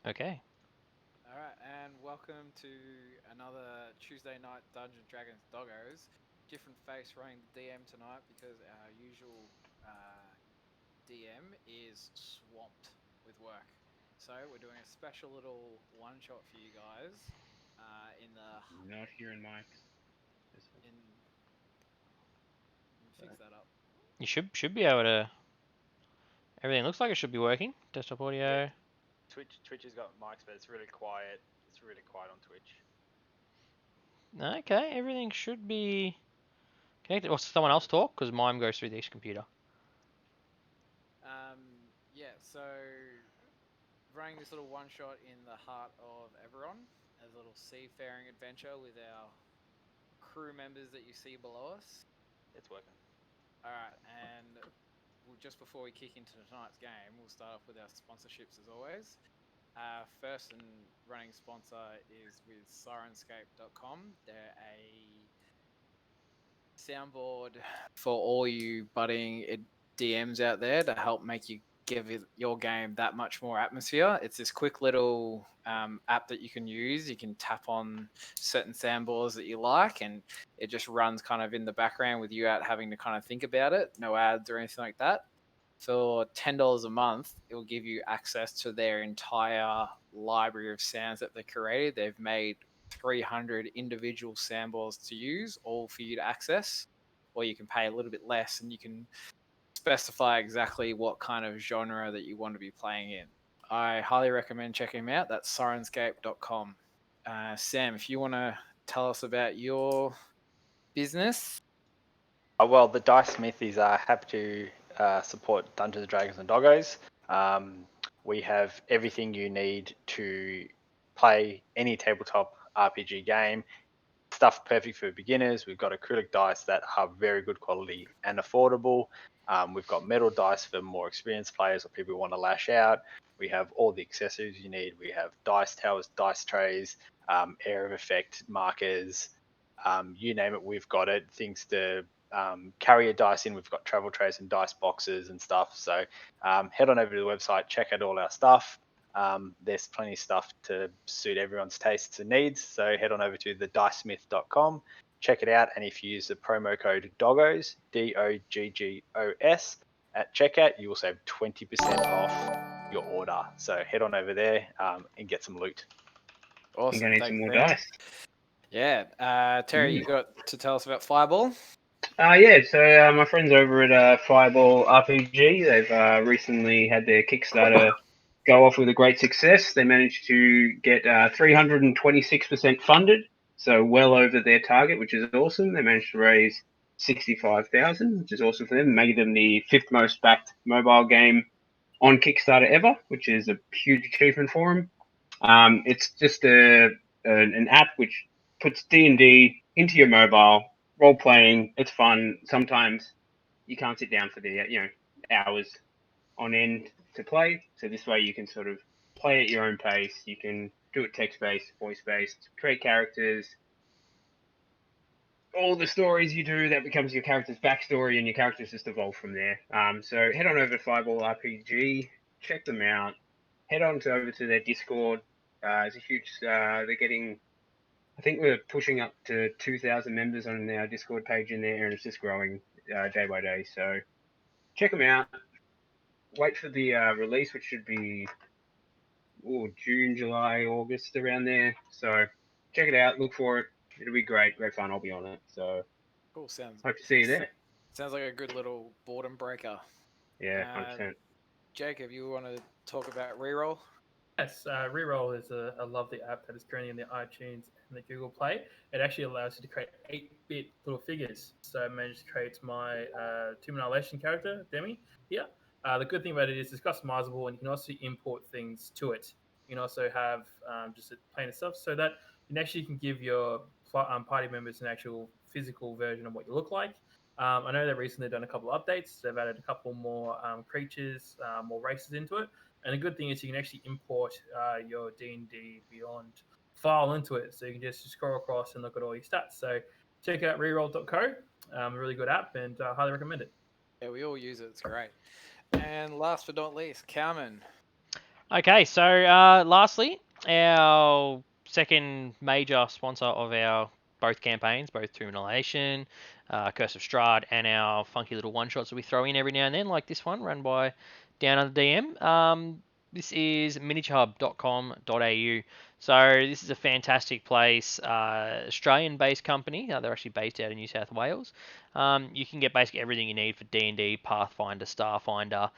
Okay. Alright, and welcome to another Tuesday night Dungeons Dragons Doggos. Different face running the DM tonight because our usual DM is swamped with work. So we're doing a special little one shot for you guys. In the Not hearing Mike. in Let me fix that up. You should be able to. Everything looks like it should be working. Desktop Yeah, audio. Twitch has got mics, but it's really quiet. It's really quiet on Twitch. Okay, everything should be connected. Or someone else talk because mine goes through this computer. Yeah, so running this little one shot in the heart of Everon as a little seafaring adventure with our crew members that you see below us. It's working. All right, and just before we kick into tonight's game, we'll start off with our sponsorships as always. First and running sponsor is with Sirenscape.com. They're a soundboard for all you budding DMs out there to help make you give your game that much more atmosphere. It's this quick little app that you can use. You can tap on certain soundboards that you like, and it just runs kind of in the background with you out having to kind of think about it. No ads or anything like that. For $10 a month, it will give you access to their entire library of sounds that they created. They've made 300 individual samples to use, all for you to access, or you can pay a little bit less and you can specify exactly what kind of genre that you want to be playing in. I highly recommend checking them out. That's sirenscape.com. Sam, if you want to tell us about your business. Well, the Dice Smith is happy to support Dungeons and Dragons and Doggos. Um, we have everything you need to play any tabletop RPG game. Stuff perfect for beginners. We've got acrylic dice that are very good quality and affordable. We've got metal dice for more experienced players or people who want to lash out. We have all the accessories you need. We have dice towers, dice trays, area of effect markers, you name it, we've got it. Things to carry your dice in. We've got travel trays and dice boxes and stuff. So head on over to the website, check out all our stuff. There's plenty of stuff to suit everyone's tastes and needs. So head on over to thedicesmith.com, check it out. And if you use the promo code DOGGOS, DOGGOS, at checkout, you will save 20% off your order. So head on over there and get some loot. I think I Awesome. need some Thanks, more Sam. dice. Yeah. Terry, you got to tell us about Fireball? Yeah, so my friends over at Fireball RPG, they've recently had their Kickstarter go off with a great success. They managed to get 326% funded, so well over their target, which is awesome. They managed to raise 65,000, which is awesome for them. Made them the fifth most backed mobile game on Kickstarter ever, which is a huge achievement for them. It's just an app which puts D&D into your mobile, role playing. It's fun. Sometimes you can't sit down for the hours on end to play. So this way you can sort of play at your own pace. You can do it text based, voice based, create characters. All the stories you do, that becomes your character's backstory, and your characters just evolve from there. So head on over to Fireball RPG, check them out. Head on over to their Discord. It's a huge. They're getting. I think we're pushing up to 2,000 members on our Discord page in there, and it's just growing day by day. So check them out. Wait for the release, which should be June, July, August, around there. So check it out. Look for it. It'll be great. Great fun. I'll be on it. So Cool. Sounds hope to see you there. sounds like a good little boredom breaker. Yeah, Uh, 100%. Jacob, you want to talk about reroll? Yes, Reroll is a lovely app that is currently in the iTunes and the Google Play. It actually allows you to create 8-bit little figures. So I managed to create my Tomb Annihilation character, Demi, here. The good thing about it is it's customizable and you can also import things to it. You can also have just it plain itself so that you actually can give your party members an actual physical version of what you look like. I know they've recently done a couple of updates. They've added a couple more creatures, more races into it. And the good thing is you can actually import your D&D Beyond file into it. So you can just scroll across and look at all your stats. So check out reroll.co. A really good app and highly recommend it. Yeah, we all use it. It's great. And last but not least, Cowman. Okay, so lastly, our second major sponsor of our both campaigns, both Tomb Annihilation, Curse of Strahd, and our funky little one-shots that we throw in every now and then, like this one, run by Down Under DM. This is miniaturehub.com.au. So this is a fantastic place, Australian-based company. They're actually based out of New South Wales. You can get basically everything you need for D&D, Pathfinder, Starfinder,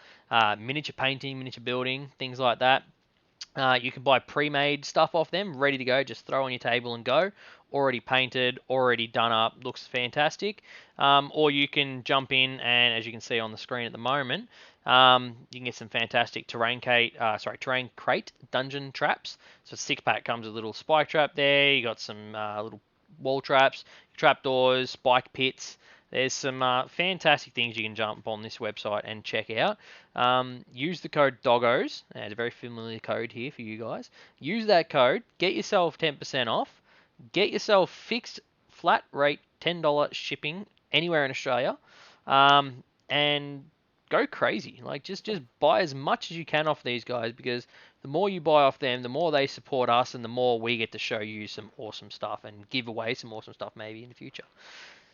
miniature painting, miniature building, things like that. You can buy pre-made stuff off them, ready to go, just throw on your table and go. Already painted, already done up, looks fantastic. Or you can jump in and, as you can see on the screen at the moment, you can get some fantastic terrain crate dungeon traps. So stick pack comes with a little spike trap there. You got some little wall traps, trapdoors, spike pits. There's some fantastic things you can jump on this website and check out. Use the code Doggos. It's a very familiar code here for you guys. Use that code. Get yourself 10% off. Get yourself fixed flat rate $10 shipping anywhere in Australia. And go crazy. Like just buy as much as you can off these guys, because the more you buy off them, the more they support us, and the more we get to show you some awesome stuff and give away some awesome stuff maybe in the future.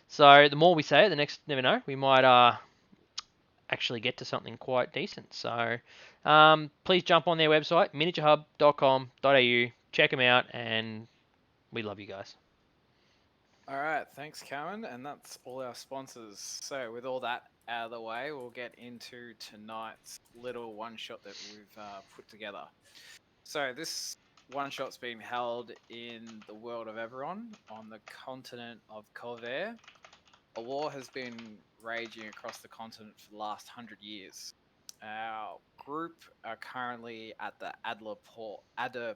So the more we say it, the next, never know, we might actually get to something quite decent. So please jump on their website, miniaturehub.com.au, check them out, and we love you guys. All right, thanks, Cameron, and that's all our sponsors. So, with all that out of the way, we'll get into tonight's little one shot that we've put together. So, this one shot's being held in the world of Everon on the continent of Corvair. A war has been raging across the continent for the last 100 years. Our group are currently at the Adder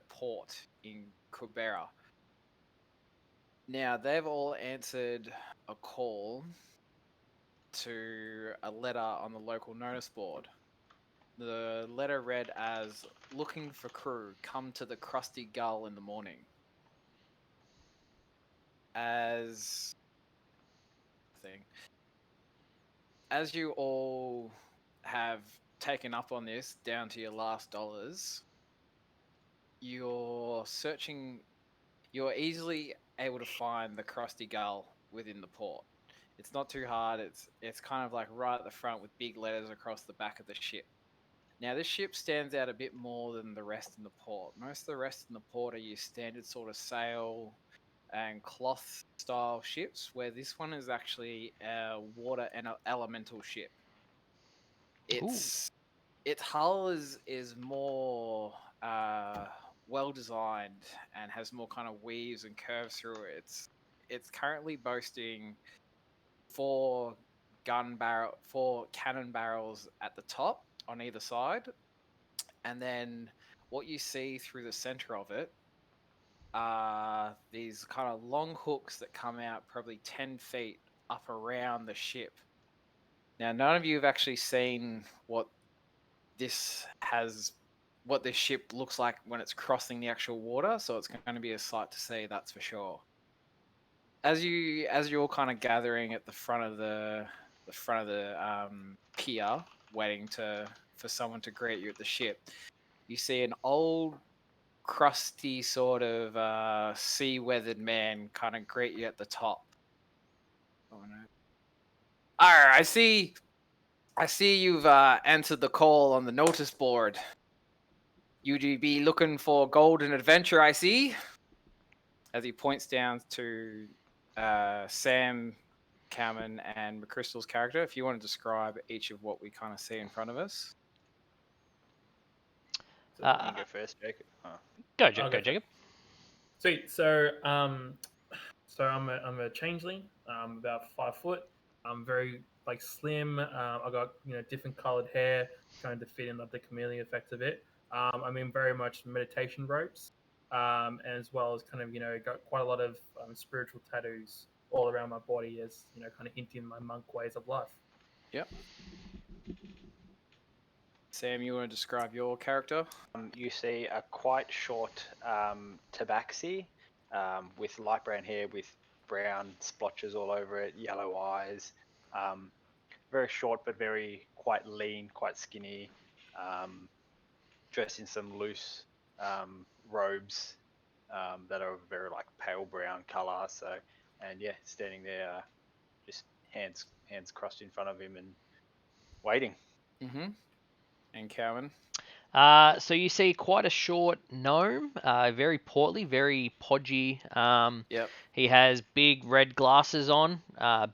Port in Kubera. Now, they've all answered a call to a letter on the local notice board. The letter read as, "Looking for crew, come to the Crusty Gull in the morning." As you all have taken up on this down to your last dollars, you're easily able to find the Crusty Gull within the port. It's not too hard. It's kind of like right at the front with big letters across the back of the ship. Now, this ship stands out a bit more than the rest in the port. Most of the rest in the port are your standard sort of sail and cloth style ships, where this one is actually a water and elemental ship. Its hull is more well designed and has more kind of weaves and curves through it. It's currently boasting four cannon barrels at the top on either side, and then what you see through the center of it are these kind of long hooks that come out probably 10 feet up around the ship. Now, none of you have actually seen what this ship looks like when it's crossing the actual water, so it's going to be a sight to see, that's for sure. As you're all kind of gathering at the front of the pier, waiting for someone to greet you at the ship, you see an old, crusty sort of sea-weathered man kind of greet you at the top. Oh no! Arr, I see you've answered the call on the notice board. You'd be looking for gold and adventure, I see. As he points down to Sam, Cameron, and McChrystal's character, if you want to describe each of what we kind of see in front of us. So you can go first, Jacob. Go, Okay. Jacob. Sweet. So I'm a changeling. I'm about 5 foot. I'm very slim. I got different colored hair, trying to fit in like the chameleon effect of it. I'm in very much meditation robes, and as well as kind of got quite a lot of spiritual tattoos all around my body, as kind of hinting my monk ways of life. Yep. Sam, you want to describe your character? You see a quite short tabaxi with light brown hair with brown splotches all over it, yellow eyes. Very short, but quite lean, quite skinny. dressed in some loose robes that are very like pale brown color. So, and yeah, standing there, just hands crossed in front of him and waiting. Mm-hmm. And Cowan. So you see quite a short gnome, very portly, very podgy. Yep. He has big red glasses on,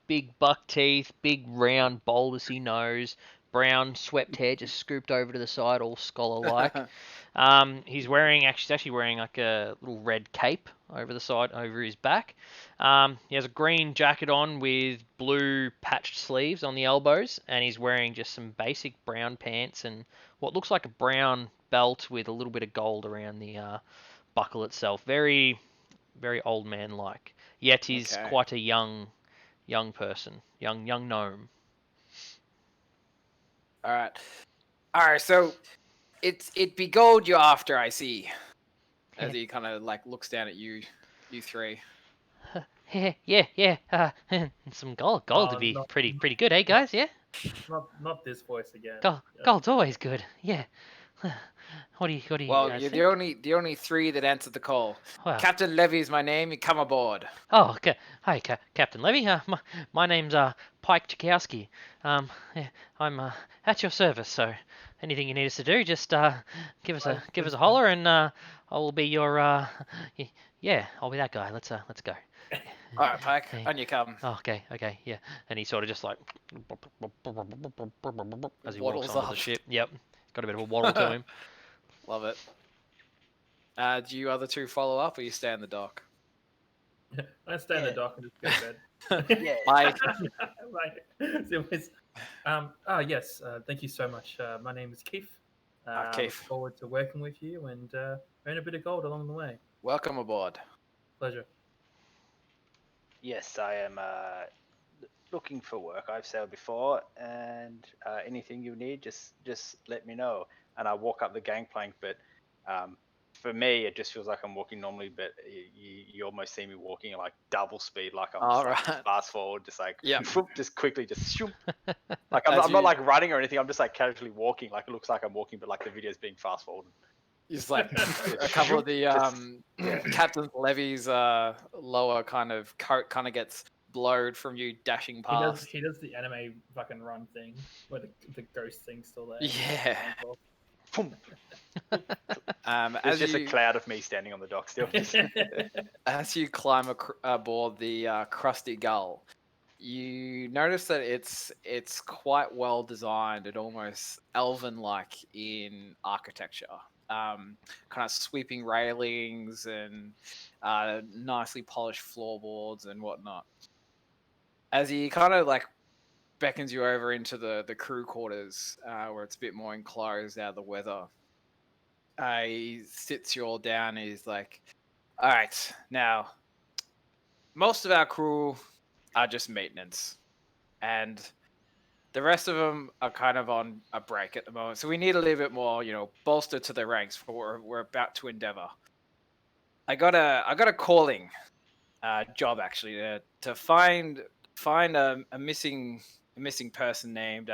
big buck teeth, big round bouldersy nose, brown swept hair just scooped over to the side, all scholar-like. He's actually wearing like a little red cape over the side, over his back. He has a green jacket on with blue patched sleeves on the elbows, and he's wearing just some basic brown pants and what looks like a brown belt with a little bit of gold around the buckle itself. Very, very old man like. Yet he's Okay. quite a young person, young gnome. All right. So it be gold you're after, I see. As he kind of like looks down at you three. Yeah. Some gold would be not, pretty good, eh, guys? Yeah. not this voice again. Gold's always good. Yeah. What do you Well, guys you're think? the only three that answered the call. Well, Captain Levy is my name. You come aboard. oh, okay. Hi, Captain Levy. My name's Pike Chakowski. Yeah, I'm at your service. So, anything you need us to do, just give us a holler, and I will be your yeah, I'll be that guy. Let's go. All right, Pike, Hey. on you come. Oh, okay, yeah. And he sort of just like as he Waddles walks onto the off. ship. Yep, got a bit of a waddle to him. Love it. Do you other two follow up, or you stay in the dock? I stay in the dock and just go to bed. Yeah. Mike. Yes. Thank you so much. My name is Keith. Look Keith. forward to working with you and earn a bit of gold along the way. Welcome aboard. Pleasure. Yes, I am looking for work. I've sailed before, and anything you need, just let me know. And I walk up the gangplank, but for me, it just feels like I'm walking normally, but you almost see me walking at like double speed, like I'm All just, like, right. fast forward, just like Yep. just quickly, just shoop. Like As I'm not you- like running or anything. I'm just like casually walking. Like it looks like I'm walking, but like the video's being fast forwarded. It's like a couple of the Captain Levy's lower kind of coat kind of gets blurred from you dashing past. He does the anime fucking run thing where the ghost thing's still there. Yeah. Boom. As There's just you a cloud of me standing on the dock still. as you climb aboard the Crusty Gull, you notice that it's quite well designed and almost elven-like in architecture. Kind of sweeping railings and nicely polished floorboards and whatnot. As he kind of like beckons you over into the crew quarters, where it's a bit more enclosed out of the weather. He sits you all down and he's like, all right, now, most of our crew are just maintenance. And the rest of them are kind of on a break at the moment. So we need a little bit more, bolster to the ranks for what we're about to endeavor. I got a calling job, actually, to find a missing person named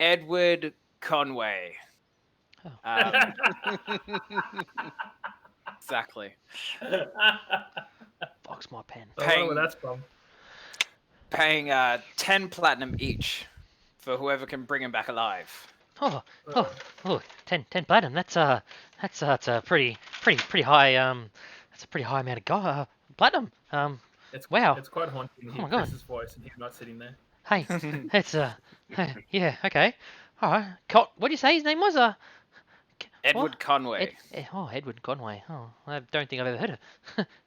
Edward Conway. Exactly. Box my pen. I don't know where that's from. Paying 10 platinum each for whoever can bring him back alive. Oh, 10 platinum. That's a pretty high that's a pretty high amount of platinum. Wow. It's quite haunting to Oh hear my God. Chris's voice and him not sitting there. Hey, it's yeah, okay. All right. What do you say his name was? Edward Conway. Edward Conway. Oh, I don't think I've ever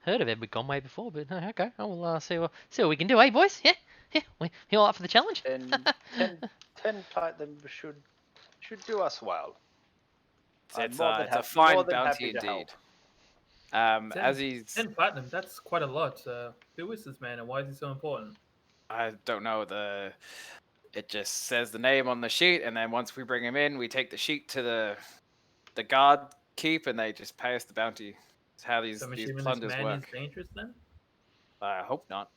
heard of Edward Conway before, but okay. I'll see what we can do, eh, boys? Yeah. You all up for the challenge? And 10 platinum should do us well. It's more than a more fine than bounty happy to help. indeed. As he's, 10 platinum, that's quite a lot. Who is this man and why is he so important? I don't know it just says the name on the sheet, and then once we bring him in, we take the sheet to the guard keep, and they just pay us the bounty. It's how these So I'm assuming this plunders man work. is dangerous then? I hope not.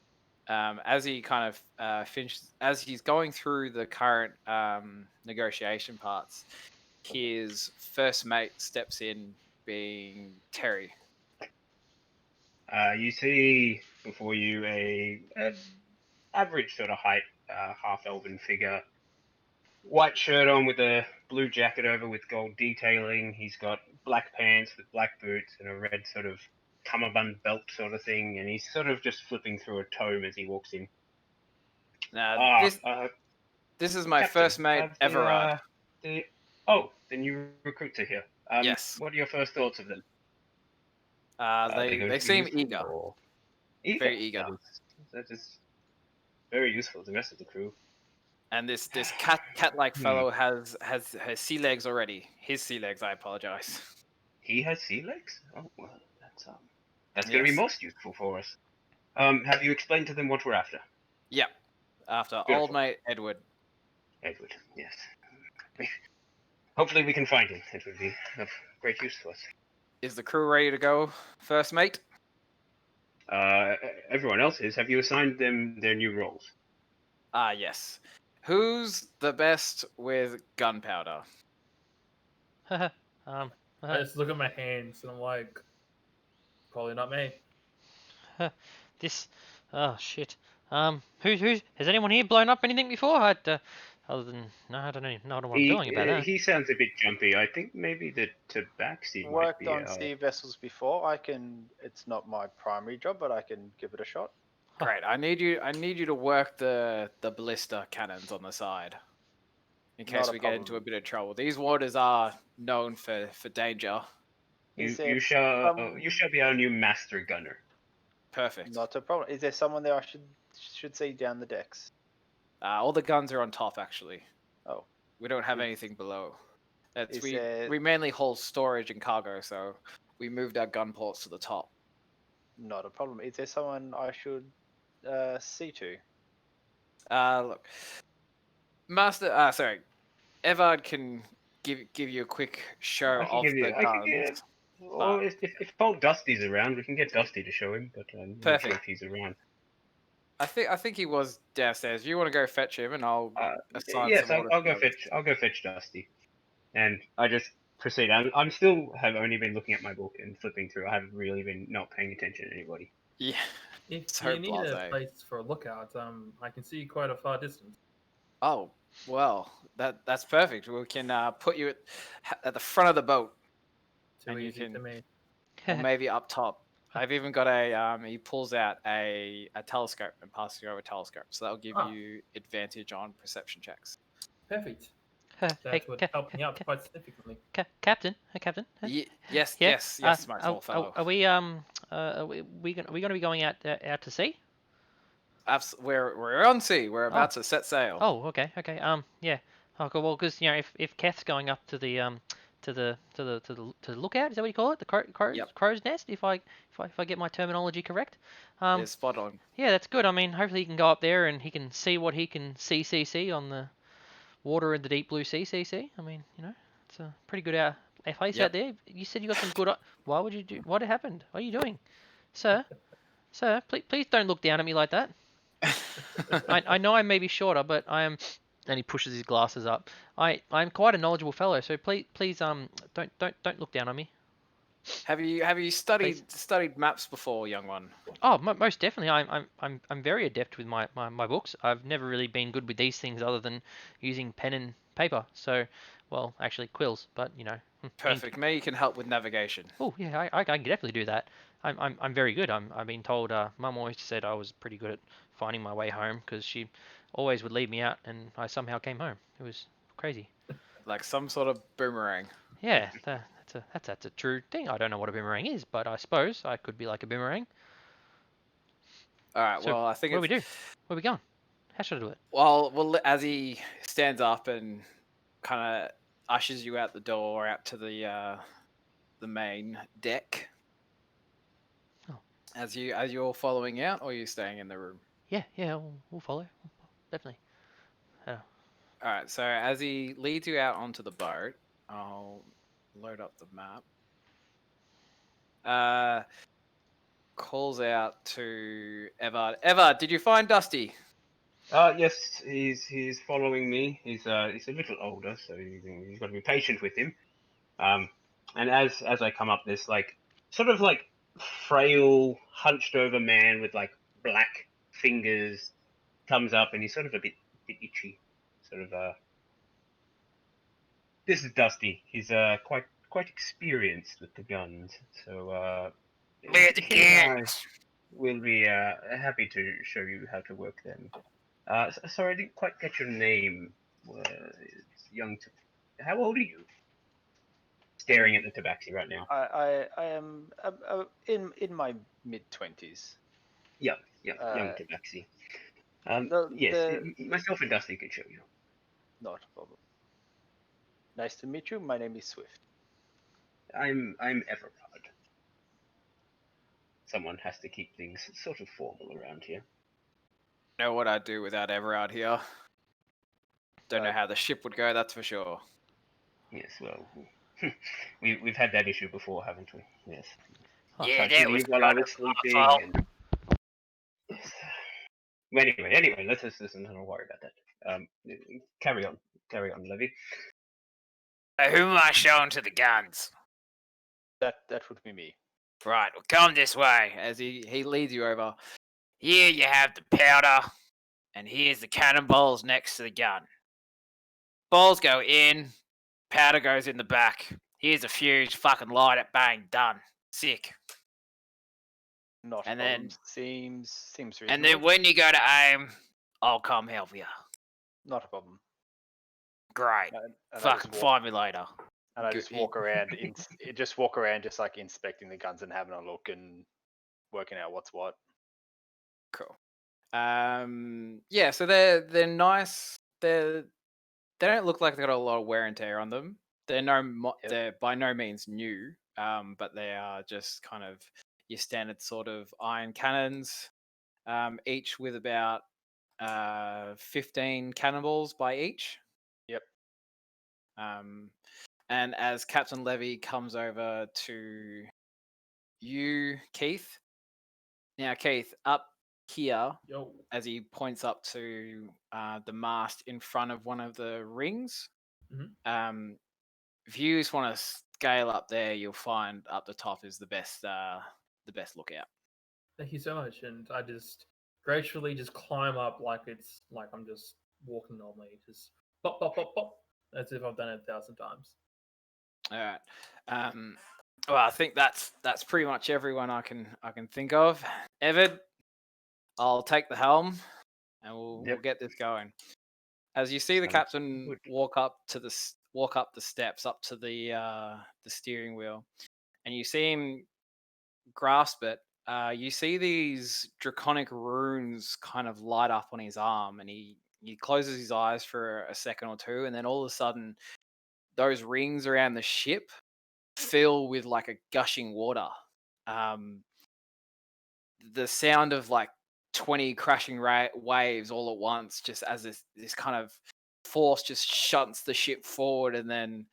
As he kind of finishes, as he's going through the current negotiation parts, his first mate steps in, being Terry. You see before you a average sort of height, half elven figure, white shirt on with a blue jacket over with gold detailing. He's got black pants with black boots and a red sort of cummerbund belt sort of thing, and he's sort of just flipping through a tome as he walks in. Now, Ah, this is my Captain, first mate, the, Everard. the new recruits are here. Yes. What are your first thoughts of them? Are they going They to be seem useful eager. or eager? Very eager. That is very useful to the rest of the crew. And this cat-like fellow has her sea legs already. His sea legs, I apologize. He has sea legs. Oh well, that's going to be Yes. most useful for us. Have you explained to them what we're after? Yep. After old Beautiful. mate Edward. Edward, yes. Hopefully we can find him. It would be of great use to us. Is the crew ready to go, first mate? Everyone else is. Have you assigned them their new roles? Ah, yes. Who's the best with gunpowder? I just look at my hands and I'm like, probably not me. This, oh shit. Who has anyone here blown up anything before? Other than no, I don't know what I'm doing about that. He sounds a bit jumpy. I think maybe the tabaxi might Worked be. on sea vessels before. I can. It's not my primary job, but I can give it a shot. Great. I need you to work the ballista cannons on the side. In case Not a we get into a problem. bit of trouble. These waters are known for danger. Is there You shall some- be our new master gunner. Perfect. Not a problem. Is there someone there I should see down the decks? All the guns are on top, actually. Oh. We don't have anything below. Is there- We mainly hold storage and cargo, so we moved our gun ports to the top. Not a problem. Is there someone I should see to? Look, sorry, Evard can give you a quick show I can of give you. the I can guns. get. Or if old Dusty's around, we can get Dusty to show him. But I'm not sure Perfect. if he's around. I think he was downstairs. You want to go fetch him, and I'll assign Yes, some orders I'll to go others. fetch. I'll go fetch Dusty, and I just proceed. I'm still have only been looking at my book and flipping through. I haven't really been not paying attention to anybody. Yeah. If So you need a blasé. place for a lookout, I can see quite a far distance. Oh well, that's perfect. We can put you at the front of the boat, Too And you easy to can- me. or maybe up top. I've even got he pulls out a telescope and passes you over a telescope, so that'll give Ah. you advantage on perception checks. Perfect. Hey, That would help me out quite significantly. Captain, hey, Captain. Yes, Yeah, yes, my small fellow. Are we gonna be going out to sea? We're on sea. We're about to set sail. Oh, okay. Yeah. Oh, cool. Well, because if Keth's going up to the to the lookout, is that what you call it? The Yep. crow's nest. If I get my terminology correct. Yeah, spot on. Yeah, that's good. I mean, hopefully he can go up there and he can see what he can see on the water in the deep blue sea. I mean, it's a pretty good place Yep. out there. You said you got some good. Why would you do? What happened? What are you doing, sir? Sir, please don't look down at me like that. I know I may be shorter, but I am. And he pushes his glasses up. I'm quite a knowledgeable fellow, so please don't look down on me. Have you studied maps before, young one? Oh, most definitely. I'm very adept with my books. I've never really been good with these things other than using pen and paper. So, well, actually quills, but Perfect. Me can help with navigation. Oh yeah, I can definitely do that. I'm very good. I've been told. Mum always said I was pretty good at finding my way home because she always would leave me out and I somehow came home. It was crazy. Like some sort of boomerang. Yeah, that's a true thing. I don't know what a boomerang is, but I suppose I could be like a boomerang. All right. So, Well, I think what do we do? Where are we going? How should I do it? Well, as he stands up and kind of ushers you out the door, out to the main deck. Oh. As you're following out, or are you staying in the room? Yeah, we'll follow. Definitely. All right. So as he leads you out onto the boat, I'll load up the map. Calls out to Evard. Evard, did you find Dusty? Yes, he's following me. He's a little older, so you've got to be patient with him. And as I come up, this like sort of like frail, hunched over man with like black fingers comes up, and he's sort of a bit itchy. Sort of this is Dusty. He's quite experienced with the guns, so Where's the he and I guns? will be happy to show you how to work them. Sorry, I didn't quite get your name. It's young. How old are you? Staring at the tabaxi right now. I am in my mid-20s. Young tabaxi. Yes, The myself and Dusty can show you. not a problem. Nice to meet you. My name is Swift. I'm Everard. Someone has to keep things sort of formal around here. Know what I'd do without ever out here. Don't know Uh, how the ship would go, that's for sure. Yes, well, we've had that issue before, haven't we? Yes. I Yeah, tried to that was leave while I kind was of my sleeping. fault. And... Yes. Anyway, let's not worry about that. Carry on, Levy. Who am I showing to the guns? that would be me. Right, well, come this way. As he leads you over. Here you have the powder, and here's the cannonballs next to the gun. Balls go in, powder goes in the back. Here's a fuse, fucking light it, bang, done. Sick. Not And a problem. then- Seems reasonable. And then when you go to aim, I'll come help you. Not a problem. Great. And I Fucking just walk, find me later. and I Good- just walk around, just like inspecting the guns and having a look and working out what's what. Cool. Yeah, so they're nice. They don't look like they got a lot of wear and tear on them. Yep. They're by no means new. But they are just kind of your standard sort of iron cannons. Each with about 15 cannonballs by each. Yep. And as Captain Levy comes over to you, Keith. Now, Keith, up here, Yo. as he points up to the mast in front of one of the rings. If you just want to scale up there, you'll find up the top is the best lookout. Thank you so much. And I just gracefully just climb up like it's like I'm just walking normally. Just pop, pop, pop, pop. As if I've done it 1,000 times. All right. Well, I think that's pretty much everyone I can think of. Evan, I'll take the helm, and we'll get this going. As you see the captain good. walk up the steps up to the steering wheel, and you see him grasp it. You see these draconic runes kind of light up on his arm, and he closes his eyes for a second or two, and then all of a sudden, those rings around the ship fill with like a gushing water. The sound of like 20 crashing waves all at once, just as this kind of force just shunts the ship forward, and then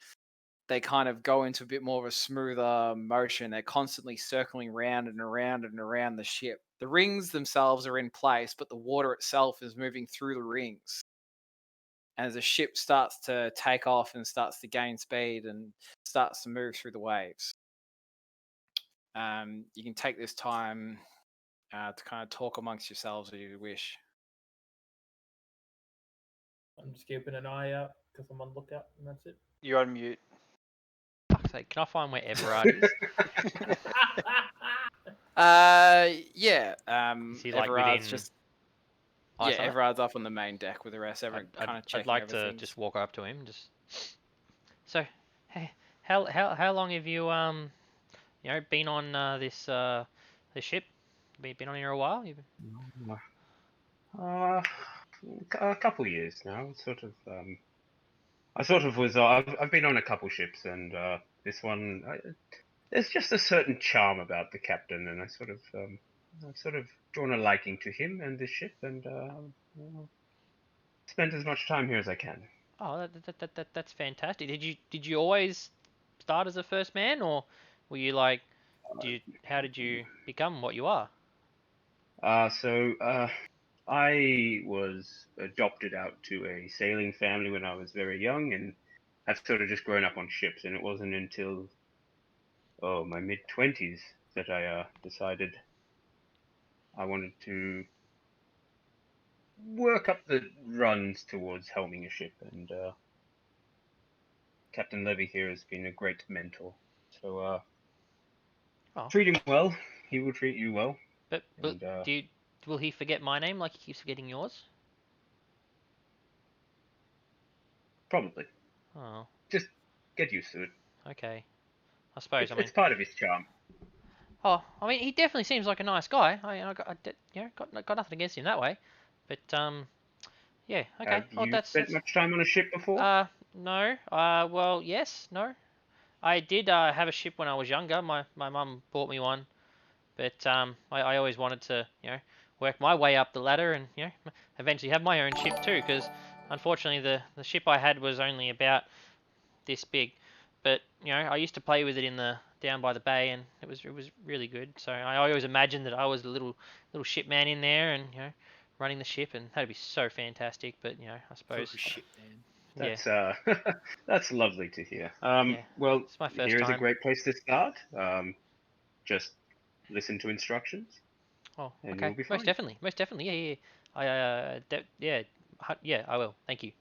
they kind of go into a bit more of a smoother motion. They're constantly circling round and around and around the ship. The rings themselves are in place, but the water itself is moving through the rings. And as the ship starts to take off and starts to gain speed and starts to move through the waves, you can take this time to kind of talk amongst yourselves if you wish. I'm just keeping an eye out because I'm on lookout, and that's it. You're on mute. Fuck's sake, can I find where Everard is? Yeah. Is he like Everard's within just eyesight? Everard's up on the main deck with the rest. Everyone kind of checking I'd like everything. to just walk up to him. Just so, hey, how long have you been on this ship? Been on here a while? A couple years now. I sort of was. I've been on a couple ships, and this one, there's just a certain charm about the captain, and I've sort of drawn a liking to him and this ship, and spent as much time here as I can. Oh, that's fantastic. Did you always start as a first man, or were you like, how did you become what you are? So I was adopted out to a sailing family when I was very young, and I've sort of just grown up on ships. And it wasn't until my mid-20s that I decided I wanted to work up the runs towards helming a ship. And Captain Levy here has been a great mentor. So Oh. treat him well. He will treat you well. But And will he forget my name like he keeps forgetting yours? probably Oh, just get used to it. okay. I suppose. It's part of his charm. I mean, he definitely seems like a nice guy. Got nothing against him that way. But yeah, okay. Have you spent That's much time on a ship before? no. Well, yes, no. I did have a ship when I was younger. My mum bought me one, but I always wanted to work my way up the ladder and eventually have my own ship too. Because unfortunately, the ship I had was only about this big. But I used to play with it in the down by the bay, and it was really good. So I always imagined that I was the little ship man in there, and running the ship, and that'd be so fantastic. But I suppose Shit, man. That's that's lovely to hear. Yeah, Well, it's my first here is a time. great place to start. Just listen to instructions, Oh, and okay. you'll be fine. Most definitely. Yeah. Yeah. I will. Thank you.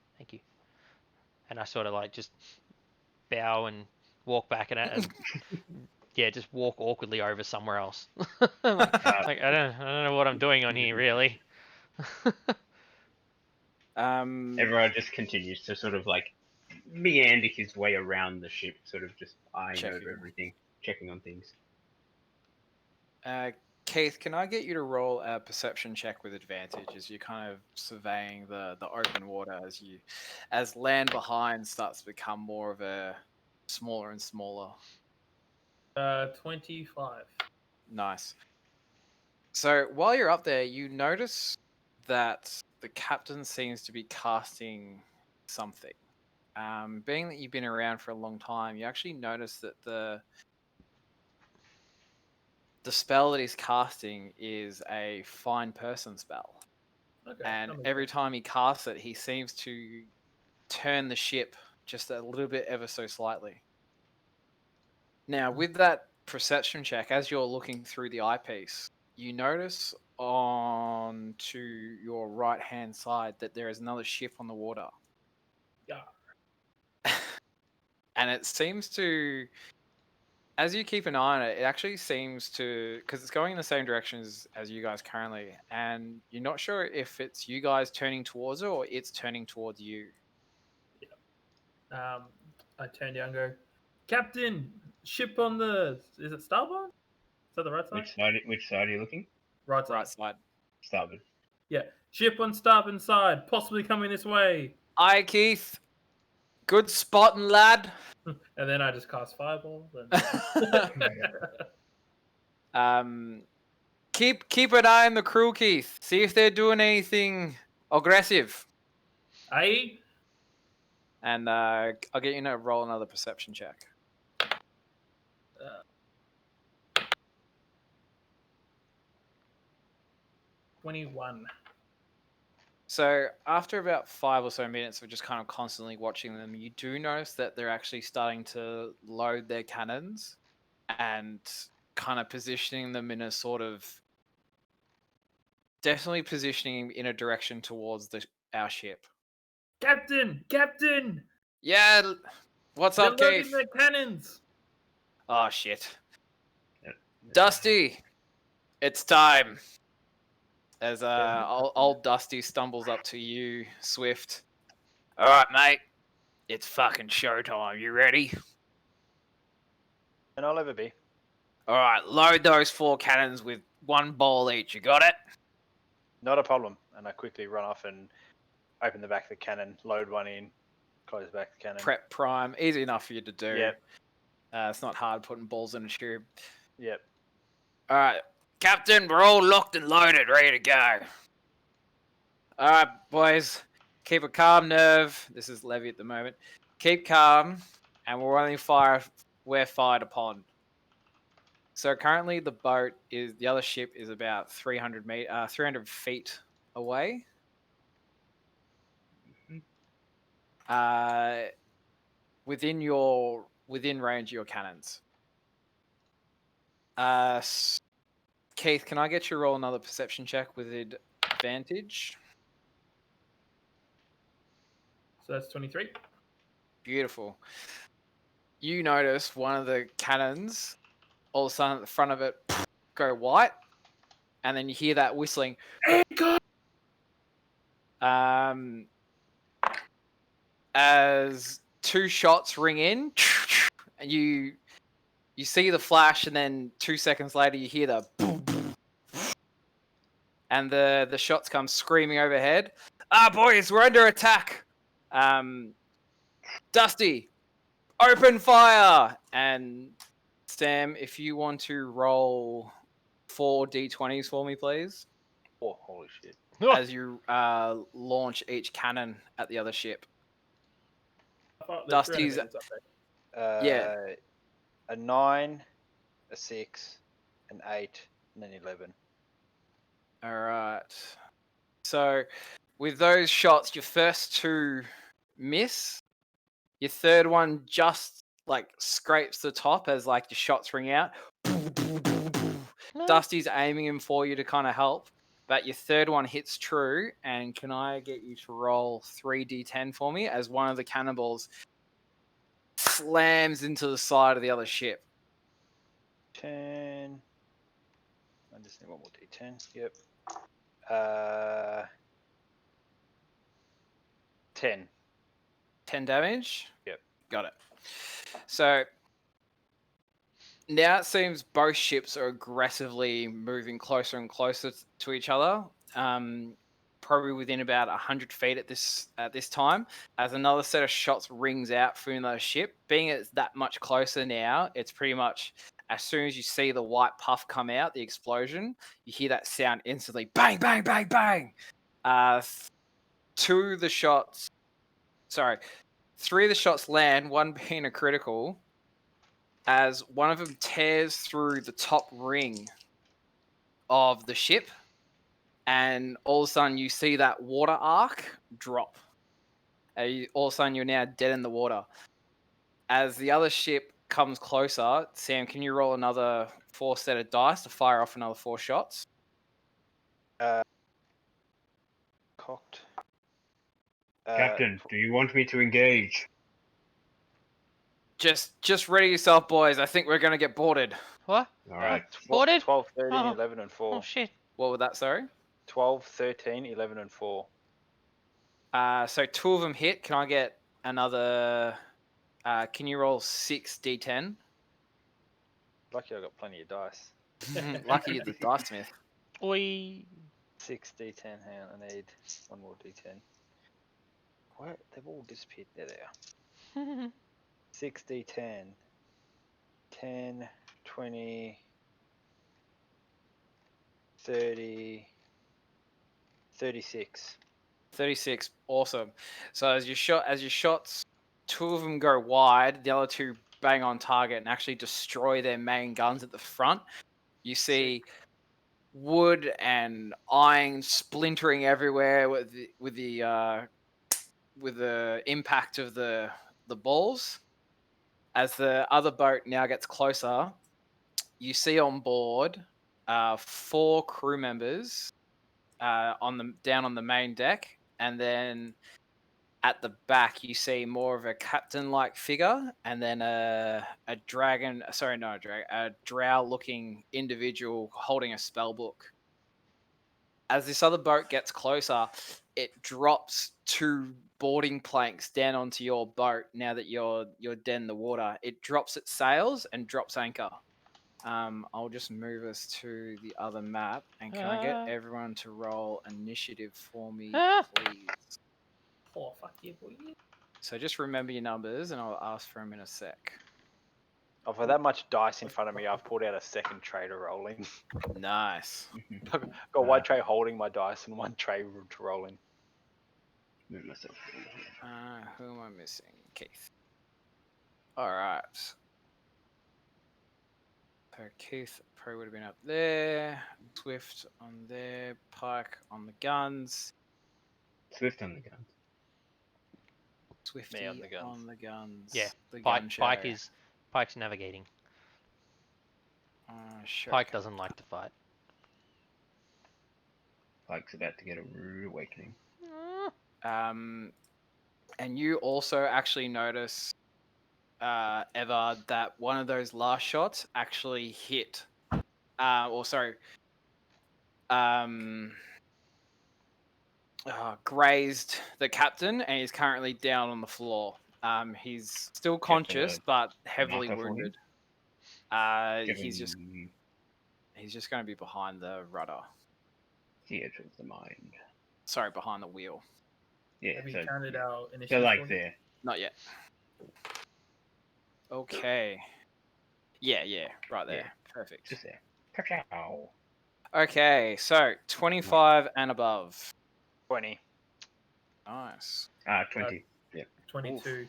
And I sort of like just bow and walk back and yeah, just walk awkwardly over somewhere else. like I don't know what I'm doing on here really. Everyone just continues to sort of like meander his way around the ship, sort of just eyeing Checking. over everything, checking on things. Keith, can I get you to roll a perception check with advantage as you're kind of surveying the open water as land behind starts to become more of a smaller and smaller. 25. Nice. So while you're up there, you notice that the captain seems to be casting something. Being that you've been around for a long time, you actually notice that the spell that he's casting is a find person spell. Okay. And every time he casts it, he seems to turn the ship just a little bit ever so slightly. Now, with that perception check, as you're looking through the eyepiece, you notice on to your right hand side that there is another ship on the water. Yeah. And it seems to, as you keep an eye on it, it actually seems to, because it's going in the same direction as you guys currently, and you're not sure if it's you guys turning towards it or it's turning towards you. I turn down and go, Captain, ship on the, is it starboard? Is that the right side? Which side are you looking? Right side. Right side. Starboard. Yeah. Ship on starboard side, possibly coming this way. Aye, Keith. Good spotting, lad. And then I just cast fireball. Keep an eye on the crew, Keith. See if they're doing anything aggressive. Aye. And I'll get you to roll another perception check. 21. So after about 5 or so minutes of just kind of constantly watching them, you do notice that they're actually starting to load their cannons and kind of positioning them in a sort of definitely positioning in a direction towards our ship. Captain! Yeah, what's They're up, loading Keith? their cannons. Oh shit, Dusty, it's time. As old Dusty stumbles up to you, Swift. All right, mate. It's fucking showtime. You ready? And I'll ever be. All right, load those 4 cannons with 1 ball each. You got it? Not a problem. And I quickly run off and open the back of the cannon, load one in, close the back of the cannon. Prep prime. Easy enough for you to do. Yep. It's not hard putting balls in a tube. Yep. All right, Captain, we're all locked and loaded, ready to go. All right, boys. Keep a calm nerve. This is Levy at the moment. Keep calm, and we'll only fire where fired upon. So currently the other ship is about 300 feet away. Within range of your cannons. Keith, can I get you to roll another perception check with advantage? So that's 23. Beautiful. You notice one of the cannons, all of a sudden at the front of it, go white, and then you hear that whistling. As 2 shots ring in, and you see the flash, and then 2 seconds later you hear the boom, boom, and the shots come screaming overhead. Boys, we're under attack. Dusty, open fire! And Sam, if you want to roll 4 d20s for me, please, Oh, holy shit. as you launch each cannon at the other ship. I thought there's Dusty's, 300 meters up there. yeah. A 9, a 6, an 8, and an 11. All right. So, with those shots, your first 2 miss. Your third one just like scrapes the top as like your shots ring out. Dusty's aiming him for you to kind of help, but your third one hits true. And can I get you to roll 3d10 for me as one of the cannonballs slams into the side of the other ship? 10. I just need one more d10. Yep. 10. 10 damage? Yep. Got it. So now it seems both ships are aggressively moving closer and closer to each other. Probably within about 100 feet at this time, as another set of shots rings out from another ship. Being it's that much closer now, it's pretty much as soon as you see the white puff come out, the explosion, you hear that sound instantly. Bang, bang, bang, bang. 3 of the shots land, one being a critical, as one of them tears through the top ring of the ship, and all of a sudden you see that water arc drop. All of a sudden you're now dead in the water. As the other ship comes closer, Sam, can you roll another 4 set of dice to fire off another 4 shots? Cocked. Captain, do you want me to engage? Just ready yourself, boys. I think we're going to get boarded. What? All right. Boarded? 12, 13, Oh. 11, and 4. Oh shit. What was that, sorry? 12, 13, 11, and 4. So 2 of them hit. Can I get another... can you roll 6 d10? Lucky I got plenty of dice. Lucky you're the dice smith. Oi. 6 d10. Hang on, I need one more d10. What? They've all disappeared. There they are. 6 d10. 10, 20, 30, 36. 36. Awesome. So as your shots, 2 of them go wide, the other 2 bang on target and actually destroy their main guns at the front. You see wood and iron splintering everywhere with the impact of the balls. As the other boat now gets closer, you see on board 4 crew members down on the main deck, and then at the back you see more of a captain-like figure, and then a drow-looking individual holding a spell book. As this other boat gets closer, it drops 2 boarding planks down onto your boat. Now that you're dead in the water, it drops its sails and drops anchor. I'll just move us to the other map, and can I get everyone to roll initiative for me, please? Oh, fuck yeah, boy. So just remember your numbers, and I'll ask for them in a sec. Oh, for that much dice in front of me, I've pulled out a second tray to rolling. Nice. Got one tray holding my dice and one tray to roll in. Move myself. Who am I missing? Keith. All right. So Keith probably would have been up there. Swift on there. Pike on the guns. Swift on the gun. Swifty on the guns. on the guns. Yeah, The gun show. Pike's navigating. Sure. Pike doesn't like to fight. Pike's about to get a rude awakening. And you also actually notice, Eva, that one of those last shots actually hit. Grazed the captain, and he's currently down on the floor. He's still conscious, but heavily marker for him? wounded. Give He's him just going to be behind the rudder. theatre of the mind. Sorry, behind the wheel. Yeah, Have you so counted our they're initiative? like for you? there. Not yet. Okay. Yeah, right there. Yeah. Perfect. Just there. Ka-chow. Okay, so 25 and above. 20. Nice. 20. 22.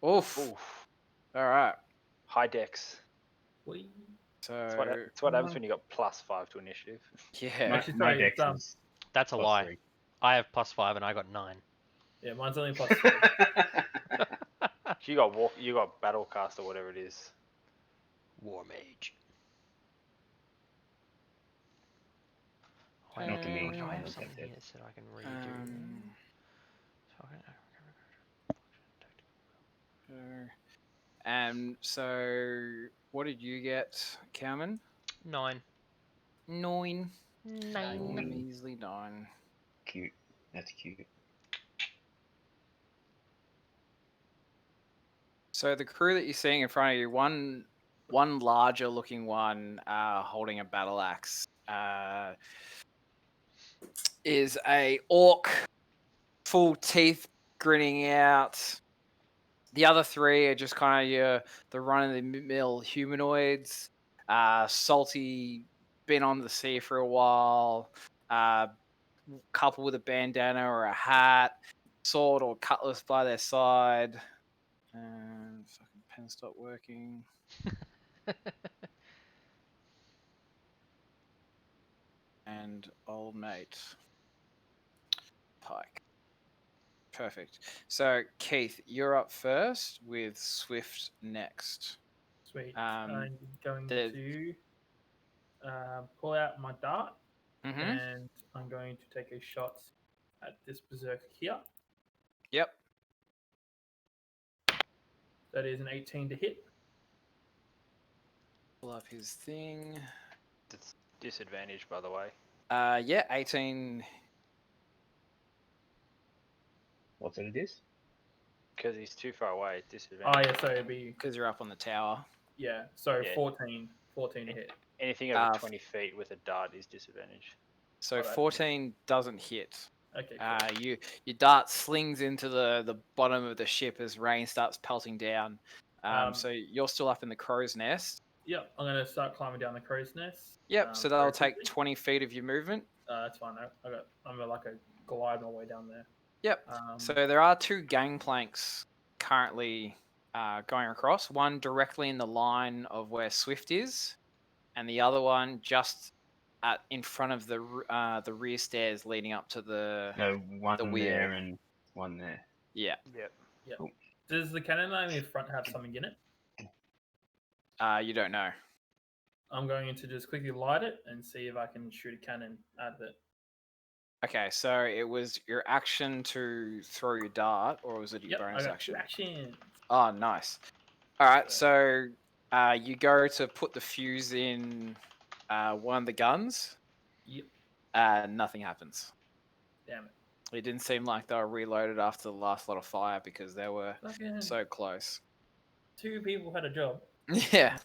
Oof. Oof. All right. High dex. Whee. So It's what happens when you got +5 to initiative. yeah. My, Actually, my sorry, dex it's, is That's a lie. +3. I have +5 and I got 9. Yeah, mine's only +3. You got Battlecast or whatever it is. War Mage. Not to me. Do I I have looked something at here it. that said I can redo? So what did you get, Cameron? 9. 9. 9. Measly 9. Cute. That's cute. So the crew that you're seeing in front of you, one larger looking one holding a battle axe, is a orc, full teeth grinning out. The other three are just kind of the run-of-the-mill humanoids, salty, been on the sea for a while, couple with a bandana or a hat, sword or cutlass by their side. And fucking pen stopped working. And old mate Pike. Perfect. So Keith, you're up first with Swift next. Sweet. Um, I'm going the- to pull out my dart, Mm-hmm. and I'm going to take a shot at this berserker here. Yep. That is an 18 to hit. Pull up his thing. It's disadvantage, by the way. Yeah, 18. What's it is? Because he's too far away. Oh Disadvantage. yeah, so it'd be Because you're up on the tower. yeah. So Yeah. 14 to hit. Anything over f- 20 feet with a dart is disadvantage. So Alright. 14 doesn't hit. Okay. Cool. Your dart slings into the bottom of the ship as rain starts pelting down. So you're still up in the crow's nest. Yep, I'm gonna start climbing down the crow's nest. Yep. So that'll very take quickly. 20 feet of your movement. That's fine. I'm gonna like a glide my way down there. Yep. So there are 2 gangplanks currently going across. One directly in the line of where Swift is, and the other one just in front of the rear stairs leading up to the. No, one The wheel. there and one there. Yeah. Yep. Does the cannon in front have something in it? You don't know. I'm going to just quickly light it and see if I can shoot a cannon out of it. Okay, so it was your action to throw your dart, or was it your Yep, I bonus got action? 2 actions. Oh, nice. All right, so you go to put the fuse in one of the guns. Yep. Nothing happens. Damn it. It didn't seem like they were reloaded after the last lot of fire because they were Fucking so close. 2 people had a job. Yeah,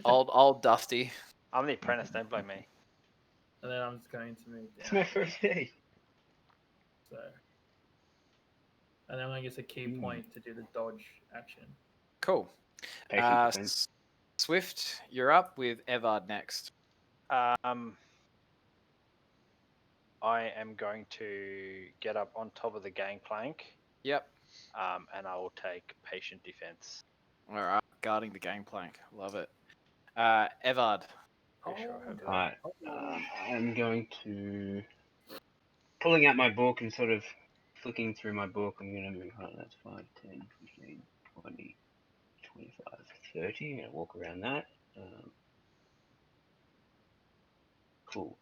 old Dusty. I'm the apprentice, don't blame me. And then I'm just going to move It's down. my first day. So, and then I'm going to get a key point to do the dodge action. Cool. Patient defense. Swift, you're up with Evard next. I am going to get up on top of the gangplank. Yep. And I will take patient defense. All right, guarding the gangplank. Love it. Evard. Pretty sure I have that. Alright. I'm going to pulling out my book and sort of flicking through my book. I'm going to move. Oh, that's 5, 10, 15, 20, 25, 30. I'm going to walk around that. Cool.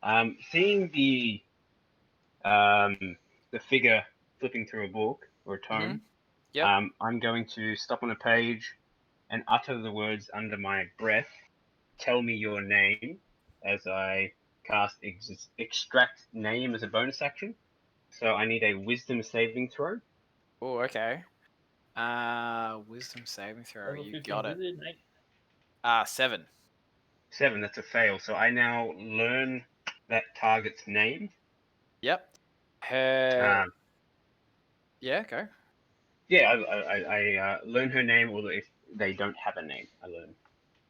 Seeing the figure flipping through a book or a tome, Yep. I'm going to stop on a page and utter the words under my breath. Tell me your name as I cast extract name as a bonus action. So I need a wisdom saving throw. Oh, okay. Wisdom saving throw. Level You 15 got it. wizard, mate. 7. 7, that's a fail. So I now learn that target's name. Yep. Her. Um, Yeah. Go. yeah, I learn her name, or if they don't have a name, I learn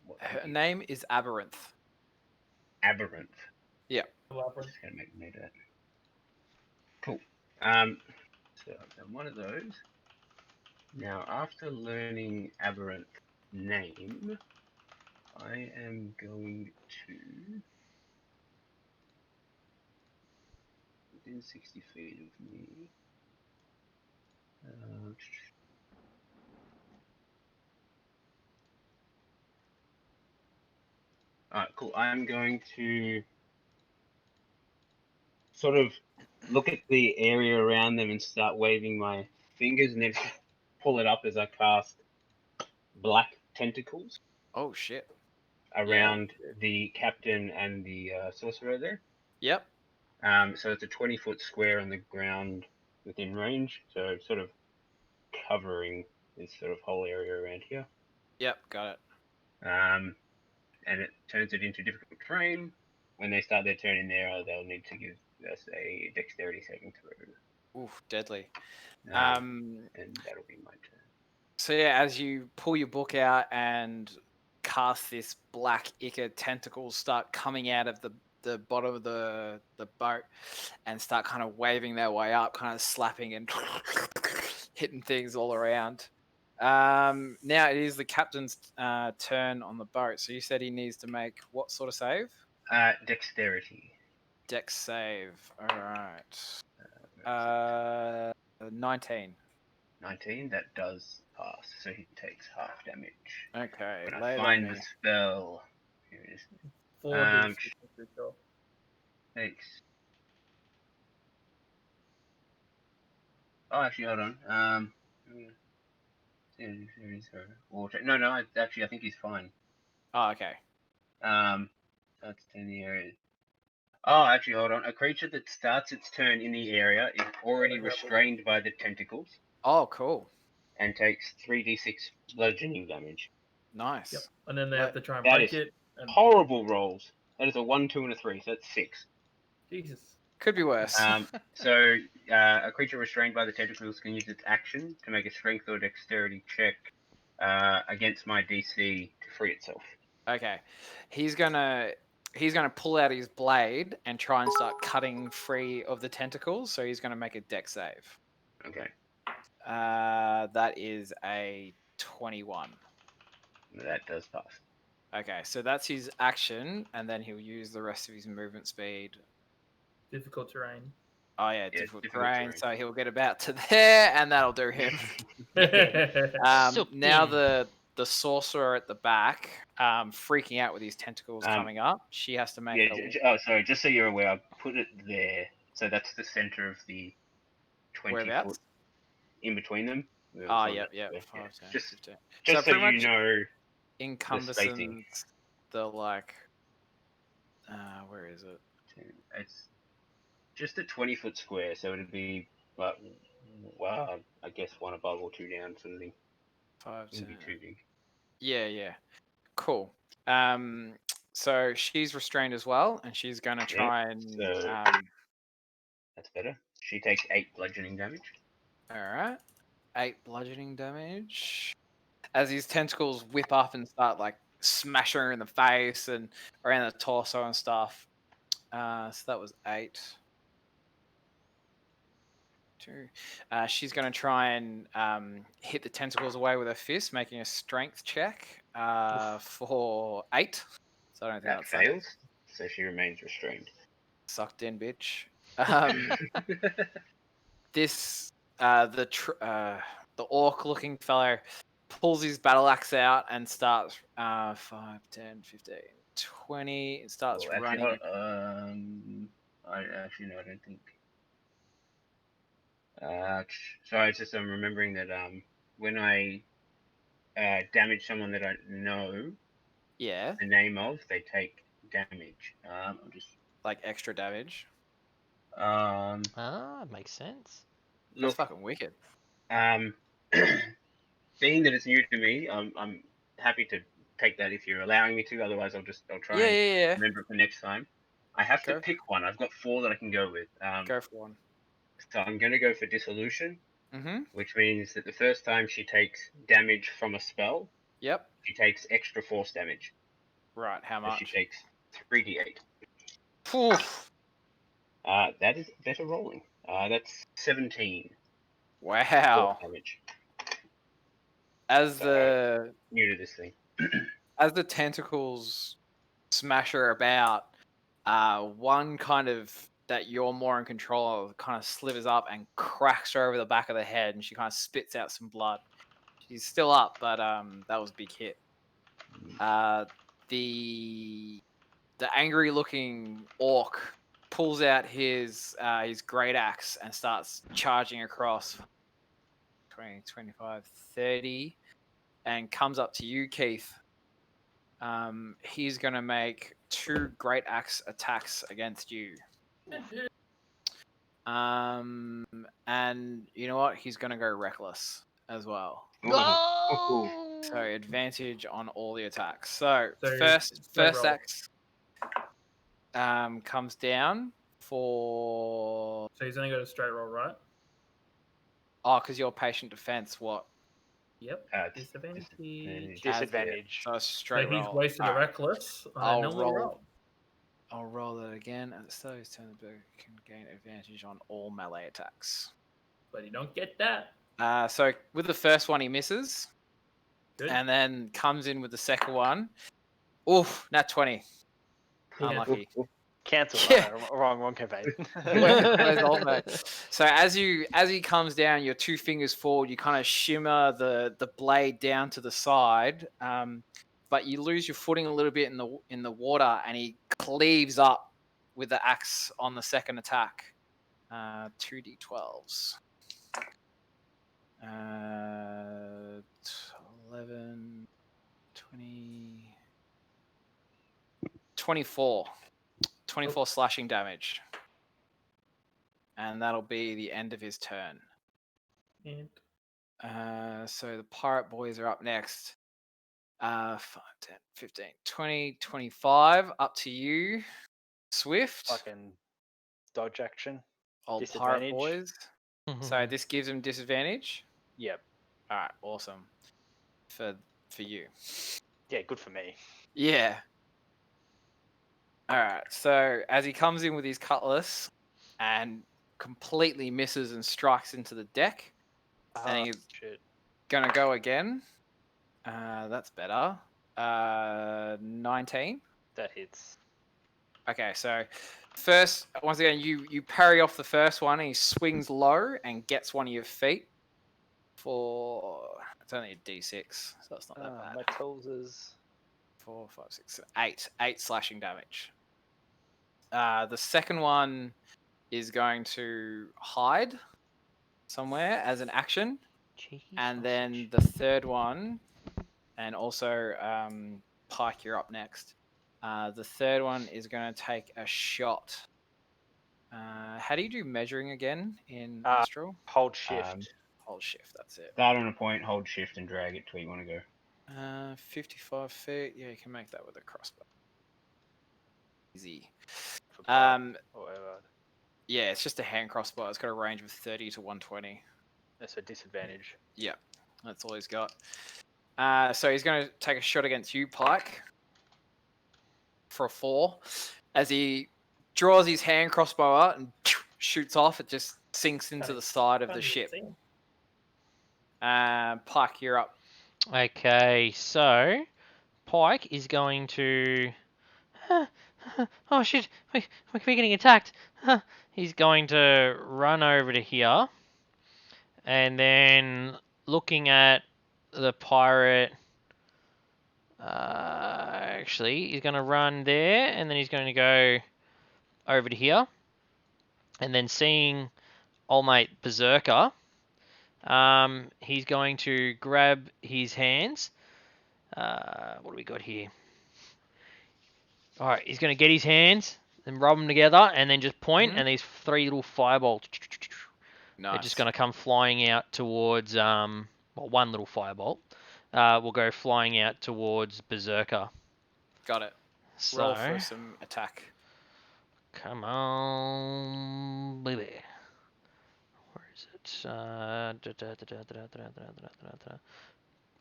what they Her do. name is Aberranth. Aberrant. Yeah. Labyrinth. Just gonna make note of that. Cool. So I've done one of those. Now, after learning Aberrant's name, I am going to within 60 feet of me. Alright, cool. I'm going to sort of look at the area around them and start waving my fingers and then pull it up as I cast black tentacles Oh shit. around the captain and the sorcerer there. Yep. So it's a 20-foot square on the ground within range, so sort of covering this sort of whole area around here. Yep. Got it. And it turns it into difficult terrain. When they start their turn in there, they'll need to give us a dexterity saving throw. Oof. Deadly. And that'll be my turn. So yeah, as you pull your book out and cast this black ichor, tentacles start coming out of the bottom of the boat and start kind of waving their way up, kind of slapping and hitting things all around. Now it is the captain's turn on the boat. So you said he needs to make what sort of save? Dexterity. Dex save. All right. 19. 19, that does pass, so he takes half damage. Okay. When lay I it on find me. the spell, here it is. 4d6 for sure. Takes. Oh, actually, hold on. No. Actually, I think he's fine. Oh, okay. That's 10 the area. Oh, actually, hold on. A creature that starts its turn in the area is already restrained by the tentacles Oh, cool. and takes 3d6 bludgeoning damage. Nice. Yep. And then they have to try and That break is it. And Horrible rolls. That is a 1, 2, and a 3, so that's 6. Jesus. Could be worse. So a creature restrained by the tentacles can use its action to make a strength or dexterity check against my DC to free itself. Okay. He's gonna pull out his blade and try and start cutting free of the tentacles. So he's gonna make a dex save. Okay, That is a 21. that does pass. Okay, so that's his action, and then he'll use the rest of his movement speed. Difficult terrain. Oh yeah, Yeah, difficult difficult terrain. terrain. So he'll get about to there, and that'll do him. Now the sorcerer at the back, freaking out with his tentacles coming up. She has to make Sorry, just so you're aware, I put it there. So that's the center of the 20 whereabouts? foot in between them. Oh, yep. 5, 10, Just 15. so pretty you much know. encompasses the like. Where is it? It's just a 20-foot square, so it'd be like, well, I guess one above or two down, sort of thing. 5, It wouldn't 10. be too big. Yeah. Cool. So she's restrained as well, and she's gonna try and. So that's better. She takes 8 bludgeoning damage. All right, 8 bludgeoning damage. As these tentacles whip up and start like smashing her in the face and around the torso and stuff. So that was 8. 2. She's going to try and hit the tentacles away with her fist, making a strength check. for 8. So I don't think That that's fails. So she remains restrained. sucked in, bitch. The orc-looking fellow pulls his battle axe out and starts 5, 10, 15, 20. It starts Well, actually, running. I actually no, I don't think. Sorry, it's just I'm remembering that when I damage someone that I know Yeah, the name of, they take damage. I'll just like extra damage. Makes sense. That's look. fucking wicked. Being that it's new to me, I'm happy to take that if you're allowing me to. Otherwise, I'll try Yeah, and yeah, yeah. remember it for next time. I have to Go. pick one. I've got 4 that I can go with. Go for one. So I'm going to go for Dissolution, Mm-hmm. which means that the first time she takes damage from a spell, Yep. she takes extra force damage. Right. How So she much? takes 3d8. Poof. That is better rolling. That's 17 force Wow. damage. As So the new to this thing. as the tentacles smash her about, one kind of that you're more in control of kind of slithers up and cracks her over the back of the head, and she kind of spits out some blood. She's still up, but that was a big hit. The angry-looking orc pulls out his great axe and starts charging across 20, 25, 30, and comes up to you, Keith. He's going to make 2 great axe attacks against you. And you know what? He's going to go reckless as well. Go! So advantage on all the attacks. So So, first straight roll. axe comes down for So he's only got a straight roll, right? because you're patient defense. What? Yep. It's Disadvantage. Disadvantage. So a So straight he's roll. wasted a Alright. reckless on a I'll normal roll. roll. I'll roll that again. At the start of his turn, the bird can gain advantage on all melee attacks. But you don't get that. So with the first one, he misses, Good. and then comes in with the second one. Oof, nat 20. Unlucky. Cancel. Yeah. Wrong campaign. Where's Olmo? So as he comes down, your 2 fingers forward, you kind of shimmer the blade down to the side, but you lose your footing a little bit in the water, and he cleaves up with the axe on the second attack. 2d12s. 11, 20, 24. 24 slashing damage. And that'll be the end of his turn. And So the pirate boys are up next. 5, 10, 15, 20, 25. Up to you, Swift. Fucking dodge action. Old pirate disadvantage. boys. So this gives him disadvantage. Yep. All right, awesome. For you. Yeah, good for me. Yeah. All right. So as he comes in with his cutlass and completely misses and strikes into the deck, and he's Shit. gonna go again. That's better. 19. That hits. Okay, so first, once again, you parry off the first one, and he swings low and gets one of your feet. For it's only a d6, so it's not that bad. My tools is 4, 5, 6, 8. 8 slashing damage. The second one is going to hide somewhere as an action. And then the third one, and also Pike, you're up next. The third one is going to take a shot. How do you do measuring again in Astral? hold shift. Hold shift, that's it. Start on a point, hold shift, and drag it to where you want to go. 55 feet. Yeah, you can make that with a crossbow. Easy. For Pike or whatever. Yeah, it's just a hand crossbow. It's got a range of 30 to 120. That's a disadvantage. Yeah, that's all he's got. So he's going to take a shot against you, Pike, for a 4. As he draws his hand crossbow out and shoots off, it just sinks into the side of the ship. Pike, you're up. Okay, so pike is going to. Oh shit! We're getting attacked. He's going to run over to here, and then looking at the pirate. Actually, he's going to run there, and then he's going to go over to here, and then seeing old mate Berserker, he's going to grab his hands. What do we got here? All right, he's going to get his hands and rub them together, and then just point, and these 3 little firebolts. Nice. They're just going to come flying out towards. Well, 1 little firebolt will go flying out towards Berserker. Got it. So, Roll for some attack. come on, baby. Where is it?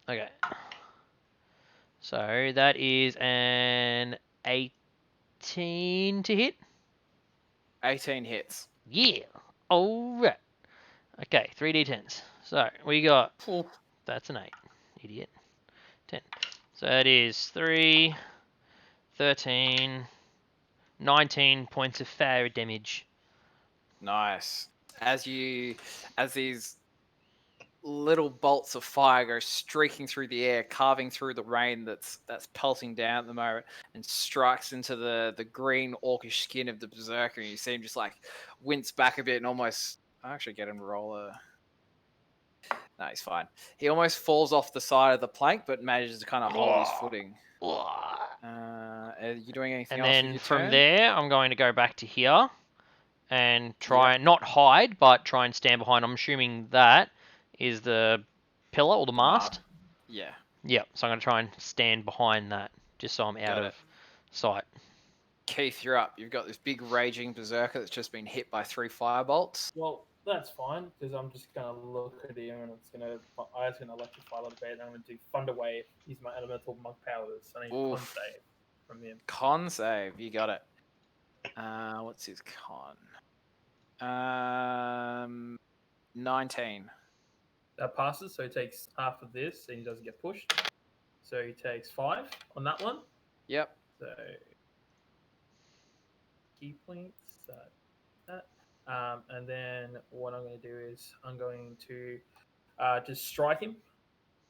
Okay. So that is an 18 to hit. 18 hits. Yeah. Alright. Okay, 3d10s. So we got. That's an 8. Idiot. 10. So that is 3, 13, 19 points of fire damage. Nice. As these little bolts of fire go streaking through the air, carving through the rain that's pelting down at the moment, and strikes into the green orcish skin of the berserker, and you see him just like wince back a bit and almost. I actually get him to roll a. No, he's fine. He almost falls off the side of the plank, but manages to kind of hold his footing. Are you doing anything And else with then your from turn? there, I'm going to go back to here and try and not hide, but try and stand behind. I'm assuming that is the pillar or the mast. Yeah. Yep. So I'm going to try and stand behind that, just so I'm out Got of sight. Keith, you're up. You've got this big raging berserker that's just been hit by 3 firebolts. Well, that's fine because I'm just gonna look at him and I was gonna electrify a little bit. And I'm gonna do Thunder Wave. Use my elemental monk powers. I need con Oof. save from him. Con save. You got it. What's his con? 19. That passes, so he takes half of this, and he doesn't get pushed. So he takes 5 on that one. Yep. So key points. That. And then what I'm going to do is I'm going to just strike him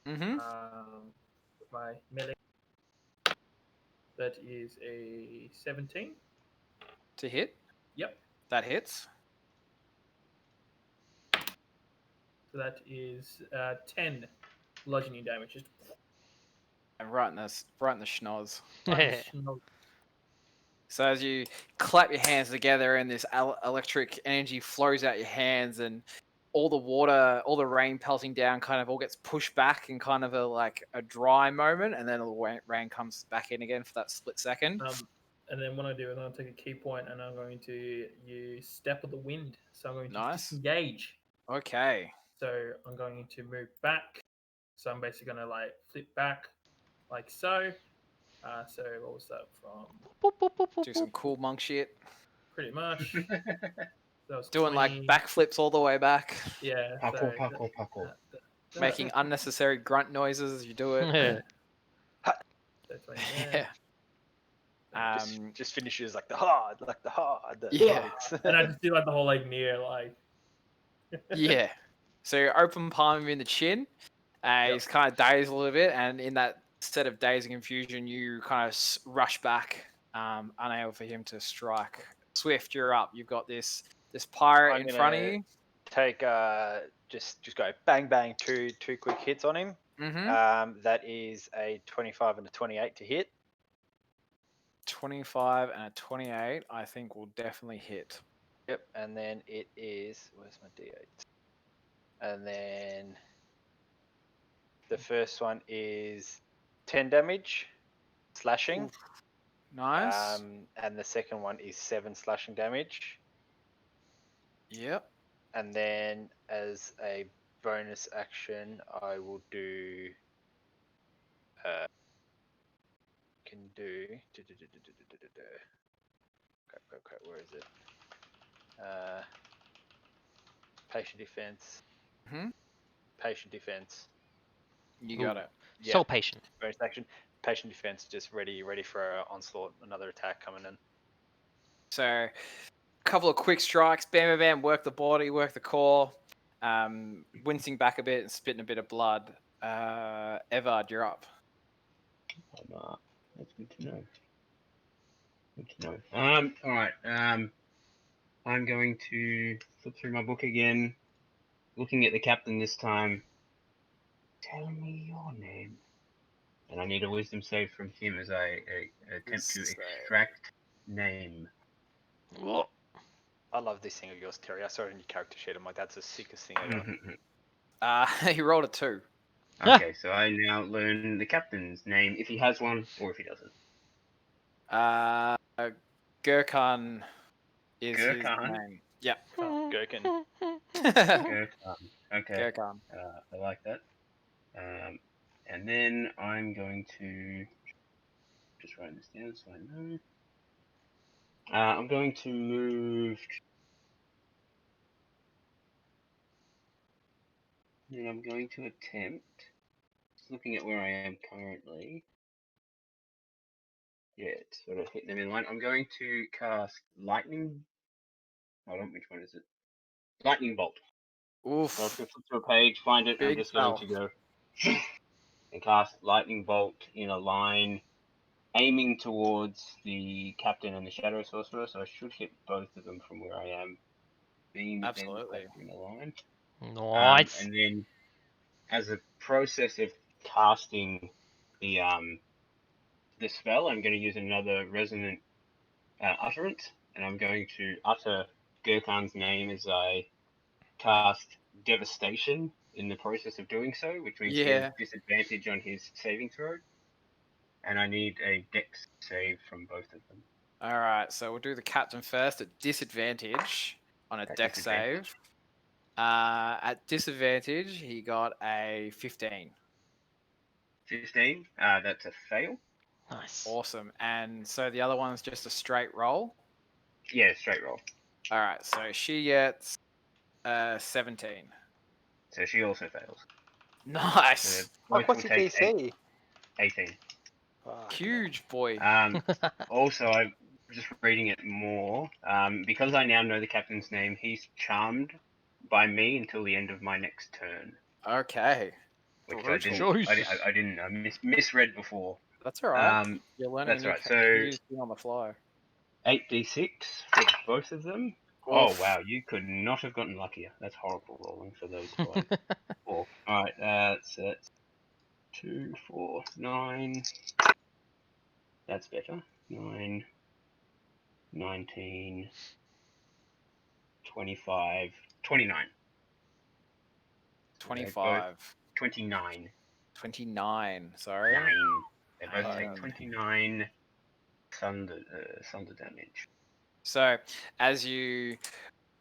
Mm-hmm. with my melee. That is a 17. To hit. Yep. That hits. So that is 10 bludgeoning damage. Just And right in the schnoz. So as you clap your hands together and this electric energy flows out your hands, and all the water, all the rain pelting down kind of all gets pushed back in kind of a dry moment, and then the rain comes back in again for that split second. And then what I do is I'm going to take a key point and I'm going to use Step of the Wind. So I'm going to disengage. Okay. So I'm going to move back. So I'm basically going to flip back like so. So what was that from? Do some cool monk shit. Pretty much. That was Doing 20. backflips all the way back. Yeah. Parkour. Making unnecessary grunt noises as you do it. So 20 there. Yeah. Just finishes like the hard. Yeah. And I just do the whole near Yeah. So you open palm him in the chin. He's kind of dazed a little bit, and in that set of daze and confusion, you kind of rush back, unable for him to strike. Swift, you're up. You've got this pirate in front of you. Take just go bang bang, two quick hits on him. Mm-hmm. That is a 25 and a 28 to hit. 25 and a 28, I think will definitely hit. Yep, and then it is, where's my D8? And then the first one is 10 damage, slashing. Oof. Nice. And the second one is 7 slashing damage. Yep. And then as a bonus action, I will do. Can do. Crap, where is it? Patient defense. Mm-hmm. Patient defense. You got it. So patient. Bonus action. patient defense, just ready for an onslaught, another attack coming in. So, a couple of quick strikes, bam, bam, bam, work the body, work the core, wincing back a bit and spitting a bit of blood. Evard, you're up. That's good to know. Good to know. All right. I'm going to flip through my book again, looking at the captain this time. Tell me your name. And I need a wisdom save from him as I attempt to extract name. I love this thing of yours, Terry. I saw it in your character sheet. I'm like, that's the sickest thing ever. He rolled a 2. Okay, so I now learn the captain's name if he has one or if he doesn't. Gurkhan is his Gurkhan? name. Yep. Gherkin. Gurkhan. Okay. Gurkhan. I like that. And then I'm going to just write this down so I know. I'm going to move. And I'm going to attempt. Just looking at where I am currently. Yeah, it's sort of hitting them in line. I'm going to cast Lightning. Hold on, which one is it? Lightning Bolt. Oof. So I'll flip to a page, find it, and I'm Big just going to go and cast Lightning Bolt in a line, aiming towards the captain and the Shadow Sorcerer. So I should hit both of them from where I am. Being Absolutely. in a line. Nice. And then, as a process of casting the spell, I'm going to use another resonant utterance, and I'm going to utter Gurkhan's name as I cast Devastation in the process of doing so, which means he has disadvantage on his saving throw. And I need a dex save from both of them. All right, so we'll do the captain first at disadvantage on a dex save. At disadvantage, he got a 15. 15? That's a fail. Nice. Awesome. And so the other one's just a straight roll? Yeah, straight roll. All right, so she gets 17. So she also fails. Nice. What's your DC? 18. Huge boy. Also, I'm just reading it more. Because I now know the captain's name, he's charmed by me until the end of my next turn. Okay. Which Brutal. I didn't misread before. That's all right. You're learning that's a new right. So thing on the fly. 8d6 for both of them. Oof. Oh wow, you could not have gotten luckier. That's horrible rolling for those twice. 4. All right, that's 2, 4, 9. That's better. 9, 19, 25, 29. 25. 29. 29. Sorry. 9. They both take 29 thunder damage. So, as you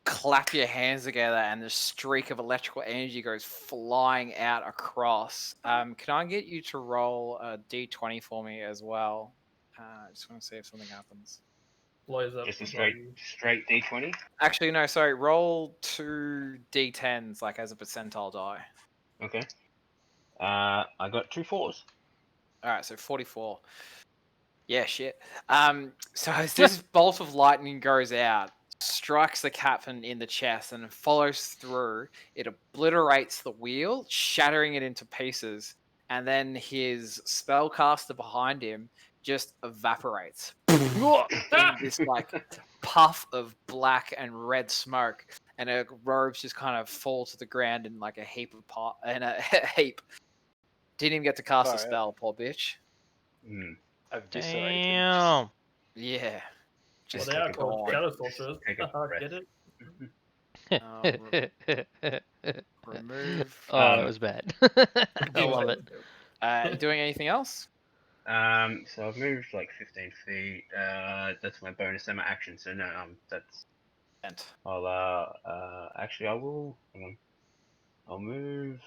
clap your hands together and the streak of electrical energy goes flying out across, can I get you to roll a d20 for me as well? I just want to see if something happens. Blows up. Just a straight d20? Actually, no, sorry. Roll 2 d10s, like as a percentile die. Okay. I got 2 4s. All right, so 44. Yeah, shit. So as this bolt of lightning goes out, strikes the captain in the chest and follows through, it obliterates the wheel, shattering it into pieces, and then his spellcaster behind him just evaporates in this like puff of black and red smoke, and her robes just kind of fall to the ground in like a heap of a heap. Didn't even get to cast a spell, poor bitch. Eviscerated. Damn. Yeah. Well, they are called shadow sorcerers. Get it? Remove. Oh, that was bad. I love it. You doing anything else? So I've moved like 15 feet. That's my bonus and my action. So no, that's. I'll actually I will. Hang on. I'll move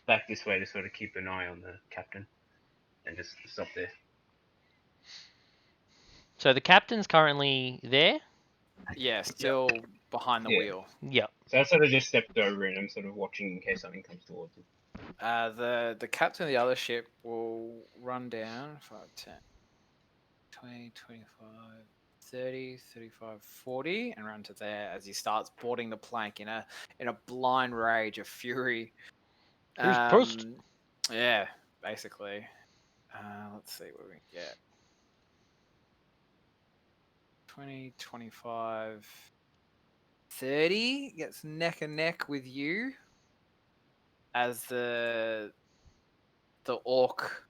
back this way to sort of keep an eye on the captain, and just stop there. So the captain's currently there? Yeah, still behind the wheel. Yep. So I sort of just stepped over and I'm sort of watching in case something comes towards him. The captain of the other ship will run down 5, 10, 20, 25, 30, 35, 40, and run to there as he starts boarding the plank in a blind rage of fury. Who's Proust? Yeah, basically. Let's see what we can get. 20, 25, 30 gets neck and neck with you as the orc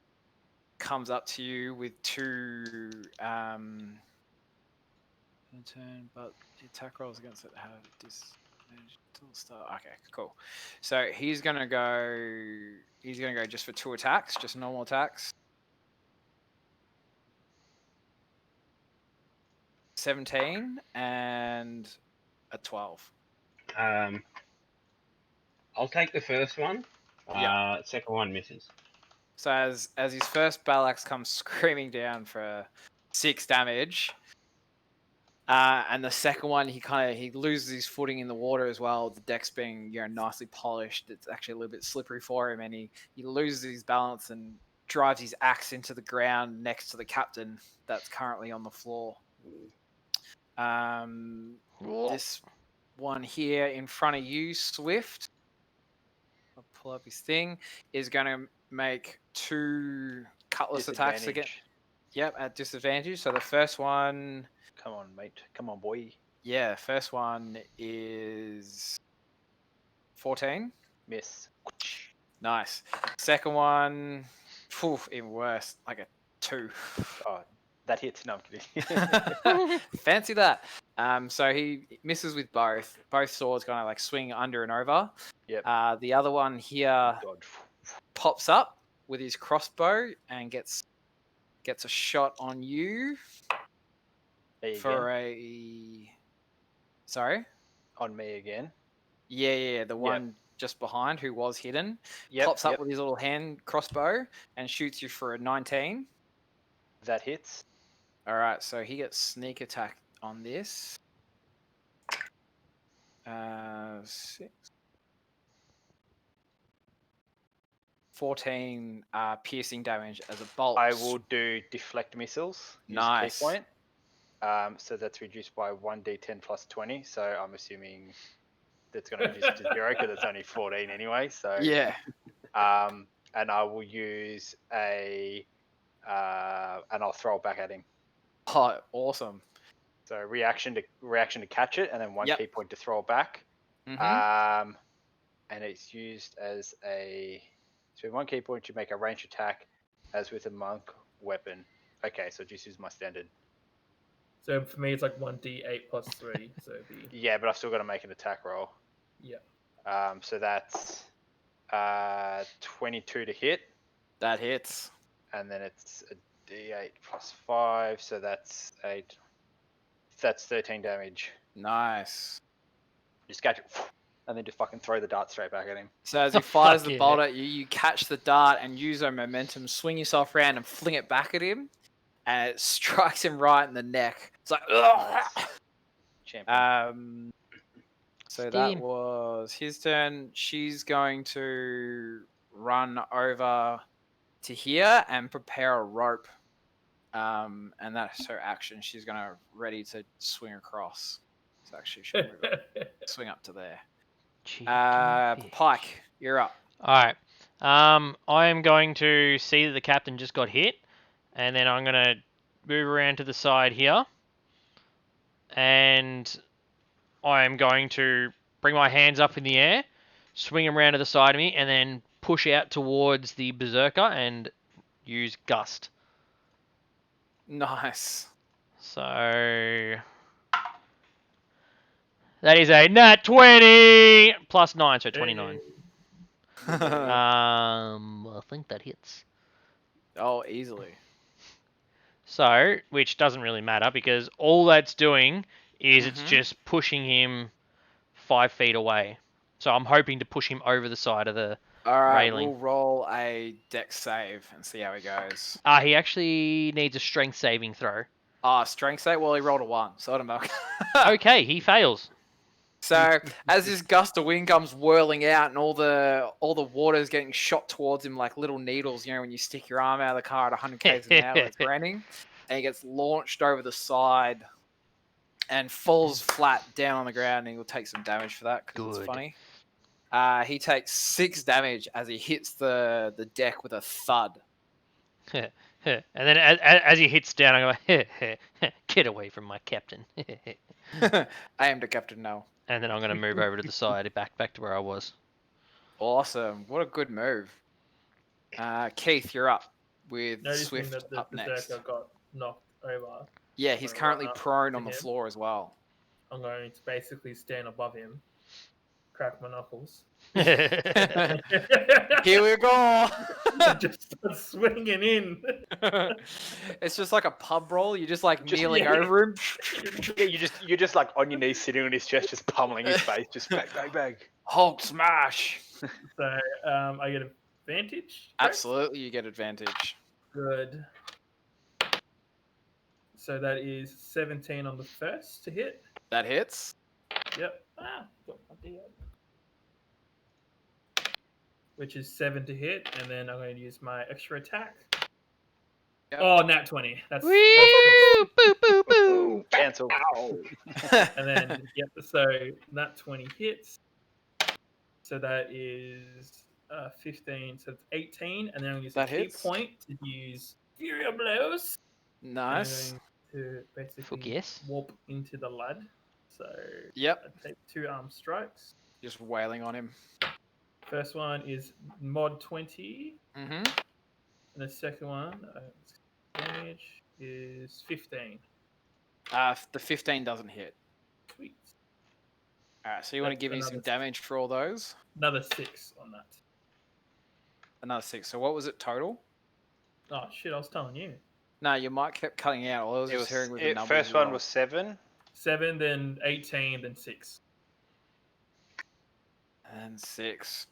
comes up to you with two turn, but the attack rolls against it have disadvantage till the start. Okay, cool. So he's gonna go just for 2 attacks, just normal attacks. 17 and a 12. I'll take the first one. Yeah. Second one misses. So as his first battle axe comes screaming down for 6 damage, and the second one he loses his footing in the water as well. The deck's being nicely polished. It's actually a little bit slippery for him, and he loses his balance and drives his axe into the ground next to the captain that's currently on the floor. This one here in front of you, Swift. I'll pull up his thing. Is going to make 2 cutlass attacks again. Yep, at disadvantage. So the first one. Come on, mate. Come on, boy. Yeah, first one is 14. Miss. Nice. Second one, even worse, like a 2. Oh, that hits. No, I'm kidding. Fancy that. So he misses with both. Both swords kind of like swing under and over. Yep. The other one here God. pops up with his crossbow and gets a shot on you for a. Sorry. On me again. Yeah, the one just behind who was hidden pops up with his little hand crossbow and shoots you for a 19. That hits. All right, so he gets sneak attack on this. 6. 14 piercing damage as a bolt. I will do deflect missiles. Nice. Key point. So that's reduced by 1d10 plus 20. So I'm assuming that's going to reduce to 0 because it's only 14 anyway. So yeah. And I will use and I'll throw it back at him. Oh, awesome. So reaction to catch it, and then 1 key point to throw it back. Mm-hmm. And it's used as so 1 key point to make a range attack, as with a monk weapon. Okay, so just use my standard. So for me, it's like 1d8 plus 3. So yeah, but I've still got to make an attack roll. Yeah. So that's 22 to hit. That hits. And then it's a d8 plus 5, so that's 8. That's 13 damage. Nice. Just catch it, and then just fucking throw the dart straight back at him. So as he fires the bolt at you, you catch the dart and use your momentum, swing yourself around and fling it back at him, and it strikes him right in the neck. It's like, champion. So that was his turn. She's going to run over to here and prepare a rope. And that's her action. She's going to ready to swing across. So actually, she'll move up, swing up to there. Pike, you're up. All right. I am going to see that the captain just got hit, and then I'm going to move around to the side here, and I am going to bring my hands up in the air, swing them around to the side of me, and then push out towards the berserker and use gust. Nice. So that is a nat 20 plus 9, so 29. I think that hits. Oh, easily. So, which doesn't really matter because all that's doing is it's just pushing him 5 feet away. So I'm hoping to push him over the side of the railing. We'll roll a dex save and see how he goes. He actually needs a strength saving throw. Strength save? Well, he rolled a 1, so I don't know. Okay, he fails. So as this gust of wind comes whirling out, and all the water is getting shot towards him like little needles, you know, when you stick your arm out of the car at 100 k's an hour, it's raining, and he gets launched over the side and falls flat down on the ground, and he'll take some damage for that because it's Good. funny. He takes 6 damage as he hits the deck with a thud. And then as he hits down, I go, get away from my captain. I am the captain now. And then I'm going to move over to the side, back to where I was. Awesome. What a good move. Keith, you're up with Noticing Swift that the up next. berserker got knocked over, Yeah, he's gonna currently run up prone to on the him. floor as well. I'm going to basically stand above him, crack my knuckles. Here we go. Just start swinging in. It's just like a pub roll. You're just like Just- kneeling yeah. over him. Yeah, you're just like on your knees, sitting on his chest, just pummeling his face, just bang. Hulk smash. So I get advantage. correct? Absolutely, you get advantage. Good. So that is 17 on the first to hit. That hits. Yep. Got my D8. Which is 7 to hit, and then I'm going to use my extra attack. Yep. Oh, nat 20. That's Woo! Boo, boo, boo. Cancel. and then yep. So nat 20 hits. So that is 15. So it's 18, and then I'm going to use That a key hits. point to use Fury of Blows. Nice. I'm going to basically Fuck yes. warp into the lad. So Yep. I take 2 arm strikes. Just wailing on him. First one is mod 20, Mm-hmm. and the second one damage is 15. The 15 doesn't hit. Sweet. All right, so you want to That's give me some another- damage for all those? Another 6 on that. Another 6. So what was it total? Oh shit! I was telling you. No, your mic kept cutting out. All I was It just was hearing was the numbers. first you one rolled. was 7. 7, then 18, then 6. And 6.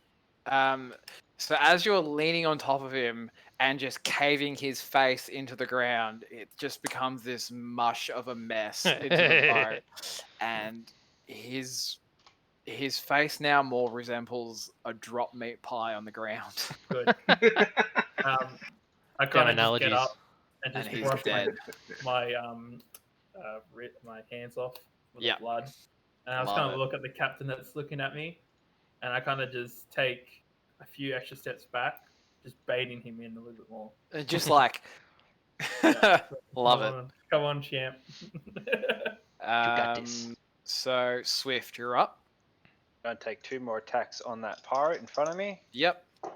So as you're leaning on top of him and just caving his face into the ground, it just becomes this mush of a mess into the boat. And his face now more resembles a drop meat pie on the ground. Good. I kind of just get analogies. up and And just he's brush dead. my my hands off with Yep. the blood. And I was Love kind it. of look at the captain that's looking at me, and I kind of just take a few extra steps back, just baiting him in a little bit more. Just like love it. Come on, champ. got this. So Swift, you're up. I'm going to take 2 more attacks on that pirate in front of me. Yep. Swing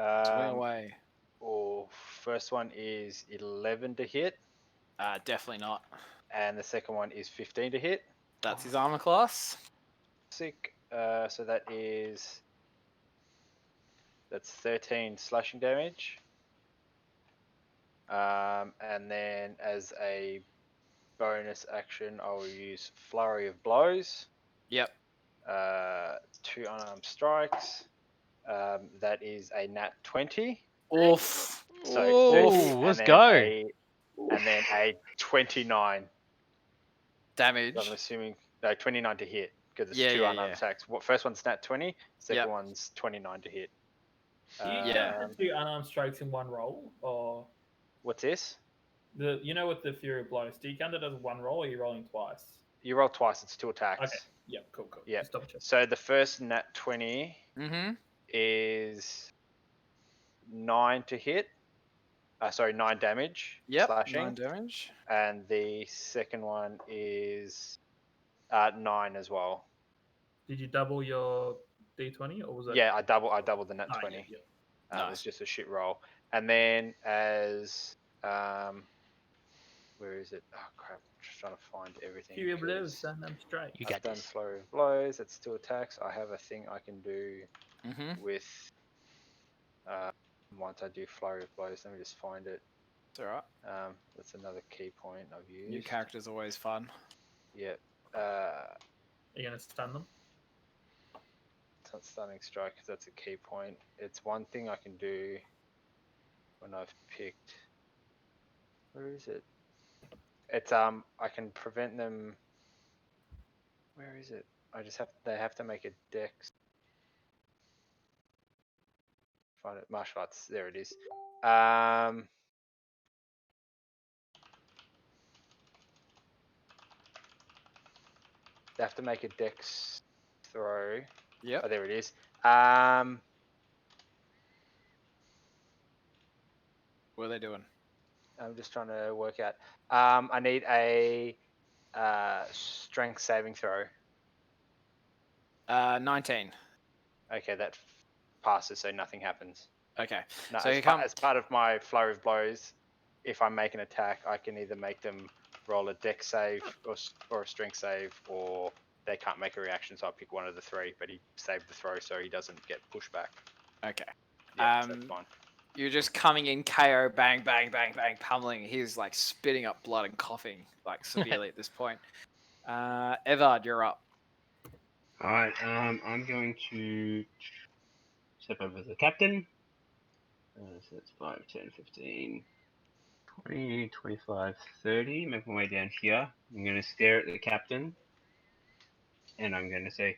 Um, away. First one is 11 to hit, Definitely not. and the second one is 15 to hit. That's his armor class. Sick. So that's 13 slashing damage. And then as a bonus action, I will use Flurry of Blows. Yep. 2 unarmed strikes. That is a nat 20. Oof. So 30, and let's then go. And then a 29. Damage. So I'm assuming 29 to hit because it's Yeah, 2 yeah, unarmed yeah. attacks. First one's nat 20. Second Yep. one's 29 to hit. Do you Yeah. count the 2 unarmed strikes in one roll, or What's this? with the Fury of Blows? Do you count it as one roll, or are you rolling twice? You roll twice. It's 2 attacks. Okay. Yep. Cool. Yep. Just double check. So the first nat 20 Mm-hmm. is 9 to hit. 9 damage. Yep. Slashing. 9 damage. And the second one is 9 as well. Did you double your D20, or was it? Yeah, I doubled the nat Ah, 20. yeah. It Nice. was just a shit roll. And then as where is it? Oh crap! I'm just trying to find everything. Fury of Blows, because Sundown Strike. You I've got done this. flurry of blows. That's 2 attacks. I have a thing I can do Mm-hmm. with once I do flurry of blows. Let me just find it. It's alright. That's another key point I've used. New character's always fun. Yep. Are you gonna stun them? It's not stunning strike because that's a key point. It's one thing I can do when I've picked. Where is it? It's I can prevent them. Where is it? They have to make a dex. Find it. Martial arts. There it is. They have to make a dex throw. Yep. Oh, there it is. What are they doing? I'm just trying to work out. I need a strength saving throw. 19. Okay, that passes, so nothing happens. Okay. No, So as part of my flurry of blows, if I make an attack, I can either make them roll a dex save or a strength save, or they can't make a reaction, so I'll pick one of the three. But he saved the throw, so he doesn't get pushed back. Okay. Yeah, so that's fine. You're just coming in KO, bang, bang, bang, bang, pummeling. He's like spitting up blood and coughing like severely at this point. Evard, you're up. All right. I'm going to step over the captain. So that's 5, 10, 15, 20, 25, 30. Make my way down here. I'm going to stare at the captain. And I'm going to say,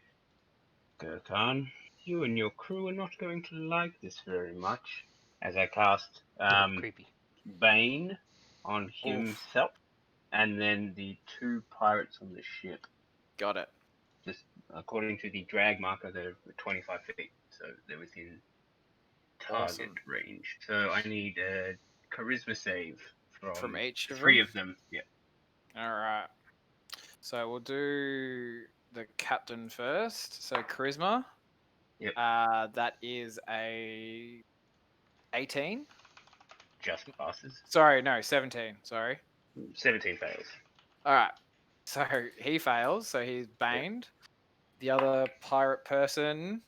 Gurkhan, you and your crew are not going to like this very much. As I cast Creepy. Bane on Oof. himself. And then the 2 pirates on the ship. Got it. Just according to the drag marker, they're 25 feet. So they're within target Awesome. range. So I need a charisma save From each of 3 them? of them. Yeah. All right. So we'll do the captain first. So charisma. Yep. That is a 18. Just passes. Sorry, no, 17. Sorry. 17 fails. All right. So he fails. So he's baned. The other pirate person,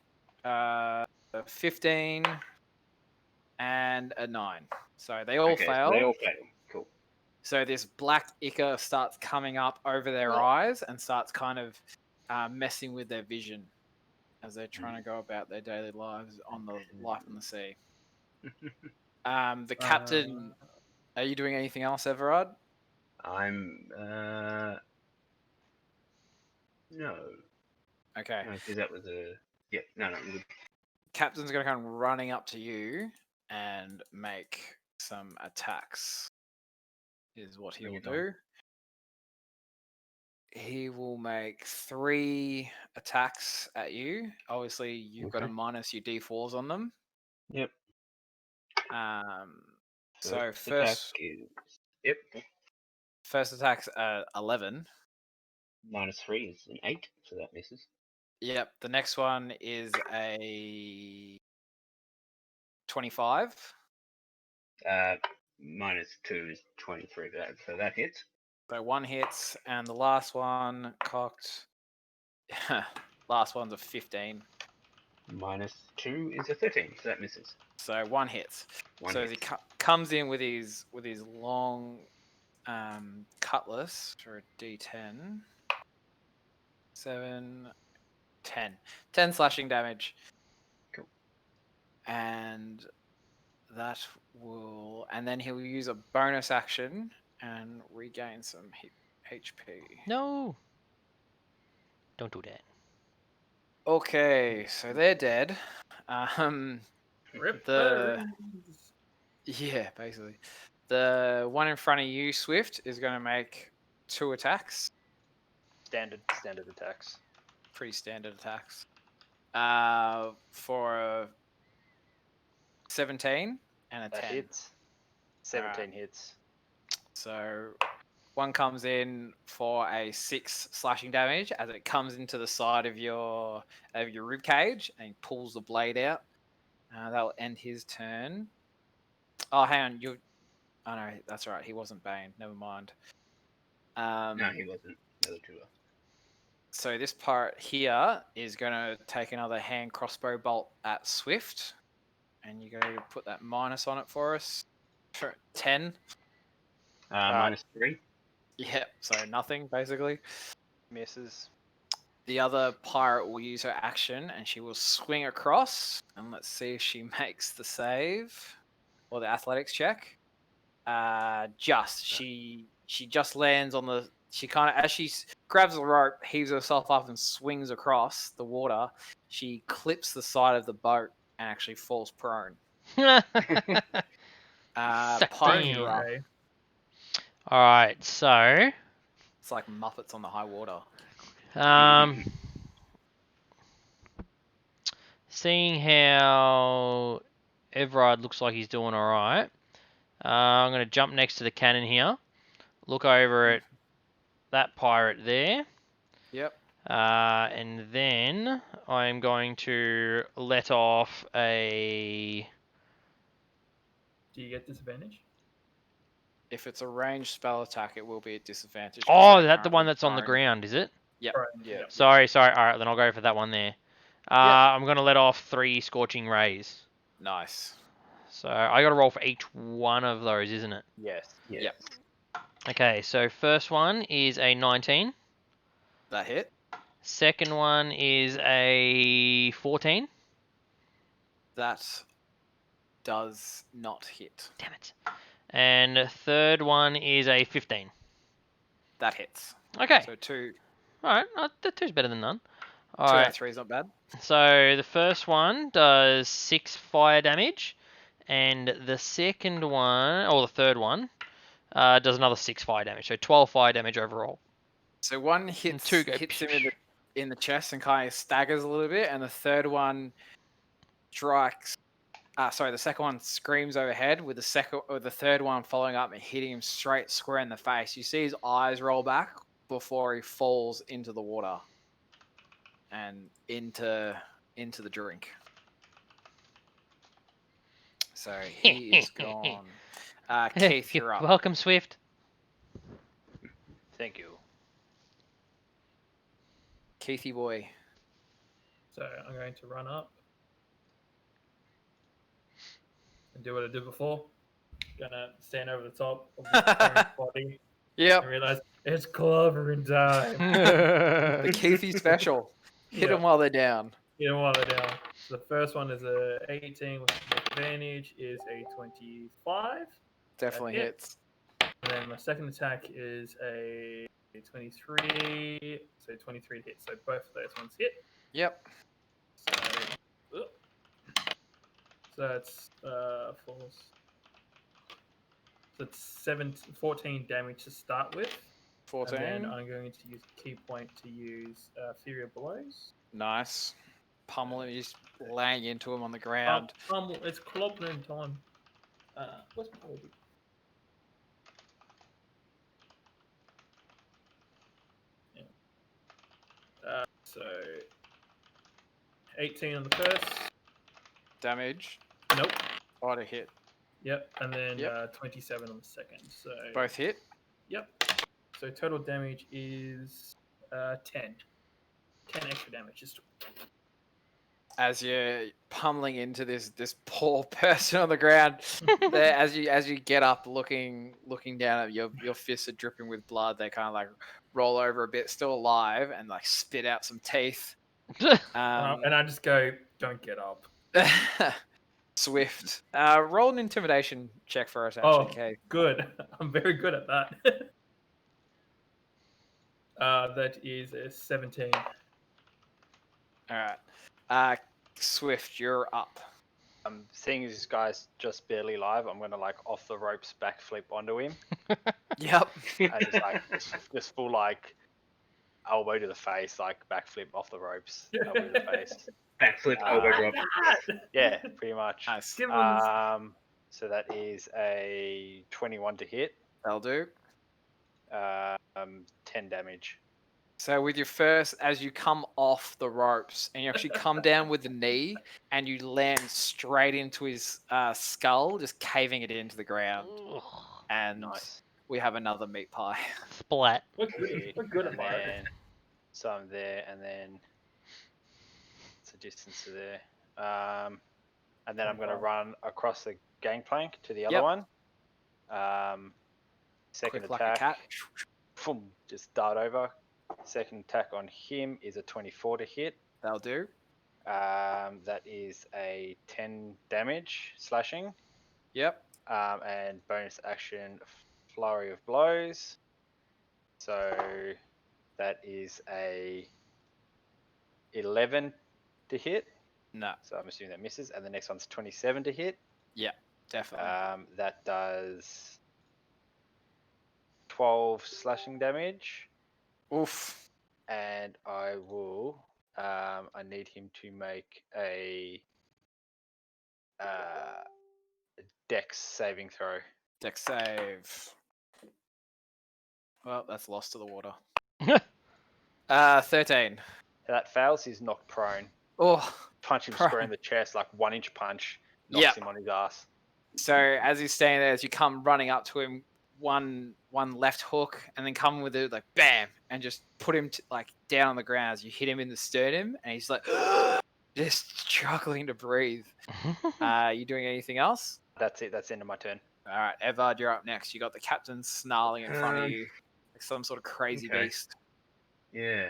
15 and a 9. So they all Okay, fail. so they all fail. Cool. So this black ichor starts coming up over their eyes and starts kind of messing with their vision as they're trying to go about their daily lives on the life on the sea. The captain, are you doing anything else, Everard? I'm no. Okay. No, because that was a no. I'm good. Captain's going to come running up to you and make some attacks. Is what he Bring will it on. do. He will make 3 attacks at you. Obviously, you've got to Okay. minus your d4s on them. Yep. So attack first is first attack's 11. -3 is an 8, so that misses. Yep. The next one is a 25. -2 is 23, so that hits. So 1 hits, and the last one cocked. Last one's a 15. -2 is a 13, so that misses. So 1 hits. One so as he hits. comes in with his long cutlass for a d10. 7, 10. 10 slashing damage. Cool. And that will. And then he'll use a bonus action and regain some HP. No. Don't do that. Okay, so they're dead. Rip The- veterans. Yeah, basically. The one in front of you, Swift, is going to make 2 attacks. Standard attacks. Pretty standard attacks. For a 17 and a That 10. hits. 17 hits. So one comes in for a 6 slashing damage as it comes into the side of your rib cage and he pulls the blade out. That will end his turn. Oh, hang on, oh no, that's right. He wasn't Bane. Never mind. No, he wasn't. Another 2. So this part here is going to take another hand crossbow bolt at Swift, and you're going to put that minus on it for us. For 10. -3. Yeah, so nothing basically. Misses. The other pirate will use her action, and she will swing across. And let's see if she makes the save or the athletics check. She she just lands on the. She kind of, as she grabs the rope, heaves herself up and swings across the water. She clips the side of the boat and actually falls prone. Pike, 16. you're up. Okay. All right, so It's like Muppets on the high water. seeing how Everard looks like he's doing all right, I'm going to jump next to the cannon here, look over at that pirate there, Yep. and then I'm going to let off a. Do you get disadvantage? If it's a ranged spell attack, it will be at disadvantage. 'cause Oh, they're is that the one currently that's on the prone. ground, is it? Yep. Right. Yeah. Sorry. All right, then I'll go for that one there. I'm going to let off 3 Scorching Rays. Nice. So I got to roll for each one of those, isn't it? Yes. Yep. Okay, so first one is a 19. That hit. Second one is a 14. That does not hit. Damn it. And the third one is a 15. That hits. Okay. So two Alright, that two's better than none. out of Alright, 3 is not bad. so the first one does 6 fire damage. And the second one, or the third one, does another 6 fire damage. So 12 fire damage overall. So one And hits 2 go. hits him in the chest and kind of staggers a little bit, and the third one strikes. The second one screams overhead with the third one following up and hitting him straight square in the face. You see his eyes roll back before he falls into the water and into the drink. So he is gone. Keith, you're up. Welcome, Swift. Thank you. Keithy boy. So I'm going to run up and do what I did before. Gonna stand over the top of the parent body Yep. and realize it's clobbering time. The Keithy special. Hit them while they're down. You know while they're down. So the first one is a 18 with advantage is a 25. Definitely hit. hits. And then my second attack is a 23. So 23 hits. So both of those ones hit. Yep. So it's false. So it's 14 damage to start with. 14. And then I'm going to use key point to use Fury of Blows. Nice. Pummeling, just laying into him on the ground. It's clobbering time. What's my body? Yeah. So 18 on the first. Damage. Nope. Oh, to hit. Yep. And then Yep. 27 on the second. So Both hit. Yep. So total damage is 10. 10 extra damage. Just As you're pummeling into this poor person on the ground, there, as you get up, looking down at your fists are dripping with blood. They kind of like roll over a bit, still alive, and like spit out some teeth. and I just go, don't get up. Swift. Roll an intimidation check for us, actually, Kate. Good. I'm very good at that. That is a 17. All right. Swift, you're up. Seeing this guy's just barely alive, I'm gonna like off the ropes backflip onto him. Yep. And just like just full like elbow to the face, like backflip off the ropes, elbow to the face. Backflip, elbow drop. Yeah, pretty much. Nice. Give him So that is a 21 to hit. That'll do. 10 damage. So with your first, as you come off the ropes and you actually come down with the knee and you land straight into his skull, just caving it into the ground. And Nice. we have another meat pie. Splat. We're good at And that. then, so I'm there, and then it's a distance to there. And then I'm going to run across the gangplank to the other Yep. one. Second Quick like a attack. cat. Boom, just dart over. Second attack on him is a 24 to hit. That'll do. That is a 10 damage slashing. Yep. And bonus action flurry of blows. So that is a 11 to hit. No. So I'm assuming that misses. And the next one's 27 to hit. Yeah, definitely. That does 12 slashing damage. Oof. And I will. I need him to make a Dex saving throw. Dex save. Well, that's lost to the water. 13. If that fails, he's knocked prone. Oh, Punch him square in the chest, like 1-inch punch, knocks Yep. him on his ass. So as he's standing there, as you come running up to him, one left hook, and then come with it like bam, and just put him like down on the ground as you hit him in the sternum, and he's like just struggling to breathe. You doing anything else? That's it. That's the end of my turn. All right, Evard, you're up next. You got the captain snarling in front of you, like some sort of crazy okay. beast. Yeah.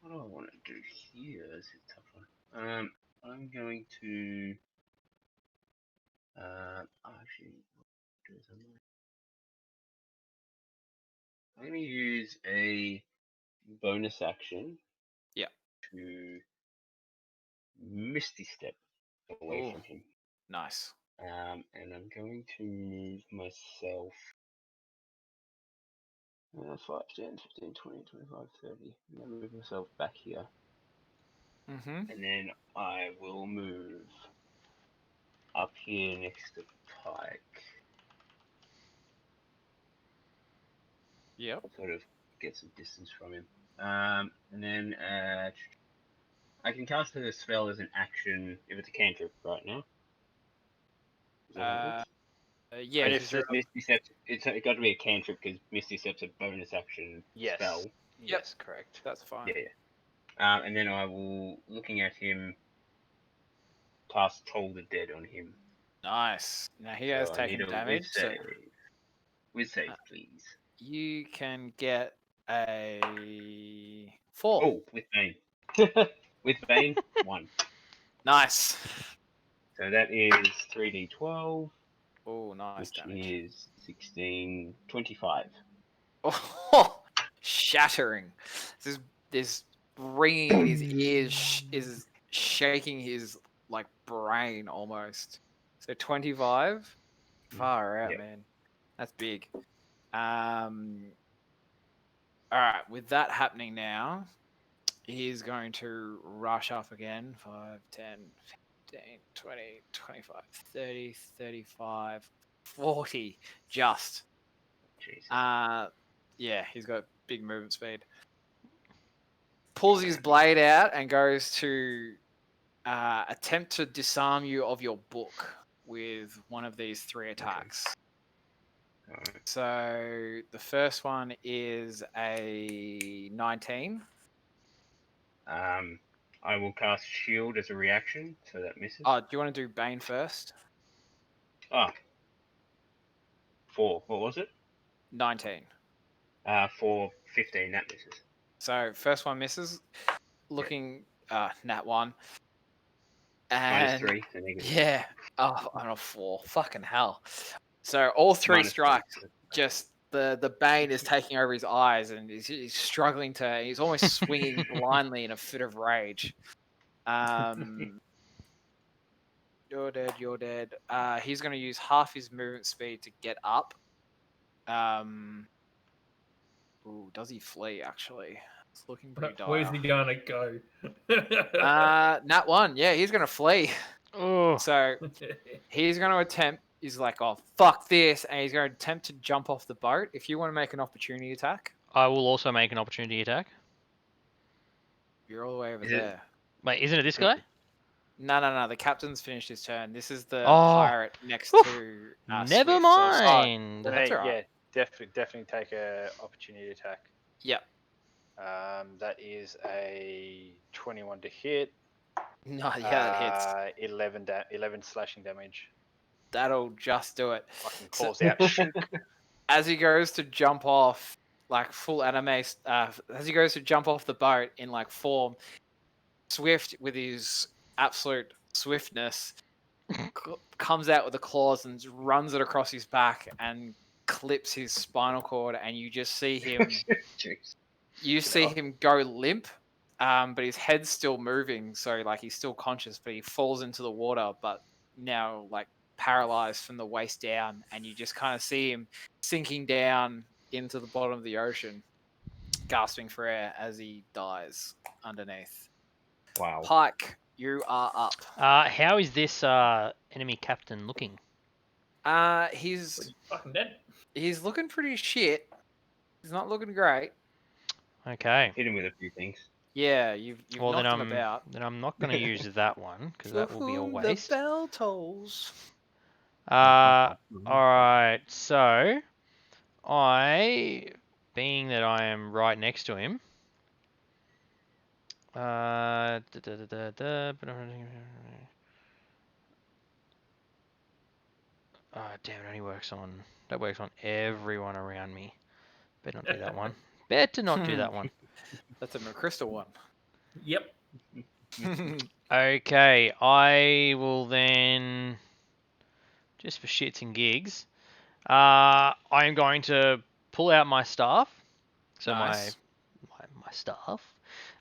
What do I want to do here? This is a tough one. I'm going to. Actually, I'm going to use a bonus action. Yeah. To Misty Step away Ooh. from him. Nice. And I'm going to move myself 5, 10, 15, 20, 25, 30. I'm going to move myself back here. Mm-hmm. And then I will move up here next to Pike. Yep. Sort of get some distance from him. And then I can cast a spell as an action if it's a cantrip right now. Is that how it works? Yeah. And it 'cause says Misty Steps. It's got to be a cantrip because Misty Steps a bonus action Yes. spell. Yes, correct. that's fine. Yeah. And then I will, looking at him, cast Toll the Dead on him. Nice. Now he has So I need taken a damage. whiz So save. Whiz save, please. you can get a 4. Oh, with Bane. With Bane, 1. Nice. So that is 3d12, Oh, nice which damage. is 16, 25. Oh, shattering. This ringing in his ears is shaking his like brain almost. So 25. Far out, Yep. man. That's big. All right, with that happening now, he's going to rush up again. 5, 10, 15, 20, 25, 30, 35, 40. Just. Jesus. Yeah, he's got big movement speed. Pulls his blade out and goes to attempt to disarm you of your book with one of these 3 attacks. Alright. So the first one is a 19. I will cast Shield as a reaction, so that misses. Oh, do you want to do Bane first? 4. What was it? 19. For 15, that misses. So first one misses. Looking nat 1. Minus And 3, so negative. yeah. Oh, on a 4. Fucking hell. So all 3 Minus strikes. 3. Just the Bane is taking over his eyes, and he's struggling to. He's almost swinging blindly in a fit of rage. You're dead. You're dead. He's going to use half his movement speed to get up. Ooh, does he flee? Actually, it's looking pretty dire. Where's he gonna go? Nat 1. Yeah, he's going to flee. Oh, So he's going to attempt. He's like, oh fuck this, and he's going to attempt to jump off the boat. If you want to make an opportunity attack, I will also make an opportunity attack. you're all the way over Is it- there. Wait, isn't it this guy? No. The captain's finished his turn. This is the Oh. pirate next Oof. to. Never Swift. So, mind. That's Hey, all right. yeah, definitely take a opportunity attack. Yep. That is a 21 to hit. No, yeah, that hits. 11 slashing damage. That'll just do it. Fucking So- calls out shook. As he goes to jump off, like full anime, as he goes to jump off the boat in like form, Swift with his absolute swiftness comes out with the claws and runs it across his back and clips his spinal cord, and you just see him. Jeez. You see him go limp, but his head's still moving, so like he's still conscious, but he falls into the water, but now like paralyzed from the waist down, and you just kind of see him sinking down into the bottom of the ocean, gasping for air as he dies underneath. Wow. Pike, you are up. How is this enemy captain looking? He's Fucking dead. looking pretty shit. He's not looking great. Okay. Hit him with a few things. Yeah, you've Well, knocked him about. then I'm not going to use that one because that will be a To whom waste. The bell tolls. All right. So, being that I am right next to him, damn, it only works on everyone around me. Better not do that one. Better not do that one. That's a McChrystal one. Yep. Okay, I will then, just for shits and gigs, I am going to pull out my staff. So Nice. my staff.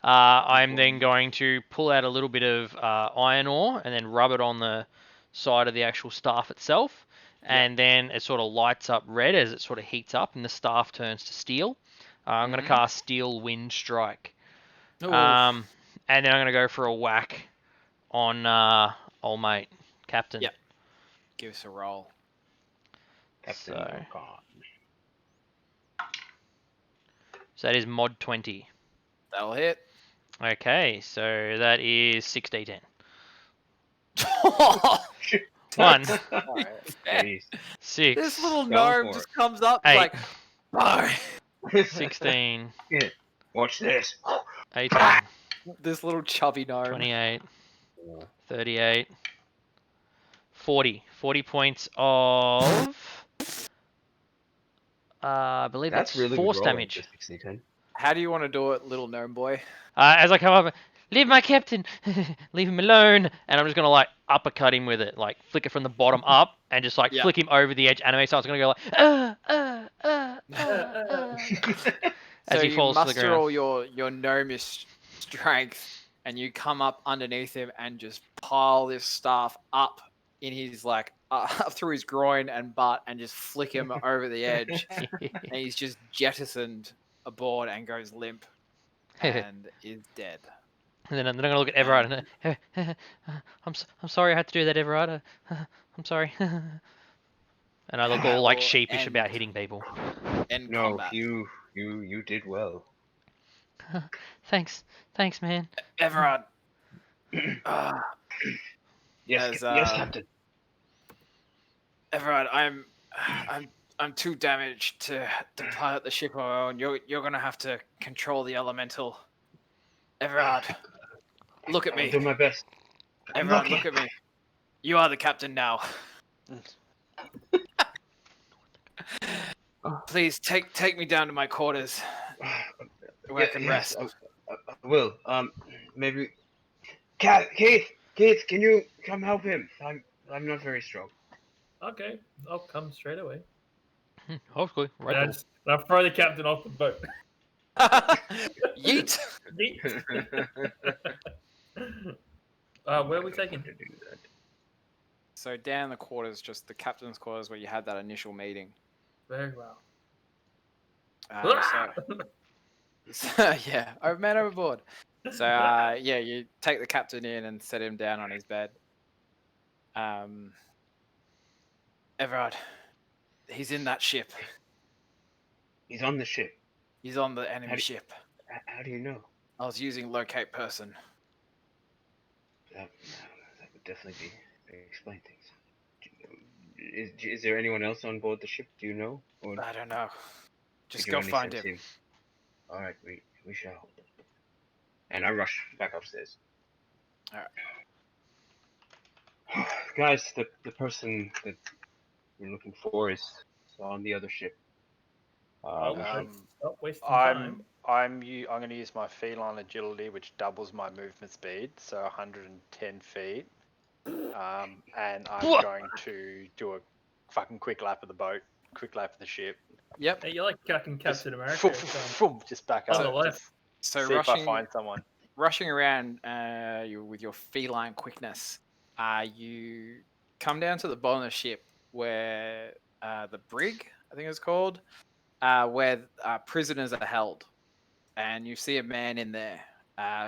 I'm then Important. going to pull out a little bit of iron ore and then rub it on the side of the actual staff itself. And then it sort of lights up red as it sort of heats up and the staff turns to steel. I'm going to cast Steel Wind Strike. Ooh. And then I'm going to go for a whack on old mate, Captain. Yep. Give us a roll. Captain So- Morgan. So that is mod 20. That'll hit. Okay, so that is 6d10. One. 1, Jeez. 6, This little Go gnome for just it. comes up 8, like, "Bye." 16, Watch this. 18, This little chubby gnome. 28, 38, 40. 40 points of... I believe That's that's really force good rolling damage. for 6010. How do you want to do it, little gnome boy? As I come up, leave my captain, leave him alone, and I'm just gonna like uppercut him with it, like flick it from the bottom up, and just like Yeah. flick him over the edge. Anime, so I was gonna go like, as So he you falls to the muster ground. all your gnomish strength, and you come up underneath him and just pile this staff up in his like up through his groin and butt, and just flick him over the edge, and he's just jettisoned aboard and goes limp and is dead. And then I'm gonna look at Everard and I'm sorry I had to do that, Everard. I'm sorry. And I look all like Will sheepish end- about hitting people. End No, combat. you did well. Thanks, man. Everard. Yes, As, yes, Captain. Everard, I'm too damaged to pilot the ship on my own. You're gonna have to control the elemental. Everard, look at I'll me. do my best. I'm Everard, lucky. look at me. You are the captain now. Please take me down to my quarters where I can rest. I will. Maybe. Keith, can you come help him? I'm not very strong. Okay, I'll come straight away. Hopefully, right. And I'll throw the captain off the boat. Yeet. Where are we taking? So down the quarters, just the captain's quarters where you had that initial meeting. Very well. So yeah, man overboard. So yeah, you take the captain in and set him down on his bed. Everard, he's in that ship. He's on the ship. He's on the enemy ship. How do you know? I was using locate person. That would definitely explain things. Is there anyone else on board the ship? Do you know? Or I don't know. Just did you go only find sense him. All right, we shall. And I rush back upstairs. All right. Guys, the person that we're looking for is on the other ship. Stop wasting time. I'm going to use my feline agility, which doubles my movement speed, so 110 feet. And I'm Bwah! going to do a fucking quick lap of the boat, quick lap of the ship. Yep. Hey, you're like fucking Just, Captain America. just back On up. the left. Just So see if I find someone. rushing around with your feline quickness, you come down to the bottom of the ship where the brig, I think it's called, where prisoners are held. And you see a man in there,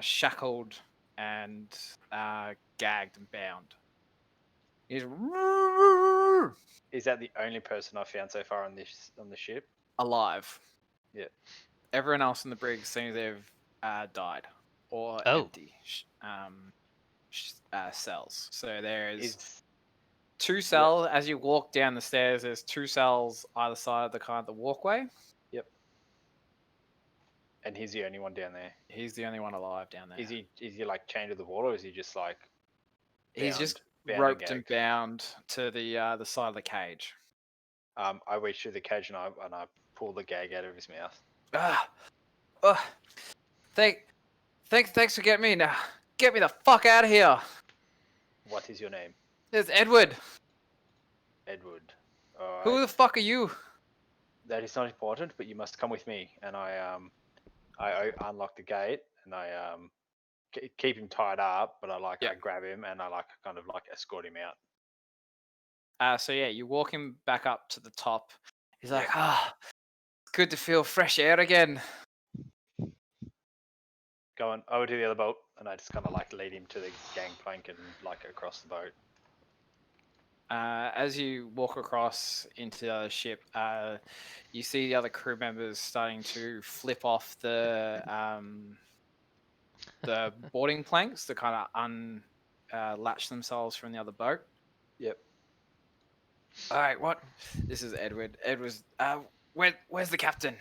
shackled and gagged and bound. He's Is that the only person I've found so far on the ship? alive. Yeah. Everyone else in the brig seems they've died or Oh. empty cells. So there's Is two cells as you walk down the stairs. There's two cells either side of the walkway. Yep. And he's the only one down there. He's the only one alive down there. Is he like chained to the wall, or is he just like? He's just bound roped and gagged? bound to the side of the cage. I reach through the cage and I pull the gag out of his mouth. Thanks for getting me now. Get me the fuck out of here. What is your name? There's Edward. Edward. All right. Who the fuck are you? That is not important, but you must come with me. And I unlock the gate and I keep him tied up, but I grab him and I kind of escort him out. So yeah, you walk him back up to the top. He's like, it's good to feel fresh air again. Going over to the other boat, and I just kind of lead him to the gangplank and across the boat. As you walk across into the ship, you see the other crew members starting to flip off the boarding planks to kind of unlatch themselves from the other boat. Yep. All right, what? This is Edward. Edward's. Where's the captain?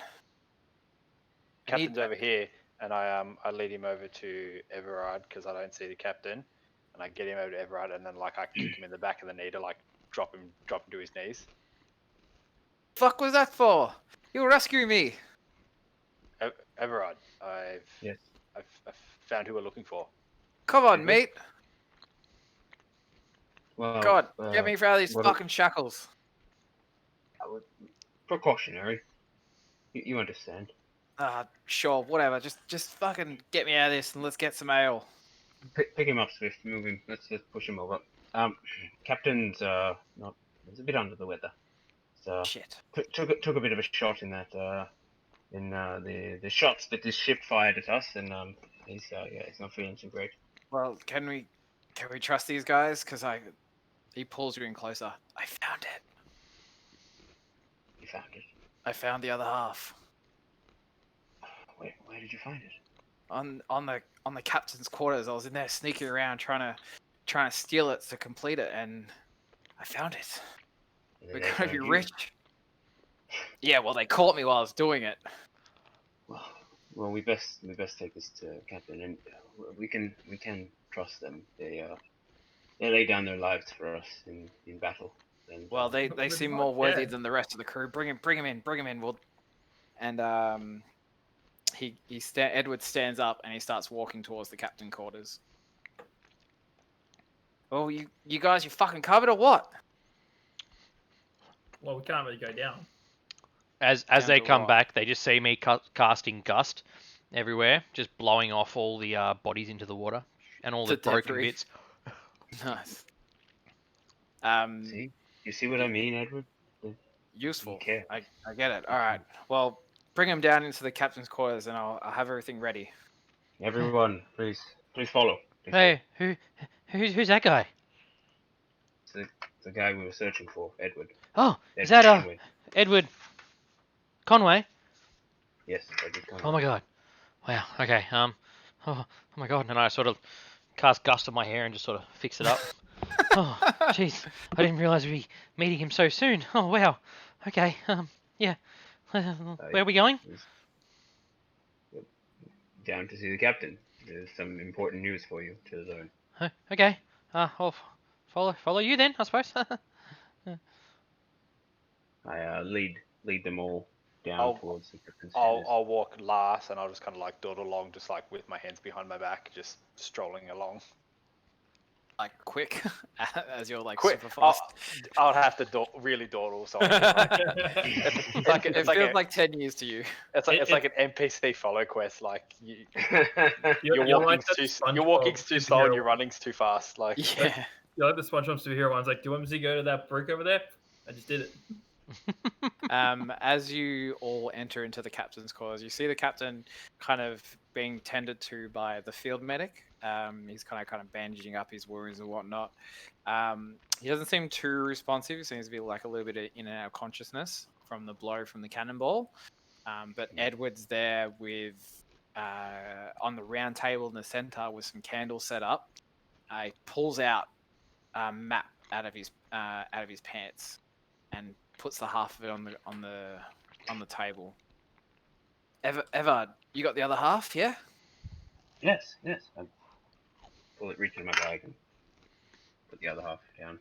Captain's over here, and I lead him over to Everard because I don't see the captain, and I get him over to Everard, and then I kick him in the back of the knee to drop him to his knees. Fuck was that for? You were rescuing me. Everard, I've found who we're looking for. Come on, mate. Well, God, get me out of these fucking shackles. Precautionary. You understand. Sure, whatever. Just fucking get me out of this and let's get some ale. Pick him up, Swift. Move him. Let's push him over. Captain's not. He's a bit under the weather. So Shit. took a bit of a shot in that in the shots that this ship fired at us, and he's not feeling too great. Well, can we trust these guys? Because he pulls you in closer. I found it. You found it. I found the other half. Where did you find it? On the captain's quarters. I was in there sneaking around trying to steal it to complete it, and I found it. We're gonna be rich. Yeah, well, they caught me while I was doing it. Well, we best take this to Captain, and we can trust them. They lay down their lives for us in battle. And, well, they seem more worthy than the rest of the crew. Bring him in. We'll... And Edward stands up and he starts walking towards the captain quarters. Oh, you guys, you fucking covered or what? Well, we can't really go down. As Down they to come what? back, they just see me casting gust everywhere, just blowing off all the bodies into the water and all the broken debris. bits. Nice. See, you see what I mean, Edward? Useful. Okay. I get it. All right. Well, bring him down into the captain's quarters, and I'll have everything ready. Everyone, please follow. Hey, who's that guy? It's the guy we were searching for, Edward. Oh, is Edward that Conway. Edward Conway? Yes, Edward Conway. Oh my god. Wow. Okay. Oh my god. And I sort of cast gust on my hair and just sort of fix it up. Oh, jeez. I didn't realize we'd be meeting him so soon. Oh wow. Okay. Yeah. Where are we going? Down to see the captain. There's some important news for you to learn. Okay. I'll follow you then, I suppose. I lead them all down towards the captain's quarters. I'll walk last, and I'll just kind of dawdle along, just with my hands behind my back, just strolling along. like quick as you're like Quick, super fast? I'll have to really dawdle. So it's like It feels like 10 years to you. it's like an NPC follow quest. Like You're like that you're walking SpongeBob too slow and superhero your one. running's too fast. Like Yeah. You're like the SpongeBob superhero one's like, do you want me to go to that brick over there? I just did it. As you all enter into the captain's quarters, you see the captain kind of being tended to by the field medic. He's kind of bandaging up his wounds and whatnot. He doesn't seem too responsive. He seems to be like a little bit in and out of consciousness from the blow from the cannonball. But Edward's there with on the round table in the center with some candles set up. He pulls out a map out of his pants and puts the half of it on the table. Everard, you got the other half, yeah? Yes. I pull it, reach in my bag, and put the other half down.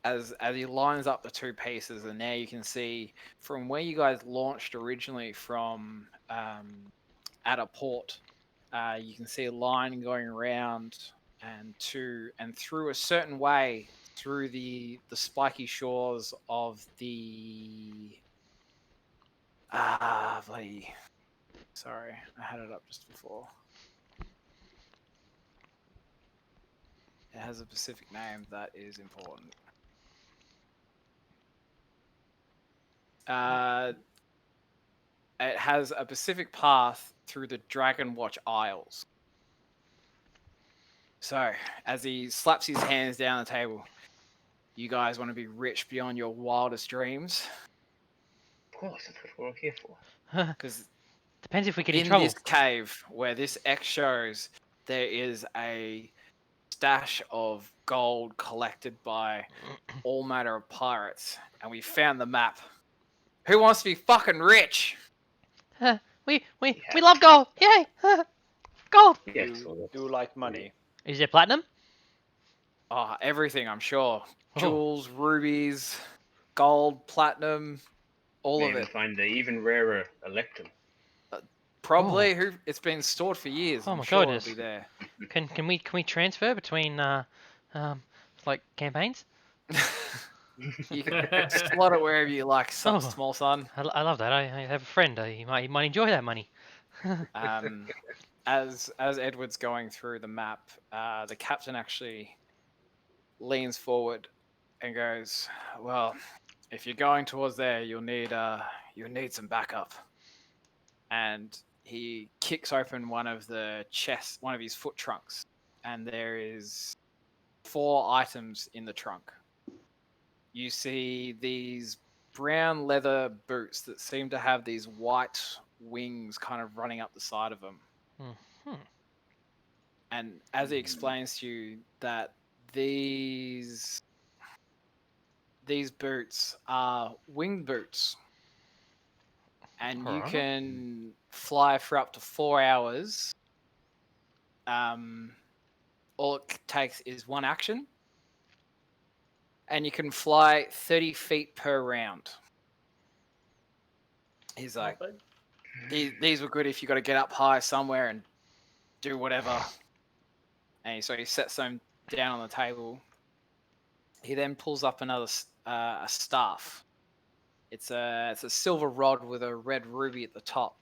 As he lines up the two pieces, and now you can see from where you guys launched originally from at a port, you can see a line going around and through a certain way through the spiky shores of the bloody. Sorry, I had it up just before. It has a specific name that is important. It has a specific path through the Dragon Watch Isles. So, as he slaps his hands down the table, you guys want to be rich beyond your wildest dreams? Of course, that's what we're all here for. Because Depends if we get in in trouble. this cave where this X shows, there is a stash of gold collected by all manner of pirates, and we found the map. Who wants to be fucking rich? We love gold. Yay! Gold. Yes, do like money. Is there platinum? Oh, everything, I'm sure. Oh. Jewels, rubies, gold, platinum, all of Maybe it. find the even rarer electrum. Probably. It's been stored for years. Oh I'm my sure goodness. it'll be there. Can we transfer between like campaigns? You can slot it wherever you like, Oh. small son. I love that. I have a friend. He might enjoy that money. As Edward's going through the map, the captain actually leans forward and goes, "Well, if you're going towards there, you'll need some backup." And he kicks open one of his foot trunks, and there is 4 items in the trunk. You see these brown leather boots that seem to have these white wings kind of running up the side of them. Mhm. And as he explains to you that these boots are winged boots, and you Alright. can fly for up to 4 hours. All it takes is one action, and you can fly 30 feet per round. He's like, these were good if you got to get up high somewhere and do whatever. And so he sets them down on the table. He then pulls up another a staff. It's a silver rod with a red ruby at the top.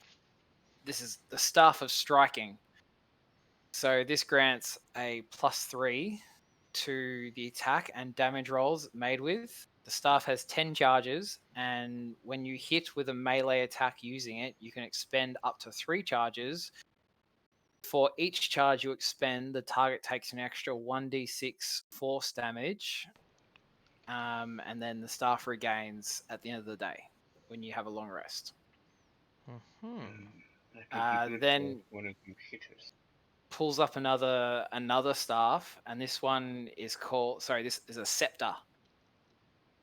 This is the staff of striking. So this grants a +3 to the attack and damage rolls made with. The staff has 10 charges, and when you hit with a melee attack using it, you can expend up to 3 charges. For each charge you expend, the target takes an extra 1d6 force damage, and then the staff regains at the end of the day when you have a long rest. Then one of them hitters. pulls up another staff, and this one is called. Sorry, this is a scepter.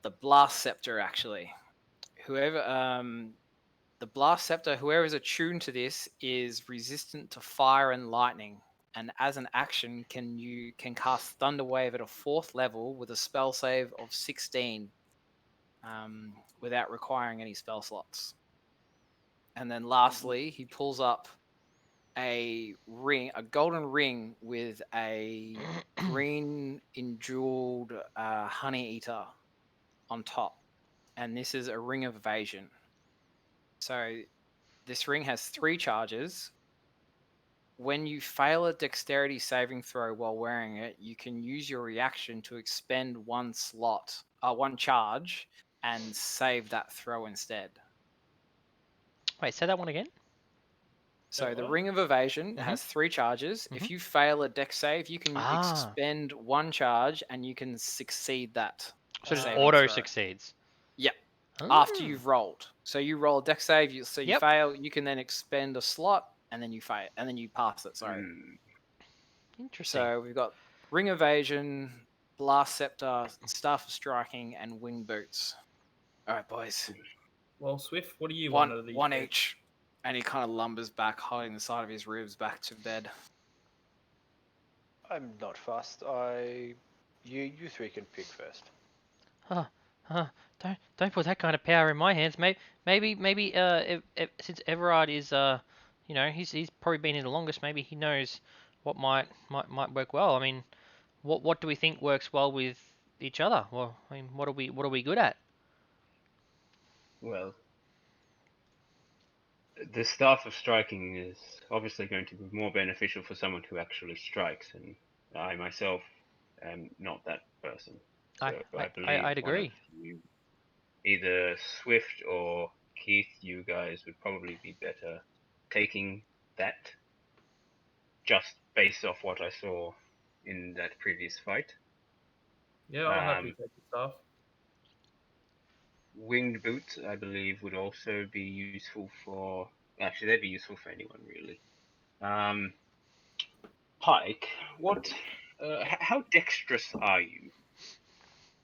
The blast scepter, actually. The blast scepter, whoever is attuned to this is resistant to fire and lightning, and as an action, can cast Thunder Wave at a 4th level with a spell save of 16, without requiring any spell slots. And then lastly, he pulls up a golden ring with a green enjeweled honey eater on top, and this is a ring of evasion. So this ring has 3 charges. When you fail a dexterity saving throw while wearing it, you can use your reaction to expend one charge, and save that throw instead. Wait, say that one again. So the what? ring of evasion Mhm. has 3 charges. Mhm. If you fail a dex save, you can Ah. expend 1 charge, and you can succeed that. So it just saving auto throw. succeeds. Yep. Ah. After you've rolled. So you roll a dex save, you Yep. fail, you can then expend a slot, and then you fail, and then you pass it. Sorry. Interesting. So we've got ring evasion, blast scepter, staff of striking, and wing boots. All right, boys. Well, Swift, what do you want out of these? One two? each. And he kind of lumbers back, holding the side of his ribs back to bed. I'm not fast. You 3 can pick first. Don't put that kind of power in my hands. Maybe since Everard is he's probably been here the longest. Maybe he knows what might work well. I mean, what do we think works well with each other? Well, I mean, what are we good at? Well, the staff of striking is obviously going to be more beneficial for someone who actually strikes, and I myself am not that person. So I believe I'd one of agree. you, either Swift or Keith, you guys would probably be better taking that, just based off what I saw in that previous fight. Yeah, I'll happily take the stuff. Winged boots, I believe, would also be useful for. Actually, they'd be useful for anyone really. Pike, what? How dexterous are you?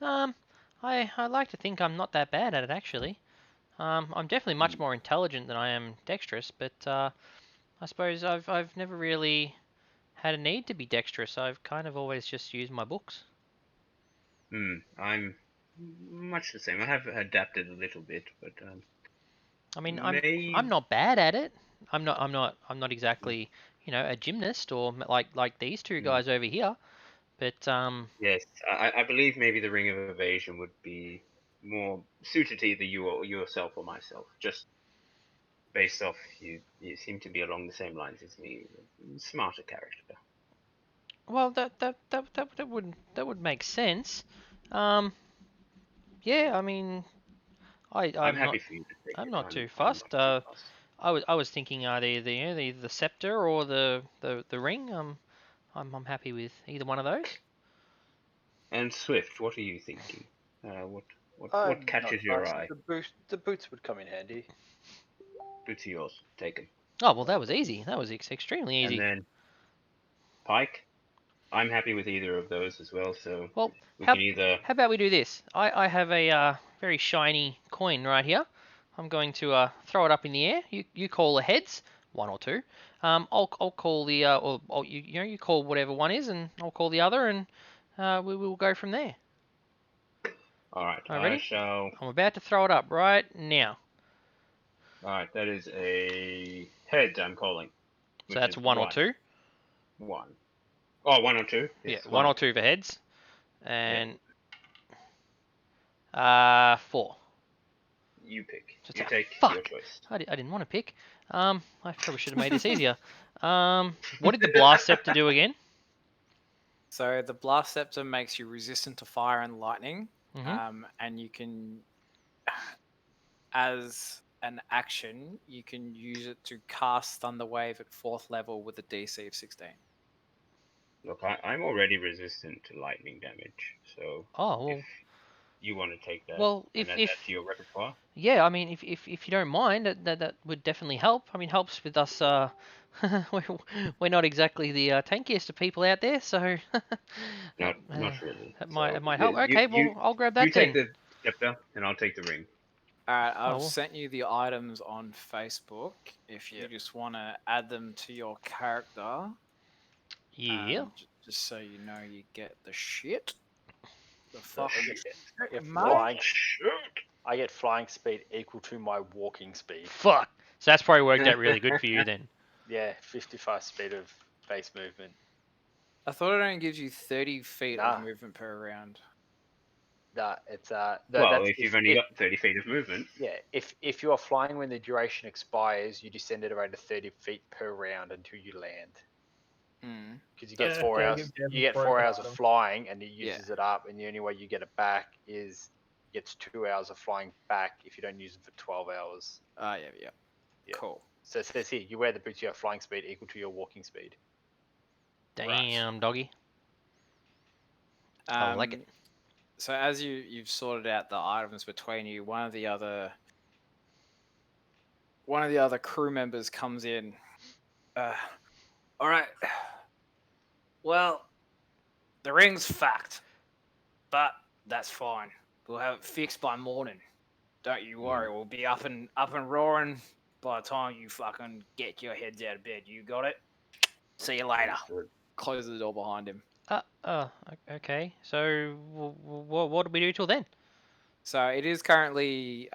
I like to think I'm not that bad at it actually. I'm definitely much more intelligent than I am dexterous, but I suppose I've never really had a need to be dexterous. I've kind of always just used my books. I'm much the same. I have adapted a little bit, but I mean, maybe. I'm not bad at it. I'm not exactly a gymnast or like these two guys over here. But Yes, I believe maybe the ring of evasion would be more suited to either you or yourself or myself. Just based off you seem to be along the same lines as me. Smarter character. well, that would make sense. Um, yeah, I mean, I'm I'm not happy for you to take I'm it. not too I'm fussed. not too fussed. I was thinking either the scepter or the ring. I'm happy with either one of those. And Swift, what are you thinking? What I'm not catches your fast. eye? The boots would come in handy. Boots are yours. Take them. Oh well, that was easy. That was extremely And easy. then Pike, I'm happy with either of those as well. So Well, we how can either. how about we do this? I have a very shiny coin right here. I'm going to throw it up in the air. You call the heads, one or two. I'll call the or you call whatever one is, and I'll call the other, and we will go from there. All right. All right, I ready? shall. I'm about to throw it up right now. All right. That is a head. I'm calling. So Which that's is one or two. One. Oh, 1 or 2. Yes, Yeah, one or two for heads, and 4. You pick. Just You a take fuck. your choice. I didn't want to pick. I probably should have made this easier. What did the blast scepter do again? So the blast scepter makes you resistant to fire and lightning, Mhm. and you can, as an action, you can use it to cast Thunder Wave at 4th level with a DC of 16. Look, I'm already resistant to lightning damage, so Oh well. if you want to take that Well, and if add that to your repertoire, yeah, I mean, if you don't mind, that would definitely help. I mean, helps with us. We're not exactly the tankiest of people out there, so not really. that So might help. Okay, well, I'll grab you that take then. the scepter, and I'll take the ring. All right, I've well. sent you the items on Facebook. If you just want to add them to your character, Yeah. just so you know you get the shit. The I fucking get mate. flying. I get flying speed equal to my walking speed. Fuck. So that's probably worked out really good for you then. Yeah, 55 speed of base movement. I thought it only gives you 30 feet Nah. of movement per round. It's Well, that's if you've only got 30 feet of movement. yeah, if you are flying when the duration expires, you descend at a rate of 30 feet per round until you land. Mm. Because you get Yeah, 4 yeah, hours. give them You get broken 4 hours of item. flying, and it Yeah. uses it up. And the only way you get it back is gets 2 hours of flying back if you don't use it for 12 hours. Yeah. Yeah. Cool. So it says here, you wear the boots, you have flying speed equal to your walking speed. Damn, doggy. I like it. So as you've sorted out the items between you, one of the other crew members comes in. All right. Well, the ring's fucked, but that's fine. We'll have it fixed by morning. Don't you worry. We'll be up and roaring by the time you fucking get your heads out of bed. You got it? See you later. Closes the door behind him. Okay. So, what do we do till then? So it is currently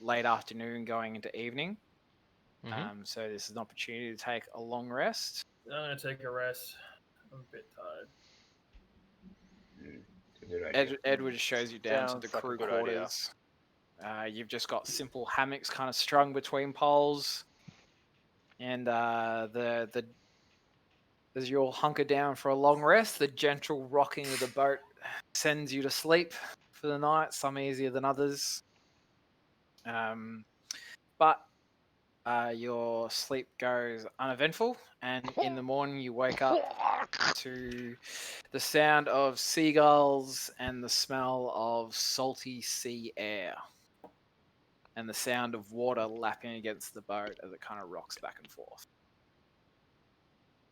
late afternoon, going into evening. Mhm. So this is an opportunity to take a long rest. I'm gonna take a rest. I'm a bit tired. It's a good idea. Edward shows you down to the Sounds like a crew good idea. quarters. You've just got simple hammocks kind of strung between poles, and as you all hunker down for a long rest, the gentle rocking of the boat sends you to sleep for the night. Some easier than others, but your sleep goes uneventful, and in the morning you wake up to the sound of seagulls and the smell of salty sea air, and the sound of water lapping against the boat as it kind of rocks back and forth.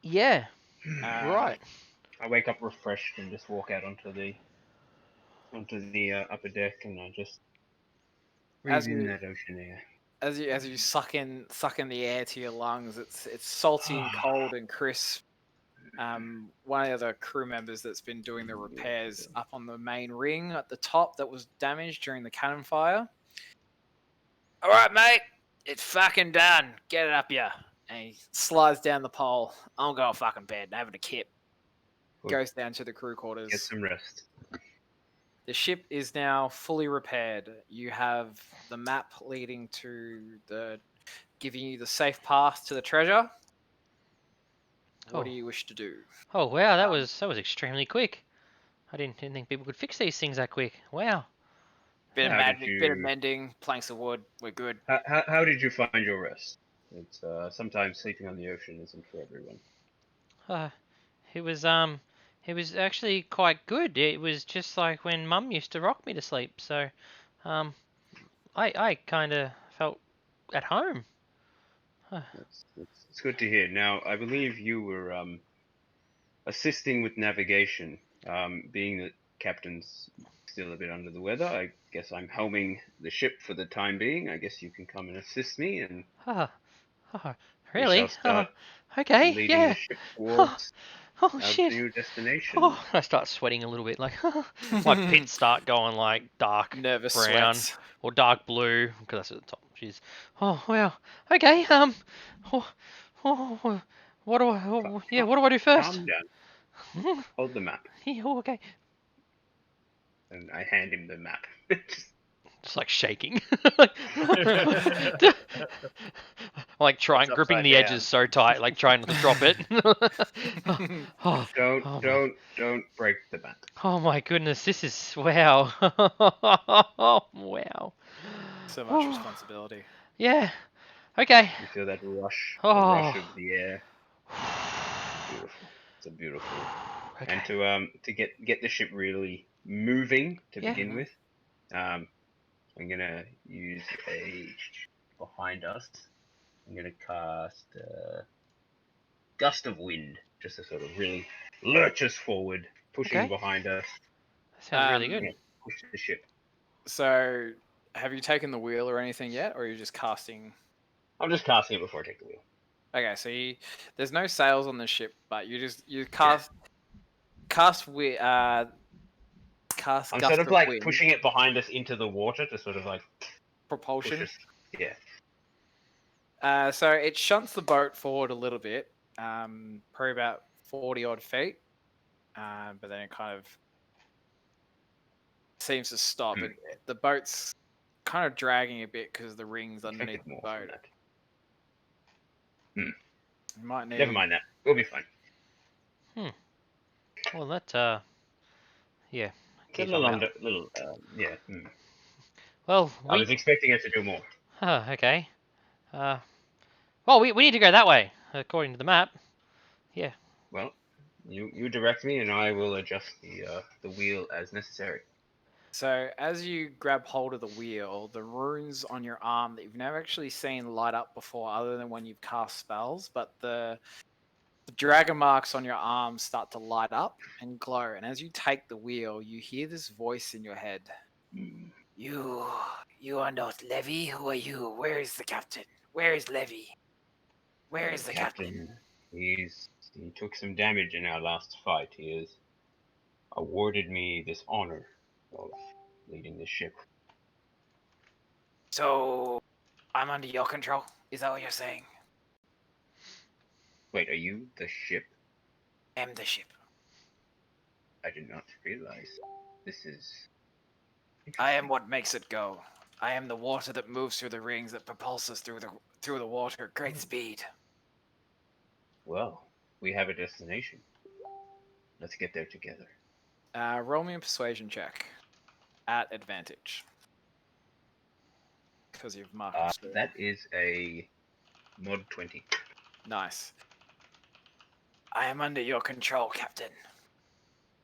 Yeah. Right. I wake up refreshed and just walk out onto the upper deck, and I just breathe in that ocean air. As you suck in the air to your lungs, it's salty and cold and crisp. One of the other crew members that's been doing the repairs up on the main ring at the top that was damaged during the cannon fire. All right, mate. It's fucking done. Get it up, ya. And he slides down the pole, I'm going fucking bed. Having a kip. Good. goes down to the crew Get quarters. some rest. The ship is now fully repaired. You have the map leading to giving you the safe path to the treasure. What do you wish to do? Oh wow, that was extremely quick. I didn't think people could fix these things that quick. Wow. Bit of How did magic, bit of you- mending, planks of wood. We're good. How did you find your rest? It's sometimes sleeping on the ocean isn't for everyone. It was actually quite good. It was just like when Mum used to rock me to sleep. So, I kind of felt at home. It's good to hear. Now, I believe you were assisting with navigation. Being that Captain's still a bit under the weather, I guess I'm helming the ship for the time being. I guess you can come and assist me, and Oh, we really? shall start Okay, leading yeah. the ship towards Oh our shit. new destination. Oh, I start sweating a little bit. Like my pits start going like dark Nervous brown sweats. or dark blue because that's at the top. Jeez. Oh wow. Okay. What do I? What do I do first? Calm down. Hold the map, Yeah, oh, okay. and I hand him the map. Just like shaking. Like It's gripping upside the down. edges so tight, like trying not to drop it. Oh, Don't break the map. oh my goodness, this is wow. Wow. So much responsibility. Yeah. Okay. You feel that rush, the Oh. rush of the air. Beautiful. It's a beautiful. Okay. And to get the ship really moving to Yeah. begin with, I'm gonna use a behind us. I'm gonna cast gust of wind, just to sort of really lurch us forward, pushing Okay. behind us. That sounds really good. Yeah, push the ship. So, have you taken the wheel or anything yet, or are you just casting? I'm just casting it before I take the wheel. Okay, so there's no sails on the ship, but you cast cast I'm gust sort of like wind, pushing it behind us into the water to sort of like push propulsion. us. Yeah. So it shunts the boat forward a little bit, probably about 40 odd feet, but then it kind of seems to stop. The boat's kind of dragging a bit because of the rings underneath Expected the more boat. from that. You might need. Never mind that. We'll be fine. Well, that yeah. It's a Keith, little I'm out. yeah. Well, I was expecting it to do more. okay. Well, we need to go that way according to the map. Yeah. Well, you direct me, and I will adjust the wheel as necessary. So as you grab hold of the wheel, the runes on your arm that you've never actually seen light up before, other than when you've cast spells, but the dragon marks on your arm start to light up and glow. And as you take the wheel, you hear this voice in your head. You are not Levy. Who are you? Where is the captain? Where is Levy? Where is the captain? He took some damage in our last fight. He has awarded me this honor of leading the ship. So, I'm under your control. Is that what you're saying? Wait, are you the ship? I am the ship. I did not realize. This is. I am what makes it go. I am the water that moves through the rings that propels us through the water at great speed. Well, we have a destination. Let's get there together. Roll me a persuasion check at advantage. Because you've marked it. That is a mod 20. Nice. I am under your control, Captain.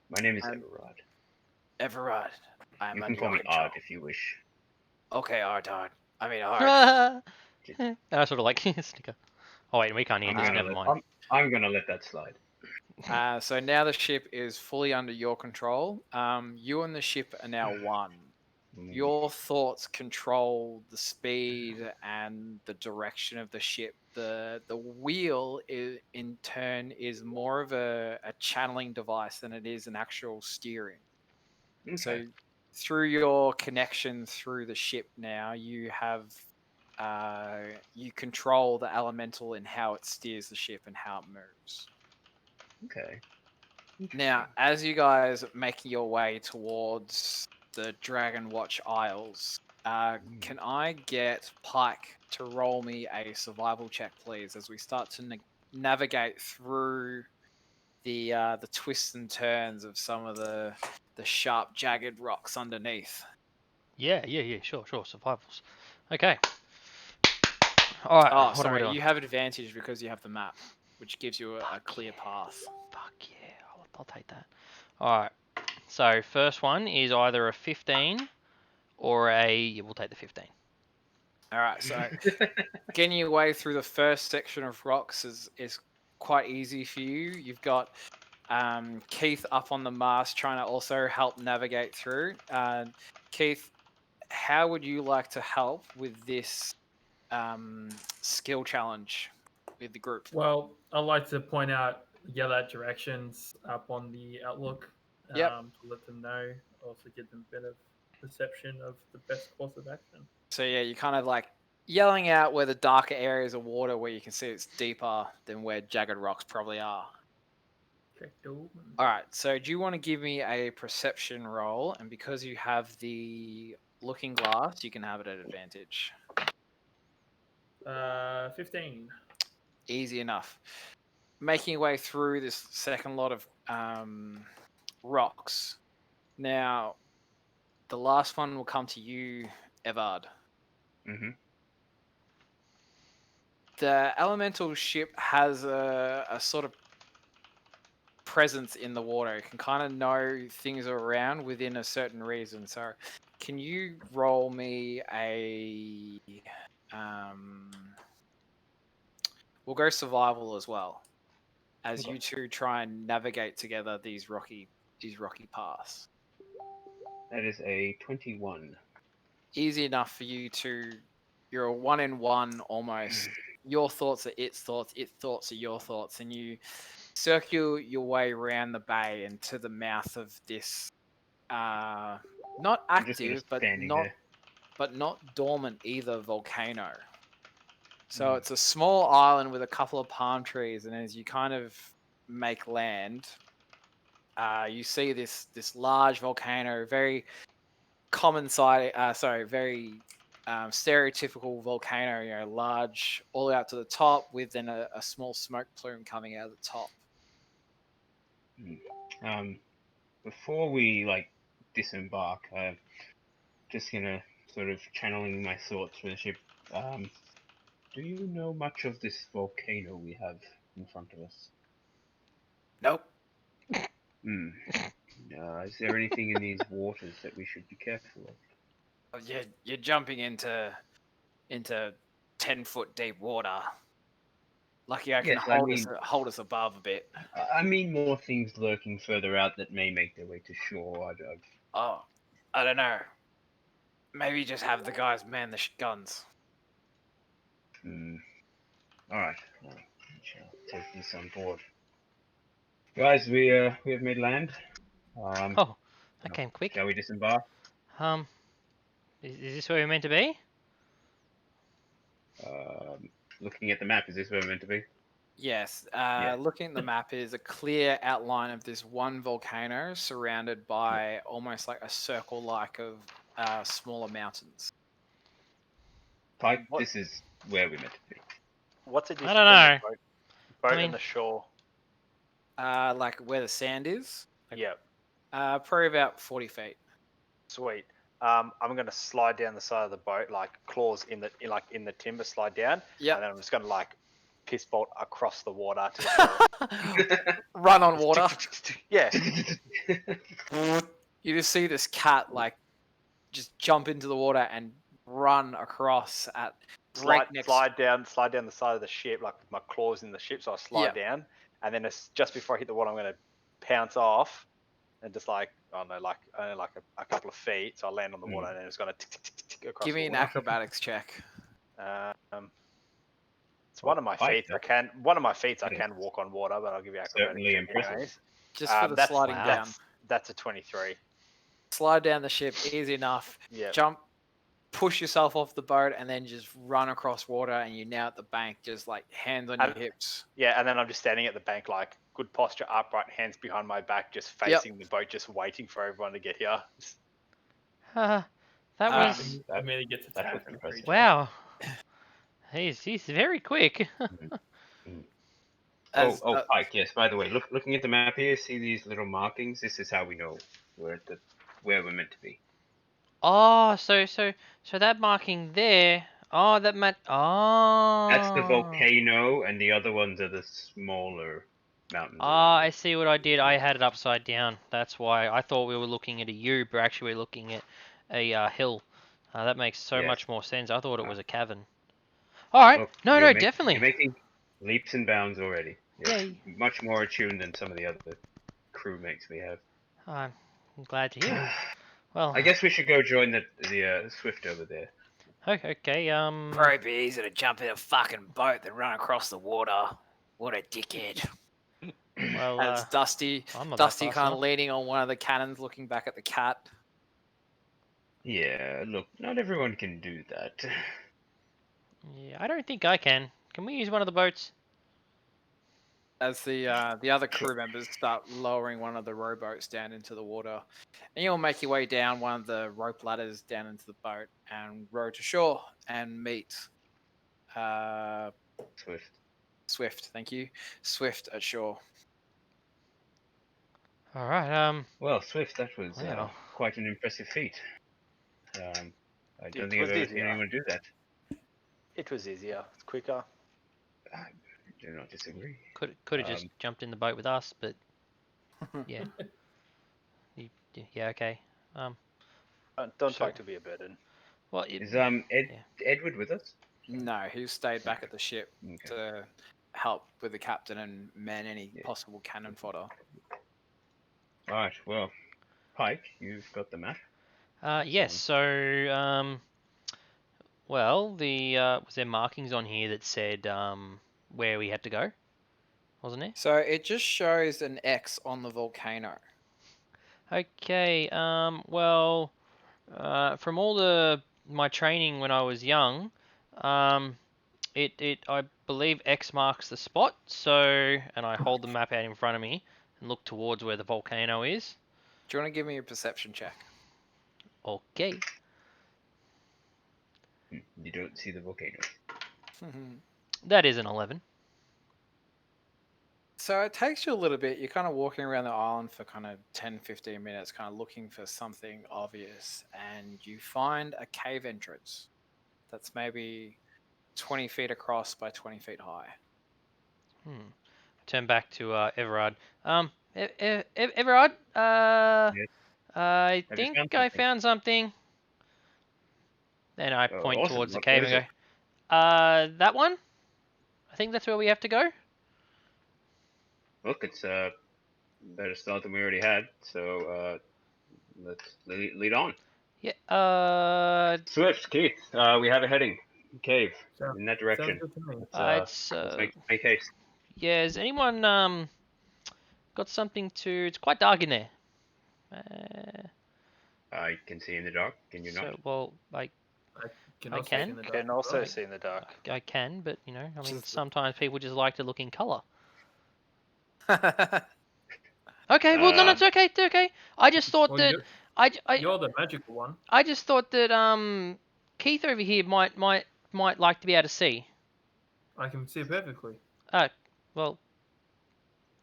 My name is Everard. Everard. I am You can under call your me control. Odd if you wish. Okay, Ardard. I mean, Ard. I sort of like snicker. Oh wait, we can't hear this. Never mind. I'm gonna let that slide. So now the ship is fully under your control. You and the ship are now one. Your thoughts control the speed and the direction of the ship. The wheel in turn is more of a channeling device than it is an actual steering. Okay. So through your connection through the ship now, you have you control the elemental in how it steers the ship and how it moves. Okay. Now, as you guys make your way towards the Dragon Watch Isles, can I get Pike to roll me a survival check, please, as we start to navigate through the twists and turns of some of the sharp, jagged rocks underneath? Yeah. Sure. Survivals. Okay. All right. Oh, what am I sorry, doing? you have advantage because you have the map, which gives you a clear path. Fuck yeah. I'll take that. All right. So first one is either a 15 or a. We'll take the 15. All right, so getting your way through the first section of rocks is quite easy for you. You've got Keith up on the mast trying to also help navigate through. Keith, how would you like to help with this skill challenge with the group? Well, I'd like to point out, yell out directions up on the outlook Yep. to let them know, also give them a bit of perception of the best course of action. So yeah, you're kind of like yelling out where the darker areas of water where you can see it's deeper than where jagged rocks probably are. All right, so do you want to give me a perception roll? And because you have the looking glass, you can have it at advantage. 15. Easy enough. Making your way through this second lot of rocks. Now, the last one will come to you, Evard. Mm-hmm. The elemental ship has a sort of presence in the water. It can kind of know things are around within a certain reason. So, can you roll me a? We'll go survival as well, as you two try and navigate together these rocky paths. That is a 21. Easy enough for you to. You're a 1-in-1 almost. Your thoughts are its thoughts are your thoughts, and you circle your way around the bay and to the mouth of this not active but not dormant either volcano. So it's a small island with a couple of palm trees, and as you kind of make land, you see this large volcano, very common sight. Very stereotypical volcano. You know, large all the way up to the top, with then a small smoke plume coming out of the top. Before we disembark, just gonna sort of channeling my thoughts for the ship. Do you know much of this volcano we have in front of us? Nope. Is there anything in these waters that we should be careful of? You're jumping into 10-foot deep water. Lucky I can Yes, hold us above a bit. I mean more things lurking further out that may make their way to shore. Oh, I don't know. Maybe just have the guys man the guns. All right, well, I shall take this on board. Guys, we have made land. Oh, that came quick. Shall we disembark? Is this where we're meant to be? Looking at the map, is this where we're meant to be? Yes. Yeah. Looking at the map is a clear outline of this one volcano surrounded by almost like a circle of smaller mountains. Pike, this is where we're meant to be. What's the I don't know. Boat I mean- and the shore. Like where the sand is? Yep. Probably about 40 feet. Sweet. I'm gonna slide down the side of the boat, like claws in the timber, slide down. Yep. And then I'm just gonna piss bolt across the water to the shore. Run on water. Yeah. You just see this cat just jump into the water and run across at breakneck. Slide down the side of the ship, like with my claws in the ship, so I slide down, and then just before I hit the water, I'm gonna pounce off, and just only a couple of feet, so I land on the water, and then it's gonna tick across. Give me the an water. acrobatics check. It's one of my feats. I can walk on water, but I'll give you acrobatics. Certainly check impressive. anyways. Just for the sliding wow. down. That's a 23. Slide down the ship, easy enough. Yeah. Jump, push yourself off the boat, and then just run across water, and you're now at the bank, just like hands on your hips. Yeah, and then I'm just standing at the bank, like good posture, upright, hands behind my back, just facing the boat, just waiting for everyone to get here. That was Immediately gets attacked. was impressive. wow. He's very quick. Pike. Yes. By the way, looking at the map here, see these little markings. This is how we know where we're meant to be. Oh, so that marking there. Oh, that meant. Oh. That's the volcano, and the other ones are the smaller mountains. Ah, I see what I did. I had it upside down. That's why I thought we were looking at a U, but actually we're looking at a hill. That makes so much more sense. I thought it was a cavern. All right. Look, No, definitely. You're making leaps and bounds already. Yeah. Much more attuned than some of the other crewmates we have. I'm glad to hear. Well, I guess we should go join the Swift over there. Okay. Probably be easier to jump in a fucking boat than run across the water. What a dickhead. Well, And it's Dusty. I'm not that Dusty fast kind of enough. leaning on one of the cannons, looking back at the cat. Yeah, look, not everyone can do that. Yeah, I don't think I can. Can we use one of the boats? As the other crew members start lowering one of the rowboats down into the water, and you'll make your way down one of the rope ladders down into the boat and row to shore and meet Swift. Swift. Thank you, Swift at shore. All right. Well, Swift, that was Wow. quite an impressive feat. I don't It think was I've ever seen easier. anyone do that. It was easier. It's quicker. I do not disagree. Could have just jumped in the boat with us, but yeah. Yeah. Okay. Don't So- like to be a burden. Well, Is yeah. Edward with us? No, he stayed back at the ship Okay. to help with the captain and man any possible cannon fodder. All right. Well, Pike, you've got the map. Yes. So well, was there markings on here that said where we had to go? Wasn't there? So it just shows an X on the volcano. Okay. Well, from all my training when I was young, I believe X marks the spot. So, and I hold the map out in front of me and look towards where the volcano is. Do you want to give me a perception check? Okay. You don't see the volcano. That is an 11. So it takes you a little bit. You're kind of walking around the island for kind of 10, 15 minutes, kind of looking for something obvious, and you find a cave entrance that's maybe 20 feet across by 20 feet high. Turn back to Everard. Everard. Yes. I Have you think found I something? found something. Then I Oh, point awesome. towards the What cave is and it? go, that one? I think that's where we have to go. Look, it's better start than we already had. So let's lead on. Yeah. Swift, Keith. We have a heading. Cave Sounds, in that sounds direction. good to me. It's Let's make haste. yeah. Has anyone got something to? It's quite dark in there. I can see in the dark. Can you not? So well, I can I also can. see in the dark. Can as also well. see in the dark. I can, but I mean, Just- sometimes people just like to look in color. You're Okay, well, no, it's okay. It's okay. I just thought Well, that you're the magical one. I just thought that Keith over here might like to be able to see. I can see perfectly. Well,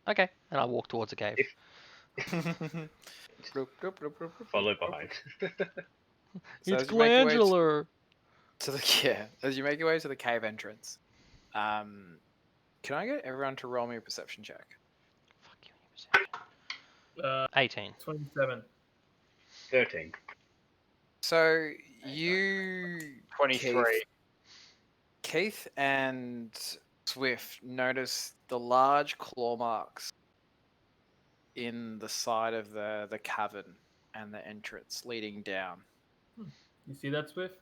okay. And I walk towards the cave. Follow behind. So It's as you make your way glandular. to the as you make your way to the cave entrance, can I get everyone to roll me a perception check? Fuck you. 18. 27. 13. So you 23. Keith and Swift notice the large claw marks in the side of the cavern and the entrance leading down. You see that, Swift?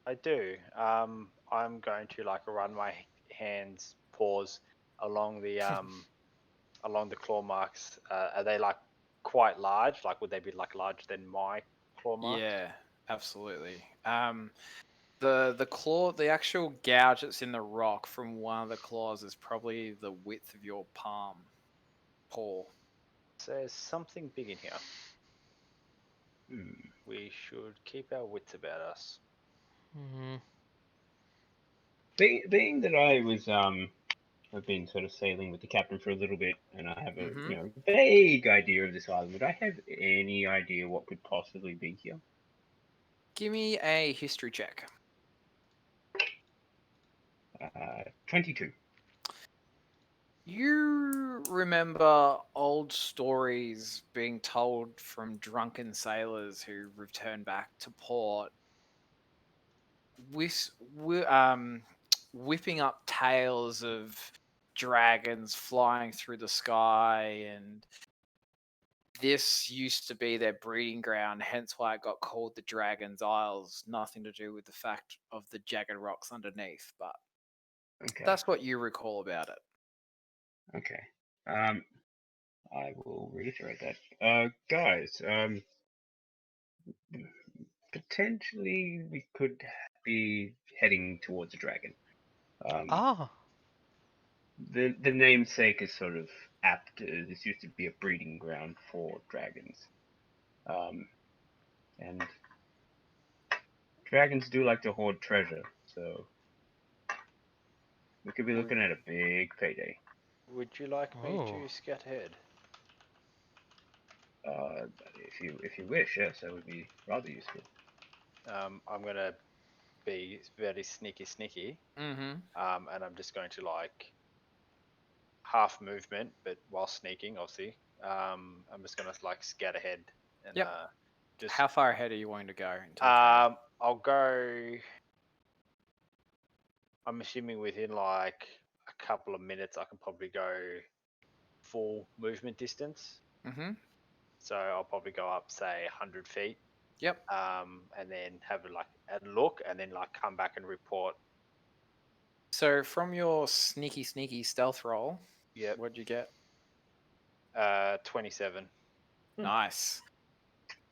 I do. I'm going to like run my hands, paws along the claw marks. Are they like quite large? Like, would they be like larger than my claw marks? Yeah, absolutely. The claw, the actual gouge that's in the rock from one of the claws is probably the width of your palm, paw. So there's something big in here. Hmm. We should keep our wits about us. Being that I was I've been sort of sailing with the captain for a little bit, and I have a vague idea of this island. Would I have any idea what could possibly be here? Give me a history check. 22. You remember old stories being told from drunken sailors who return back to port, whipping up tales of dragons flying through the sky, and this used to be their breeding ground, hence why it got called the Dragon's Isles. Nothing to do with the fact of the jagged rocks underneath, but Okay. that's what you recall about it. Okay. I will reiterate that. Guys, potentially we could be heading towards a dragon. The namesake is sort of apt. This used to be a breeding ground for dragons. And dragons do like to hoard treasure, so we could be looking at a big payday. Would you like me Oh. to scout ahead? If you wish, yes, that would be rather useful. I'm gonna be very sneaky. Mm-hmm. And I'm just going to like half movement, but while sneaking, obviously. I'm just gonna like scout ahead and Yep. just. How far ahead are you wanting to go? Into the cave? I'll go. I'm assuming within like a couple of minutes, I can probably go full movement distance. Mm-hmm. So I'll probably go up, say, 100 feet. Yep. And then have a look, and then like come back and report. So from your sneaky stealth roll, Yep. what'd you get? 27. Nice.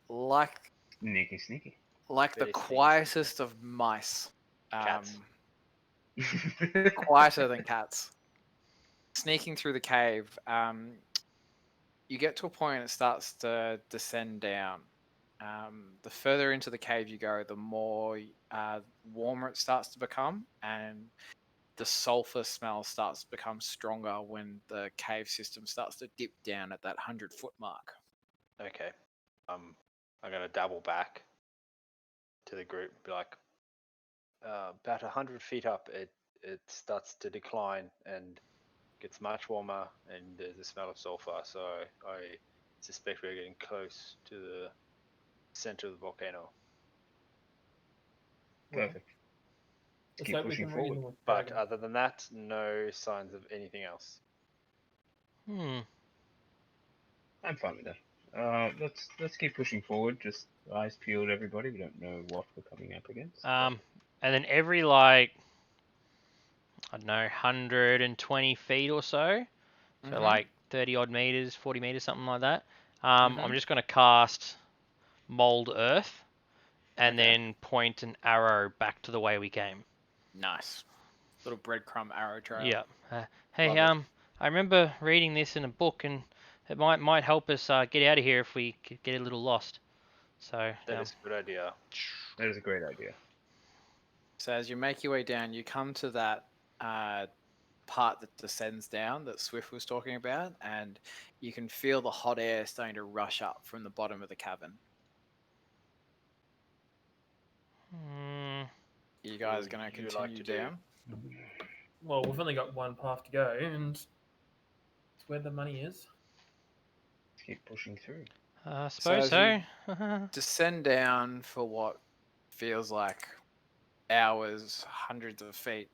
Like Sneaky. the Very sneaky. quietest of mice. Cats. quieter than cats. Sneaking through the cave, you get to a point it starts to descend down. The further into the cave you go, the more warmer it starts to become, and the sulfur smell starts to become stronger when the cave system starts to dip down at that 100-foot mark. Okay. I'm gonna dabble back to the group. Be like, about 100 feet up, it starts to decline and gets much warmer, and there's a smell of sulfur. So I suspect we're getting close to the center of the volcano. Perfect. Let's Keep hope we pushing can forward. reason with But Dragon. other than that, no signs of anything else. I'm fine with that. Let's keep pushing forward. Just eyes peeled, everybody. We don't know what we're coming up against. And then every like I don't know 120 feet or so, so Mhm. like 30 odd meters, 40 meters, something like that. Mhm. I'm just gonna cast Mold Earth, and Okay. then point an arrow back to the way we came. Nice. Little breadcrumb arrow trail. Yeah. Hey, Love it. I remember reading this in a book, and it might help us get out of here if we get a little lost. So That is a good idea. That is a great idea. So as you make your way down, you come to that part that descends down that Swift was talking about, and you can feel the hot air starting to rush up from the bottom of the cavern. You guys What going to would you continue like to do? down? Well, we've only got one path to go, and it's where the money is. Let's keep pushing through. suppose as so. you descend down for what feels like hours, hundreds of feet,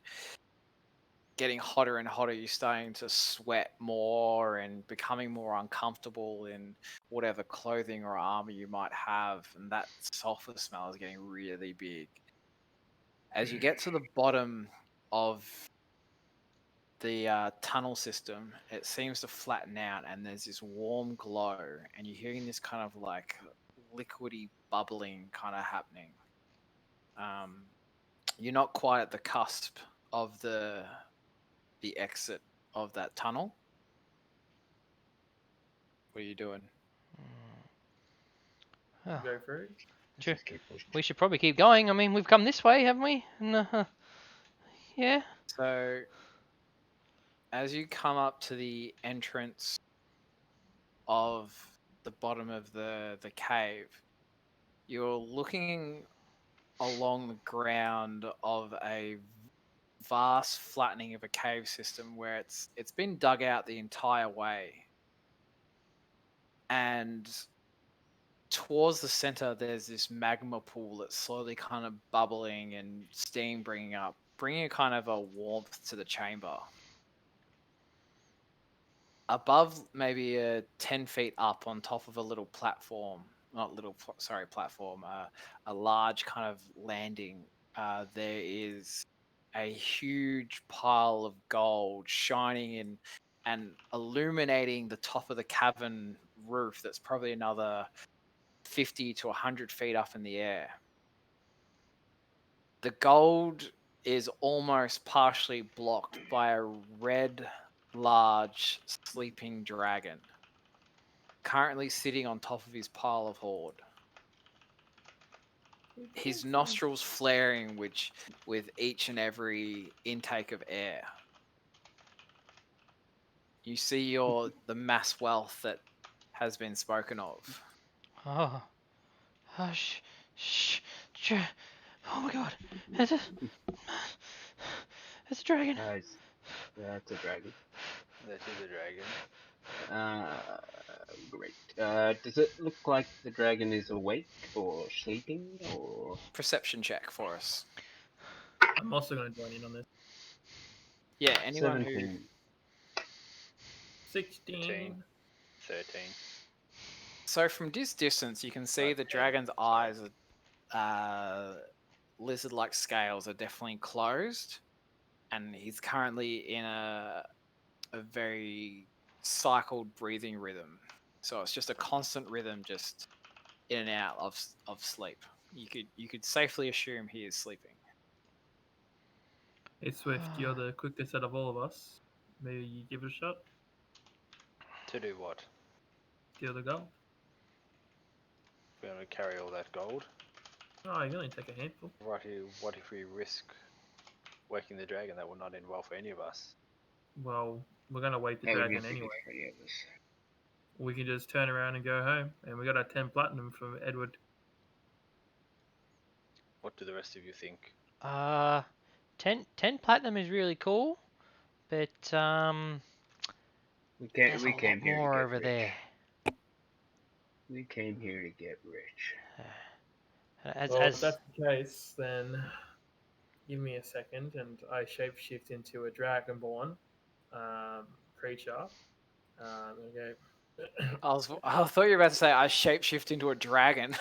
getting hotter and hotter. You're starting to sweat more and becoming more uncomfortable in whatever clothing or armor you might have, and that sulfur smell is getting really big. As you get to the bottom of the tunnel system, it seems to flatten out, and there's this warm glow, and you're hearing this kind of like liquidy bubbling kind of happening. You're not quite at the cusp of the exit of that tunnel. What are you doing? Oh, Go through. Sure. Just keep pushing. we should probably keep going. I mean, we've come this way, haven't we? And, yeah. So, as you come up to the entrance of the bottom of the cave, you're looking along the ground of a vast flattening of a cave system where it's been dug out the entire way, and towards the center there's this magma pool that's slowly kind of bubbling and steam bringing a kind of a warmth to the chamber. Above, maybe 10 feet up on top of a little platform, platform, a large kind of landing, there is a huge pile of gold shining in and illuminating the top of the cavern roof that's probably another 50 to 100 feet up in the air. The gold is almost partially blocked by a red, large, sleeping dragon, currently sitting on top of his pile of hoard. His nostrils flaring with each and every intake of air. You see the mass wealth that has been spoken of. Oh. Shh. Oh my God. It's a, it's a dragon. Guys, that's a dragon. That is a dragon. Great. Does it look like the dragon is awake or sleeping or? Perception check for us. I'm also going to join in on this. Yeah, anyone 17. 16. 13. So from this distance, you can see the 10, dragon's sorry. eyes lizard-like scales are definitely closed, and he's currently in a very cycled breathing rhythm. So it's just a constant rhythm, just in and out of sleep. You could safely assume he is sleeping. Hey Swift, you're the quickest out of all of us. Maybe you give it a shot. To do what? Steal the gold. We're going to carry all that gold. Oh, you can only take a handful. What if we risk waking the dragon? That will not end well for any of us. Well, we're gonna wake the That would dragon be pretty anyway. for any of us. We can just turn around and go home, and we got our 10 platinum from Edward. What do the rest of you think? 10 platinum is really cool, but We there's a came lot here to more get over rich. there. We came here to get rich. Well, if that's the case, then give me a second, and I shapeshift into a dragonborn creature. Okay. I thought you were about to say I shapeshift into a dragon.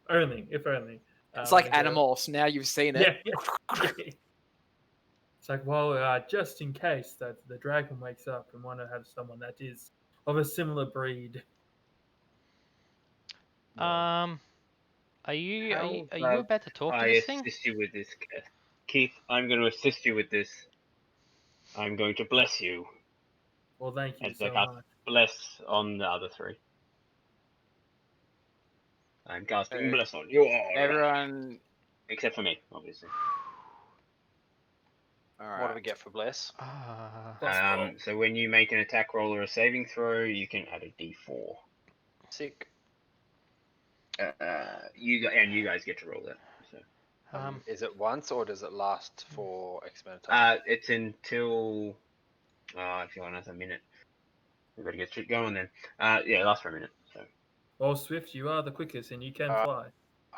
Only, if only. It's like I'm gonna go- Animorphs. Now you've seen it. Yeah. It's like, well, just in case that the dragon wakes up and want to have someone that is of a similar breed. Are you How about to talk to I this thing? assist you with this, Keith? I'm going to assist you with this. I'm going to bless you Well, thank you as I so cast much. bless on the other three. I'm casting Uh, bless on you all. Everyone. Except for me, obviously. All What do right. we get for bless? So when you make an attack roll or a saving throw, you can add a d4. Sick. You guys get to roll that. So. Is it once or does it last for X amount of time? It's until. If you want another minute, we better get shit going then. Yeah, it lasts for a minute. So. Well, Swift, you are the quickest, and you can fly.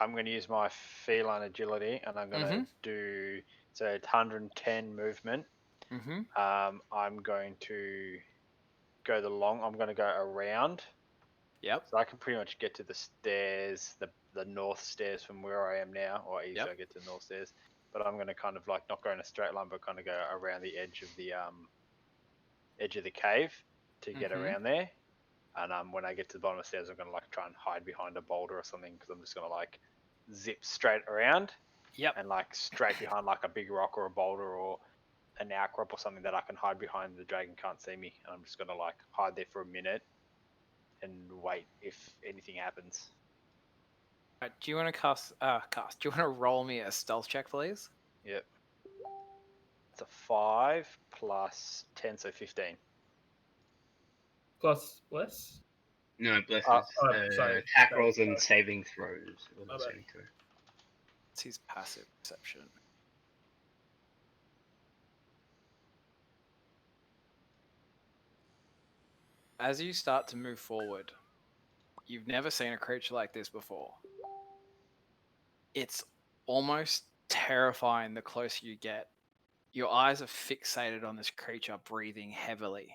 I'm going to use my feline agility, and I'm going to do so. It's 110 movement. I'm going to go I'm going to go around. Yep. So I can pretty much get to the stairs, the north stairs from where I am now, or easier I get to the north stairs. But I'm going to kind of like not go in a straight line, but kind of go around the edge of the cave to get around there. And when I get to the bottom of the stairs, I'm going to like try and hide behind a boulder or something because I'm just going to like zip straight around. Yep. And like straight behind like a big rock or a boulder or an outcrop or something that I can hide behind. The dragon can't see me. And I'm just going to like hide there for a minute and wait if anything happens. Do you want to cast? Do you want to roll me a stealth check, please? Yep. It's a 5 plus 10, so 15. Plus bless? No, bless sorry. attack rolls and saving throws. My bad. Saving throw. It's his passive perception. As you start to move forward, you've never seen a creature like this before. It's almost terrifying the closer you get. Your eyes are fixated on this creature breathing heavily.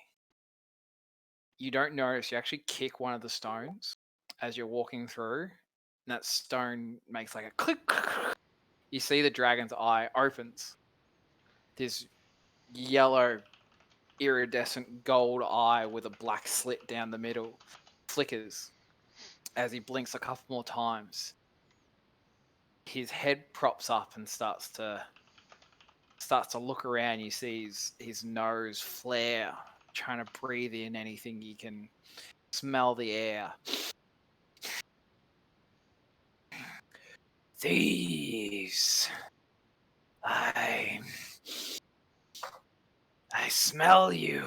You don't notice, you actually kick one of the stones as you're walking through, and that stone makes like a click. You see the dragon's eye opens. This yellow, iridescent gold eye with a black slit down the middle flickers as he blinks a couple more times. His head props up and starts to look around. You see his nose flare, trying to breathe in anything he can smell the air. Thieves. I smell you.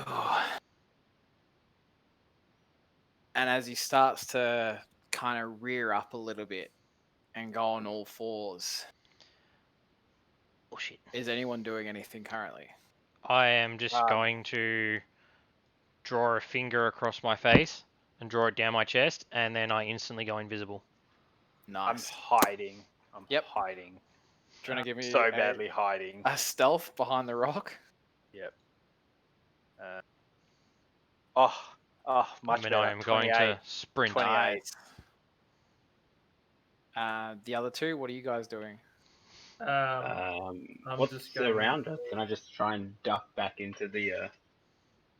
And as he starts to kind of rear up a little bit and go on all fours. Oh shit. Is anyone doing anything currently? I am just going to draw a finger across my face and draw it down my chest, and then I instantly go invisible. Nice. I'm hiding. Yep. Hiding. Do you want to give me So badly hiding. a stealth behind the rock? Yep. Much better. I am going to sprint. 28. The other two, what are you guys doing? I'm What's just going around us? Can I just try and duck back into the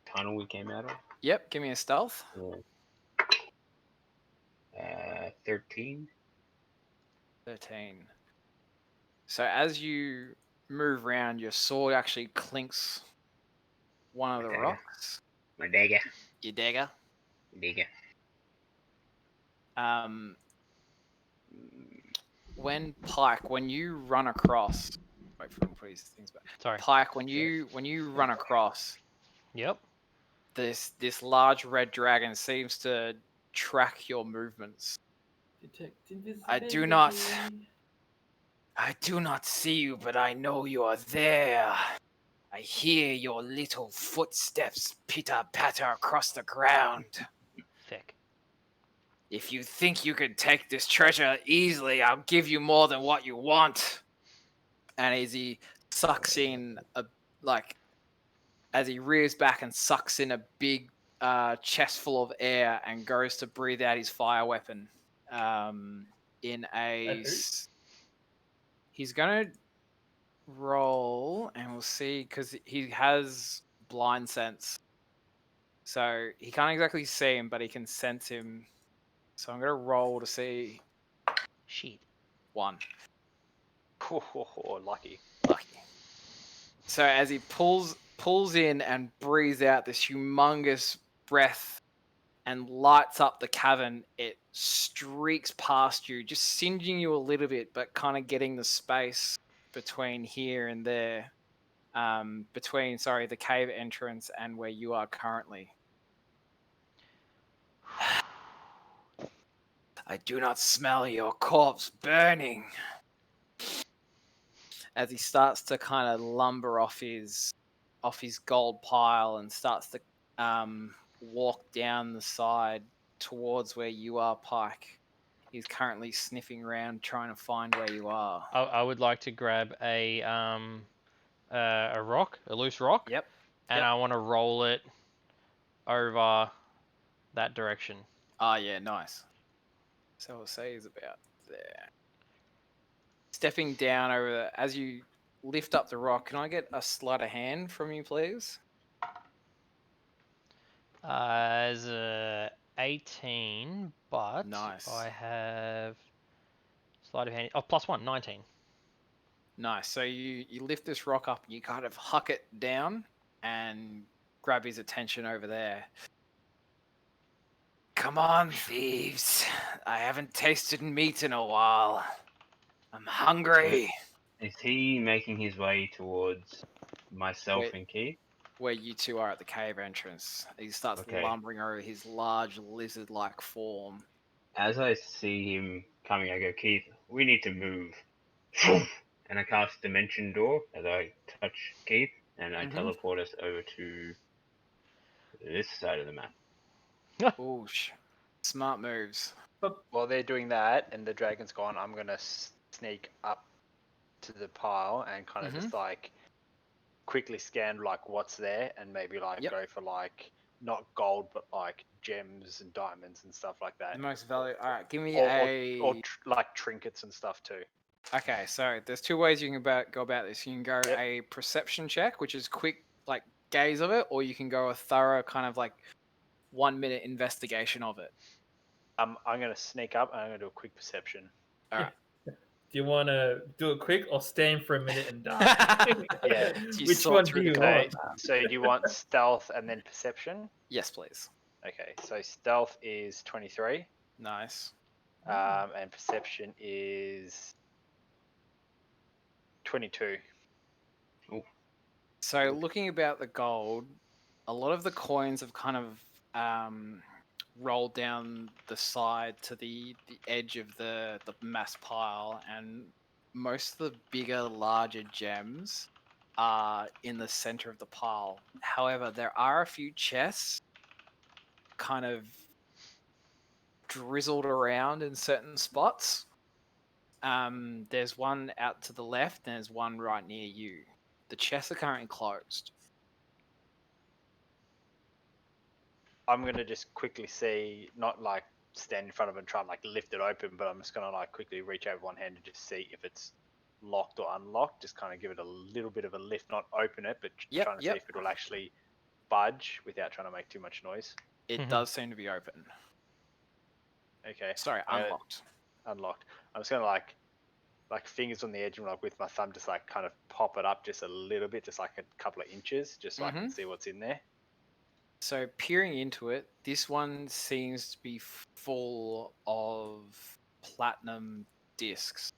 tunnel we came out of? Yep, give me a stealth. 13. 13. So as you move around, your sword actually clinks one of the Dagger. rocks. My dagger. Your dagger. Dagger. When Pike, when you run across, wait for him to put his things back. Sorry. Pike, when you run across, Yep. this large red dragon seems to track your movements. Detect I do not see you, but I know you are there. I hear your little footsteps pitter-patter across the ground. Thick. If you think you can take this treasure easily, I'll give you more than what you want. And as he sucks in as he rears back and sucks in a big chest full of air and goes to breathe out his fire weapon, in a, he's gonna roll, and we'll see because he has blind sense, so he can't exactly see him, but he can sense him. So I'm gonna roll to see. Shit. 1. Oh, lucky. Lucky. So as he pulls in and breathes out this humongous breath and lights up the cavern, it streaks past you, just singeing you a little bit, but kind of getting the space between here and there, between the cave entrance and where you are currently. I do not smell your corpse burning. As he starts to kind of lumber off his gold pile and starts to walk down the side towards where you are, Pike. He's currently sniffing around trying to find where you are. I would like to grab a rock, a loose rock, Yep. and Yep. I want to roll it over that direction. Ah, yeah, nice. So we'll say he's about there. Stepping down over as you lift up the rock, can I get a sleight of hand from you, please? As a 18, but Nice. I have sleight of hand. Oh, +1, 19. Nice. So you lift this rock up and you kind of huck it down and grab his attention over there. Come on, thieves. I haven't tasted meat in a while. I'm hungry. Is he making his way towards myself Wait. and Keith? Where you two are at the cave entrance. He starts Okay. lumbering over his large lizard-like form. As I see him coming, I go, Keith, we need to move. And I cast Dimension Door as I touch Keith, and I teleport us over to this side of the map. Ooh, smart moves. But While they're doing that and the dragon's gone, I'm gonna sneak up to the pile and kind of just like quickly scan like what's there and maybe like go for like not gold but like gems and diamonds and stuff like that. The most valuable. All right, give me like trinkets and stuff too. Okay, so there's 2 ways you can go about this. You can go a perception check, which is quick, like gaze of it, or you can go a thorough kind of like 1-minute investigation of it. I'm gonna sneak up and I'm gonna do a quick perception. All right. do you want to do it quick or stand for a minute and die? Yeah. Which one do you Okay, want? so do you want stealth and then perception? Yes, please. Okay, so stealth is 23. Nice. And perception is 22. Ooh. So looking about the gold, a lot of the coins have kind of rolled down the side to the edge of the mass pile, and most of the bigger, larger gems are in the center of the pile. However, there are a few chests kind of drizzled around in certain spots. There's one out to the left, and there's one right near you. The chests are currently closed. I'm gonna just quickly see, not like stand in front of it and try and like lift it open, but I'm just gonna like quickly reach over one hand and just see if it's locked or unlocked. Just kind of give it a little bit of a lift, not open it, but trying to see if it will actually budge without trying to make too much noise. It does seem to be open. Okay. Sorry, unlocked. Unlocked. I'm just gonna like like fingers on the edge and like with my thumb just like kind of pop it up just a little bit, just like a couple of inches, just so I can see what's in there. So peering into it, this one seems to be full of platinum discs.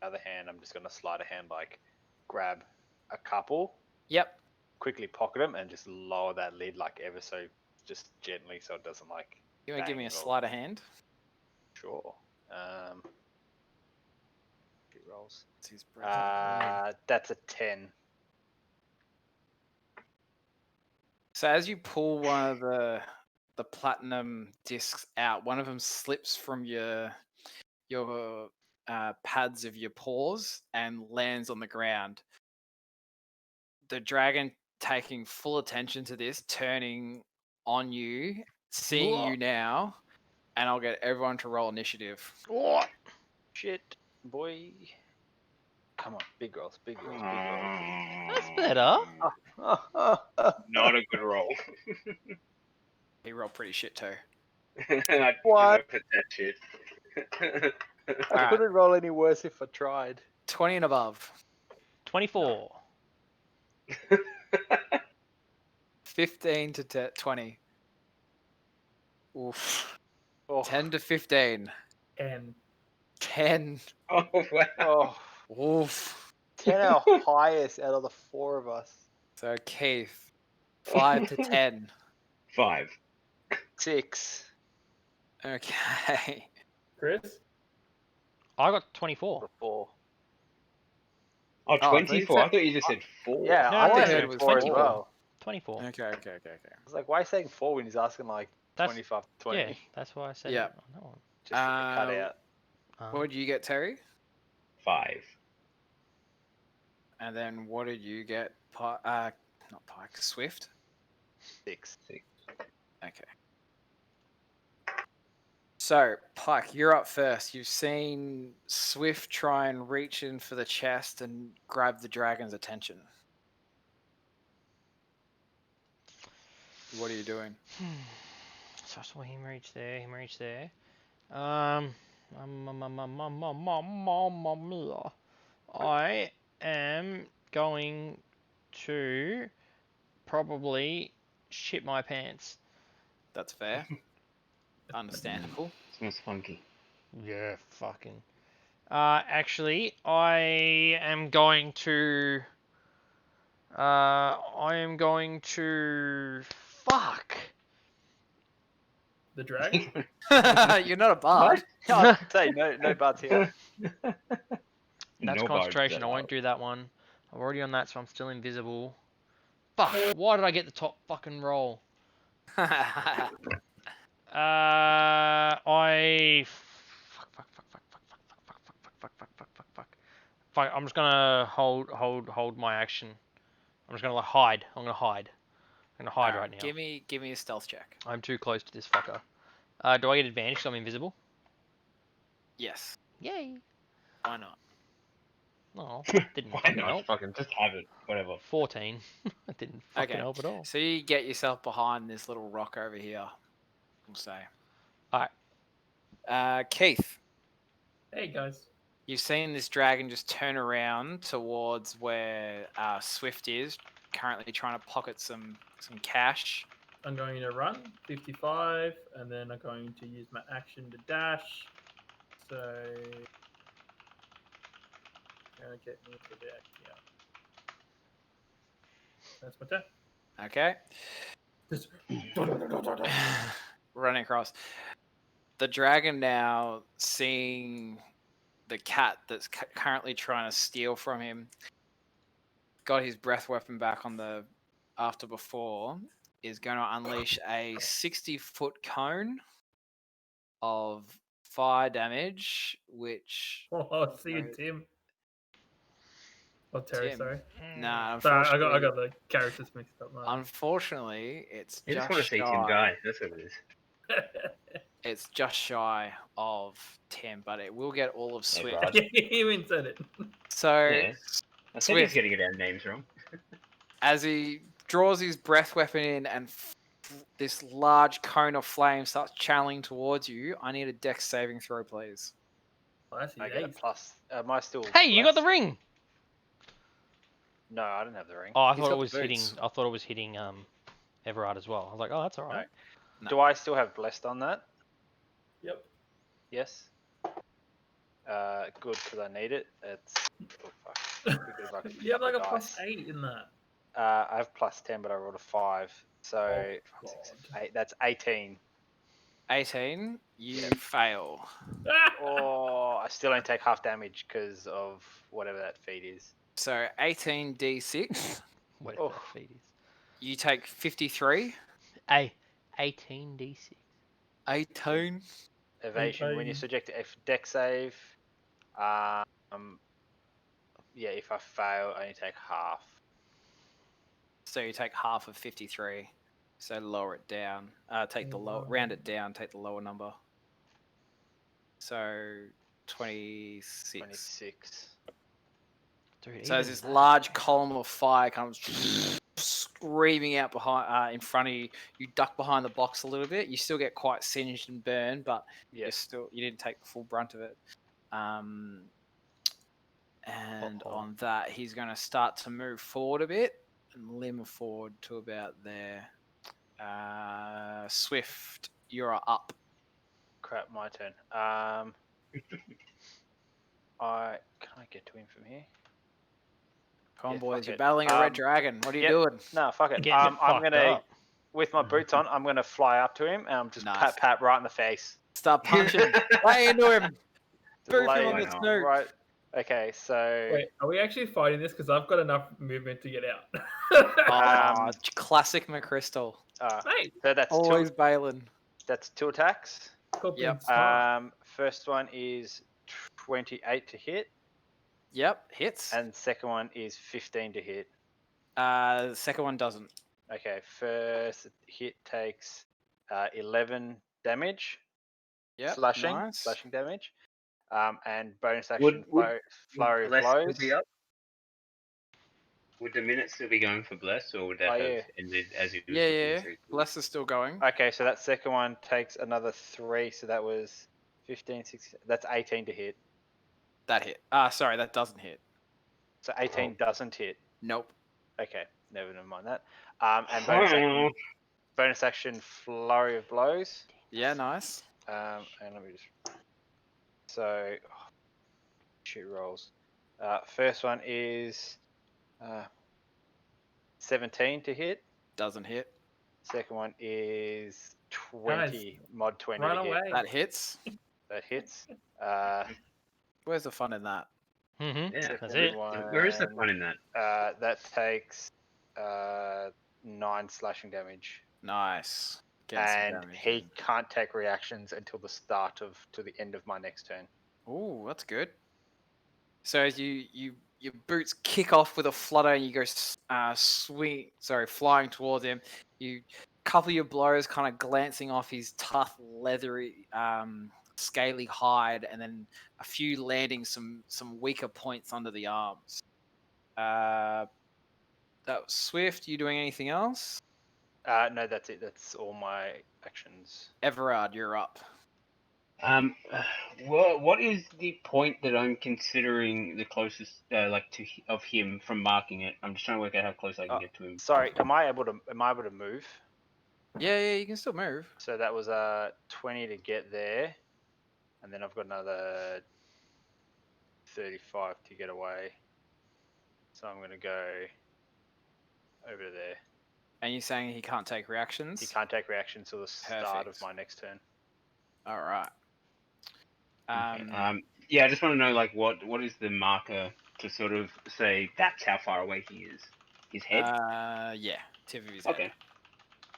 On the other hand, I'm just gonna slide a hand, like grab a couple, Yep. quickly pocket them, and just lower that lid like ever so just gently, so it doesn't like. You want to give me a bang or- sleight of hand? Sure. Few rolls. It's his breath. That's a 10. So as you pull one of the platinum discs out, one of them slips from your pads of your paws and lands on the ground. The dragon taking full attention to this, turning on you, seeing you now, and I'll get everyone to roll initiative. Oh, Shit, boy. Come on, big rolls, big rolls, big rolls. that's better. Not a good roll. He rolled pretty shit too. I What? for that shit. I Alright. couldn't roll any worse if I tried. 20 and above. 24. 15 to 20. Oof. Oh, 10 to 15. And 10. Oh wow. oh, Oof. 10 our highest out of the 4 of us. So Keith, 5 to 10. 5. 6. Okay. Chris, I got 24. 4. Oh, Oh, I thought you 24. I said- thought you just said 4. Yeah, No, I no, think no, it no, was 24. 4 as well. 24. Okay. I was like, why are you saying 4 when he's asking like That's 25 to 20? Yeah, that's why I said Yeah. it on that one. Just to get cut out. What did you get, Terry? 5. And then what did you get? Not Pike, Swift? 6. Okay. So, Pike, you're up first. You've seen Swift try and reach in for the chest and grab the dragon's attention. What are you doing? So I saw him reach there. Mamma mia. I am going to probably shit my pants. That's fair. Understandable. Smells funky. Yeah, fucking. Actually, I am going to. Fuck. the dragon. You're not a bard. I'd say no buds here. That's No concentration. I bards won't do that one. I'm already on that, so I'm still invisible. Fuck. Why did I get the top fucking roll? I. Fuck. I'm just gonna hold my action. I'm just gonna hide. I'm gonna hide Alright, right now. Give me a stealth check. I'm too close to this fucker. Do I get advantage because I'm invisible? Yes. Yay. Why not? Oh, didn't Why fucking not? help. Fucking just have it. Whatever. 14. That didn't fucking Okay. help at all. So you get yourself behind this little rock over here. We'll say. Alright. Keith, Hey guys. you've seen this dragon just turn around towards where Swift is, currently trying to pocket some cash. I'm going to run 55, and then I'm going to use my action to dash. So, gonna get me to there. Yeah. That's my turn. Okay. Just Running across. The dragon now seeing the cat that's currently trying to steal from him, got his breath weapon back on the after before, is going to unleash a 60-foot cone of fire damage, which Oh, see you, No. Tim. Oh, Terry, Tim. sorry. nah, Sorry, I unfortunately, got the characters mixed up. unfortunately, it's You just just want to see Tim shy. die. That's what it is. It's just shy of 10, but it will get all of Yeah, Swift. right. He even said it. So Yeah. I think he's Swift, getting our names wrong. as he draws his breath weapon in and this large cone of flame starts channeling towards you. I need a dex saving throw, please. Well, that's I get a easy. plus. Am I still? Hey, you got the blessed? ring. No, I don't have the ring. Oh, I He's thought it got the was hitting. boots. I thought it was hitting Everard as well. I was like, oh, that's all right. No. Do I still have blessed on that? Yep. Yes. Good, because I need it. It's oh, fuck. Quickly buck You have like a the plus dice. 8 in that. I have plus 10, but I rolled a 5. So Oh, 5, 6, God. 8. That's 18. 18. You Yep. fail. Oh, I still don't take half damage because of whatever that feat is. So 18d6. Whatever Oh. that feat is. You take 53. 18d6. 18. Evasion. When you 18. subject to deck save, yeah, if I fail, I only take half. So you take half of 53. So lower it down. Take the low. Round it down. Take the lower number. So 26. 26. Dude, So there's even this that. large column of fire comes screaming out behind, in front of you. You duck behind the box a little bit. You still get quite singed and burned, but Yeah. you didn't take the full brunt of it. And Uh-oh. on that, he's going to start to move forward a bit and limber forward to about there. Swift, you're up. Crap, my turn. Can I get to him from here? Come on, Yeah, boys. fuck You're it. battling a red dragon. What are you Yep. doing? No, fuck it. Getting I'm fucked gonna, up. with my boots on, I'm gonna fly up to him and I'm just Nice. pat right in the face. Start punching. Lay into him. Just Boof him lay on Why the not? snoot. right. Okay, so Wait, are we actually fighting this? Because I've got enough movement to get out. Oh, classic McChrystal. Mate, so that's Always two. bailing. That's 2 attacks. called being Yep. smart. First one is 28 to hit, Yep, hits. and second one is 15 to hit. The second one doesn't. Okay, first hit takes 11 damage. Yep, Slashing nice. damage. And bonus action Would flurry of Bless still blows. be up? Would the minute still be going for Bless, or would that Oh, have yeah. ended as he was Yeah, looking yeah. through? Bless is still going. Okay, so that second one takes another 3, so that was 15, 16. That's 18 to hit. That hit. Sorry, that doesn't hit. So 18 doesn't hit. Nope. Okay, never mind that. And bonus action flurry of blows. Yeah, nice. And let me just. So, shoot rolls. First one is 17 to hit. Doesn't hit. Second one is 20, mod 20 Run to hit. away. That hits. That hits. Where's the fun in that? Mm-hmm. Yeah, That's second it. Where is the fun in that? That takes 9 slashing damage. Nice. Getting some And damage he in. can't take reactions until the start of to the end of my next turn. Ooh, that's good. So as your boots kick off with a flutter and you go flying towards him. You couple your blows kind of glancing off his tough, leathery, scaly hide, and then a few landing some weaker points under the arms. That was Swift. You doing anything else? No, that's it. That's all my actions. Everard, you're up. What is the point that I'm considering the closest, of him from marking it? I'm just trying to work out how close I can get to him. Sorry, am I able to move? Yeah, you can still move. So that was 20 to get there, and then I've got another 35 to get away. So I'm gonna go over to there. And you're saying he can't take reactions? He can't take reaction till the start of Perfect. my next turn. All right. Yeah, I just want to know, what is the marker to sort of say that's how far away he is? His head? Yeah, tip of his head. Okay.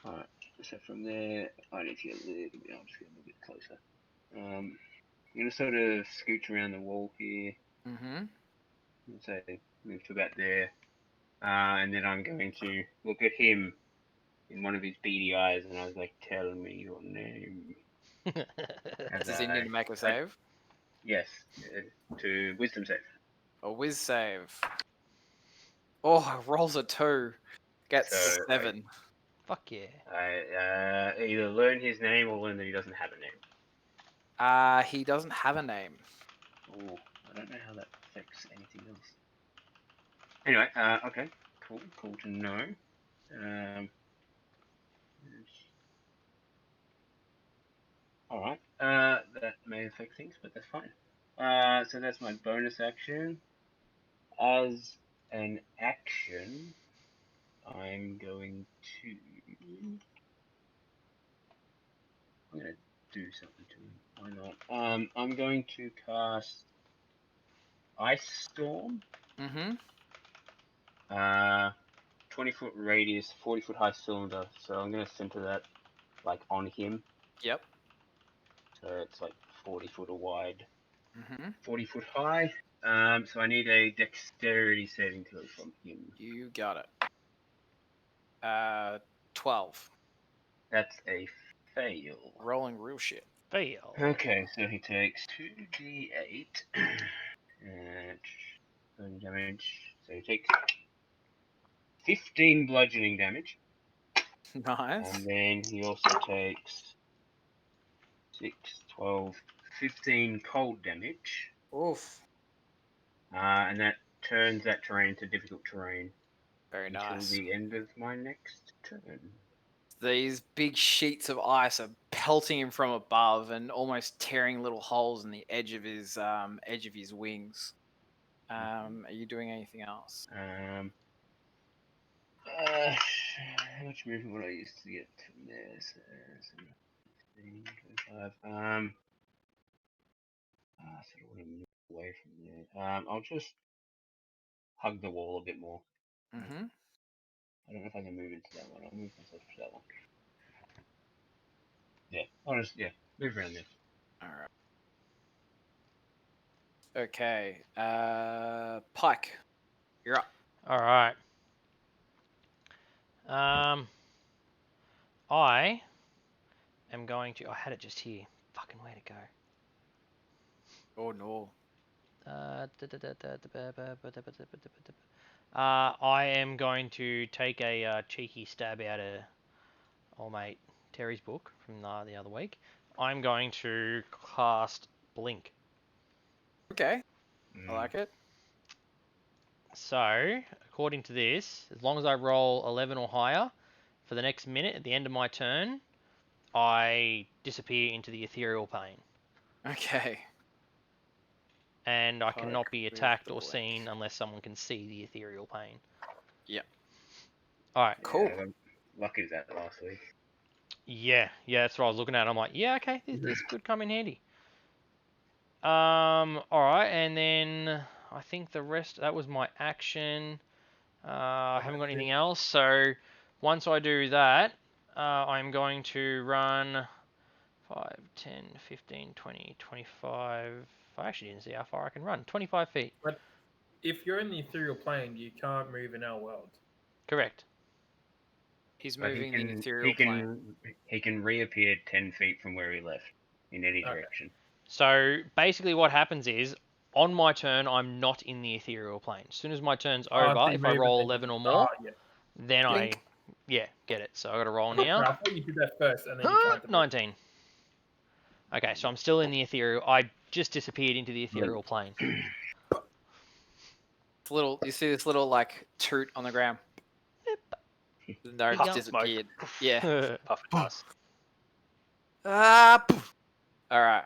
Alright, so from there, I need to get a little bit, I'm just getting a little bit closer. I'm going to sort of scooch around the wall here. Mm-hmm. Let's say, move to about there. And then I'm going to look at him in one of his beady eyes, and I was like, tell me your name. Does he need to make a save? Yes, to wisdom save. A whiz save. Oh, rolls a 2. Gets So, 7. Fuck yeah. I either learn his name or learn that he doesn't have a name. He doesn't have a name. Oh, I don't know how that affects anything else. Anyway, okay, cool to know. All right, that may affect things, but that's fine. So that's my bonus action. As an action, I'm going to. I'm gonna do something to him. Why not? I'm going to cast Ice Storm. Mm-hmm. 20-foot radius, 40-foot high cylinder. So I'm gonna center that like on him. Yep. So it's like 40 foot wide, Mm-hmm. 40 foot high. So I need a dexterity saving throw from him. You got it. 12. That's a fail. Rolling real shit. Fail. Okay, so he takes 2d8 and damage. So he takes 15 bludgeoning damage, Nice. and then he also takes 6, 12, 15 cold damage. Oof. And that turns that terrain into difficult terrain Very until nice. the end of my next turn. These big sheets of ice are pelting him from above and almost tearing little holes in the edge of his wings. Are you doing anything else? How much movement would I use to get from there? So, 15, 25. So I want to move away from there. I'll just hug the wall a bit more. Mm-hmm. I don't know if I can move into that one. I'll move myself to that one. Yeah, I'll just move around there. All right. Okay. Pike, you're up. All right. I am going to. I had it just here. Fucking where to go? Oh no. I am going to take a cheeky stab out of old mate Terry's book from the other week. I'm going to cast Blink. Okay. I like it. So, according to this, as long as I roll 11 or higher for the next minute at the end of my turn, I disappear into the ethereal plane. Okay. And I Pike cannot be with attacked the or Blink. seen unless someone can see the ethereal plane. Yep. Alright. Cool. Yeah, I got lucky with that last week. Yeah, that's what I was looking at. I'm like, yeah, okay, this could come in handy. Alright, and then I think the rest, that was my action. I haven't got anything else, so once I do that, I'm going to run 5, 10, 15, 20, 25. I actually didn't see how far I can run. 25 feet. But if you're in the ethereal plane, you can't move in our world. Correct. He's But moving the ethereal plane. he can reappear 10 feet from where he left in any Okay. direction. So basically what happens is, on my turn, I'm not in the ethereal plane. As soon as my turn's Oh, over, so if I you roll move it, 11 or more, yeah. then Blink. get it. So I got to roll No, now. I thought you did that first, and then you tried to. 19. Okay, so I'm still in the ethereal. I just disappeared into the ethereal plane. You see this little like toot on the ground. The nose Puff disappeared. Yeah. Puff and dust. All right.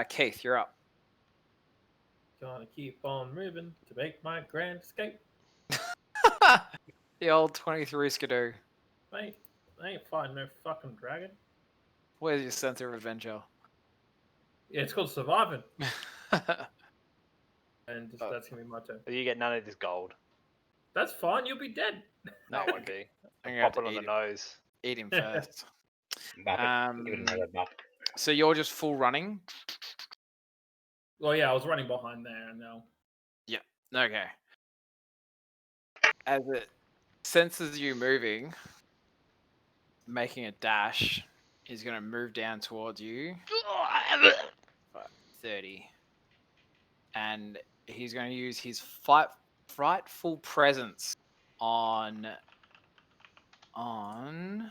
Keith, you're up. Gonna keep on moving to make my grand escape. The old 23 skidoo. I ain't fighting no fucking dragon. Where's your sense of adventure? Yeah, it's called surviving, and that's gonna be my turn. You get none of this gold. That's fine. You'll be dead. No, it won't be. I'm gonna have Pop to it on the eat nose. Eat him first. Bop it. Give it another bop. So you're just full running? Well, yeah, I was running behind there, and now. Okay. As it senses you moving, making a dash, he's going to move down towards you. 30. And he's going to use his frightful presence on on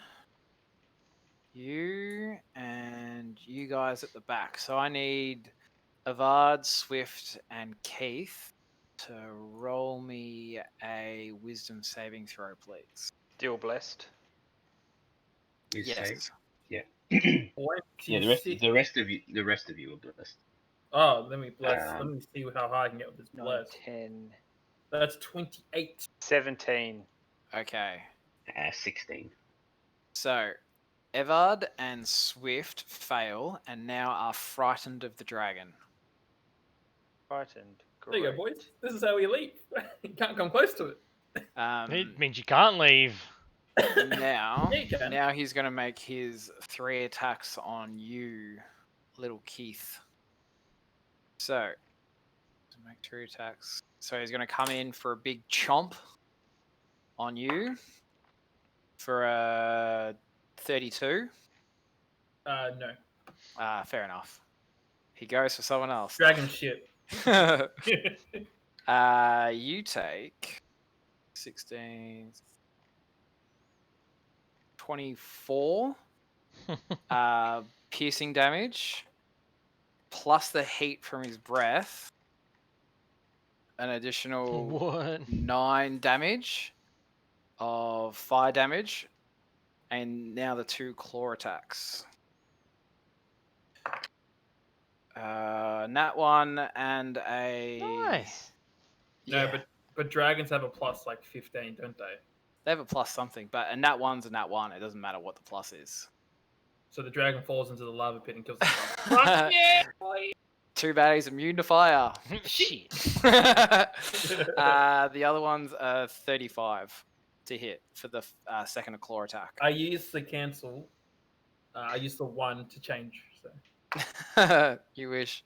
you and you guys at the back. So I need Avard, Swift, and Keith to roll me a wisdom saving throw, please. Still blessed. You Yes. saved. Yeah. 26. The rest of you are blessed. Oh, let me bless. Let Um, me see how high I can get with this 9, bless. 10, That's 28. 17. Okay. 16. So Evard and Swift fail and now are frightened of the dragon. Frightened. There you go, Great. boys. This is how we leave. You can't come close to it. It means you can't leave. Now, Yeah, you can. now he's going to make his 3 attacks on you, little Keith. So, to make 3 attacks. So he's going to come in for a big chomp on you for a 32. No. Fair enough. He goes for someone else. Dragon shit. You take 16, 24 piercing damage, plus the heat from his breath, an additional What? 9 damage of fire damage, and now the 2 claw attacks. Nat 1 and a... Nice. No, Yeah, but dragons have a plus like 15, don't they? they have a plus something, but a nat 1's a nat 1. It doesn't matter what the plus is. So the dragon falls into the lava pit and kills himself. Fuck yeah, boy! Too bad he's immune to fire. Shit. The other one's 35 to hit for the second claw attack. I used the cancel. I used the 1 to change. So You wish.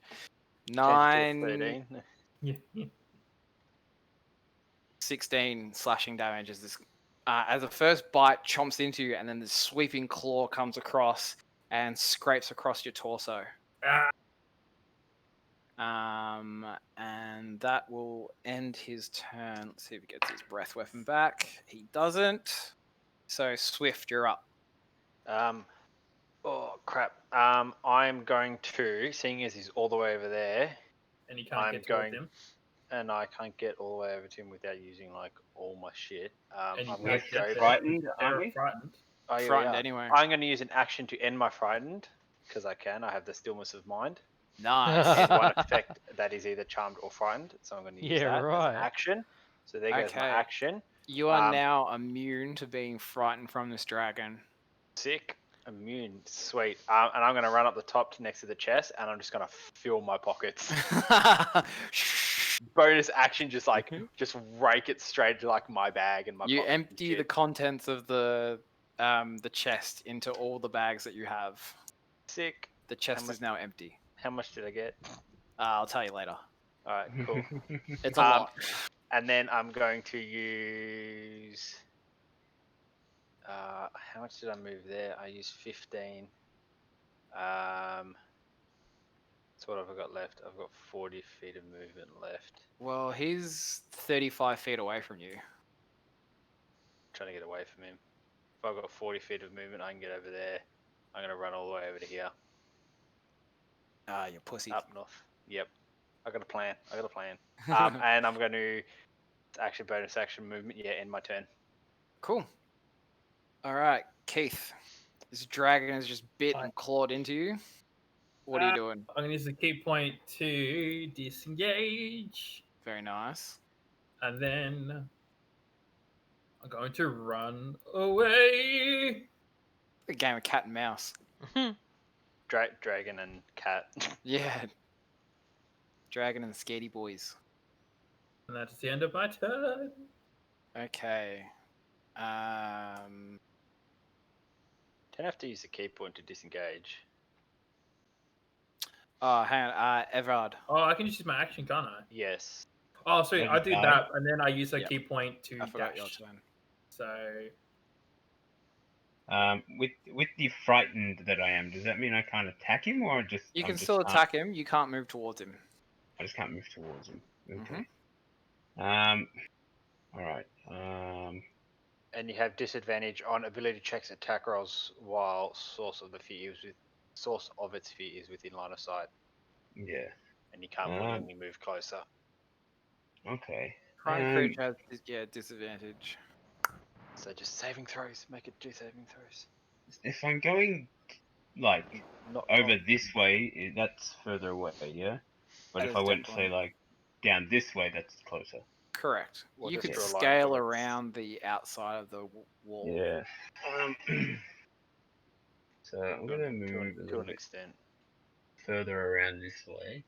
Change it to 9, 13. yeah. 16 slashing damage as this, as the first bite chomps into you, and then the sweeping claw comes across and scrapes across your torso. Ah, And that will end his turn. Let's see if he gets his breath weapon back. He doesn't. So Swift, you're up. Oh crap. I'm going to, seeing as he's all the way over there, and you can't I'm get towards going- him. and I can't get all the way over to him without using like all my shit. And you I'm can't going get to go. there. frightened, They're aren't we? frightened. Oh, yeah, Frightened yeah. anyway. I'm going to use an action to end my frightened because I can. I have the stillness of mind. Nice. And one effect that is either charmed or frightened. So I'm going to use Yeah, that as right. an action. So there goes my Okay. action. You are now immune to being frightened from this dragon. Sick. Immune. Sweet. And I'm going to run up the top to next to the chest and I'm just going to fill my pockets. Bonus action, just rake it straight to like my bag and my You pockets and empty the shit. contents of the chest into all the bags that you have. Sick. The chest much- is now empty. How much did I get? I'll tell you later. Alright, cool. It's a lot. And then I'm going to use. How much did I move there? I used 15. So what have I got left? I've got 40 feet of movement left. Well, he's 35 feet away from you. Trying to get away from him. If I've got 40 feet of movement, I can get over there. I'm going to run all the way over to here. You pussy. Up north. Yep. I got a plan. And I'm going to action bonus action movement. Yeah, end my turn. Cool. All right, Keith. This dragon has just bit Hi. and clawed into you. What are you doing? I'm gonna use the key point to disengage, Very nice. and then I'm going to run away. A game of cat and mouse. Dragon and cat. Yeah. Dragon and the Scaredy Boys. And that's the end of my turn. Okay. Don't have to use the key point to disengage. Oh, hang on. Everard. Oh, I can just use my action, can't I? Yes. Oh, sweet. Yeah, I do fine. that, and then I use a Yep. key point to I forgot your dash. turn. So With the frightened that I am, does that mean I can't attack him, or just You I can just still can't- attack him. You can't move towards him. I just can't move towards him. Okay. Mm-hmm. All right. And you have disadvantage on ability checks, attack rolls, while source of its fear is within line of sight, Yeah. and you can't willingly move closer. Okay. Prone creature has disadvantage. So just saving throws. Make it do saving throws. If I'm going like Not over this way, that's further away, yeah. But That if is I went definitely- say like down this way, that's closer. Correct. Or You just could draw a line scale towards- around the outside of the wall. Yeah. So I'm gonna move a to little an bit extent. further around this way.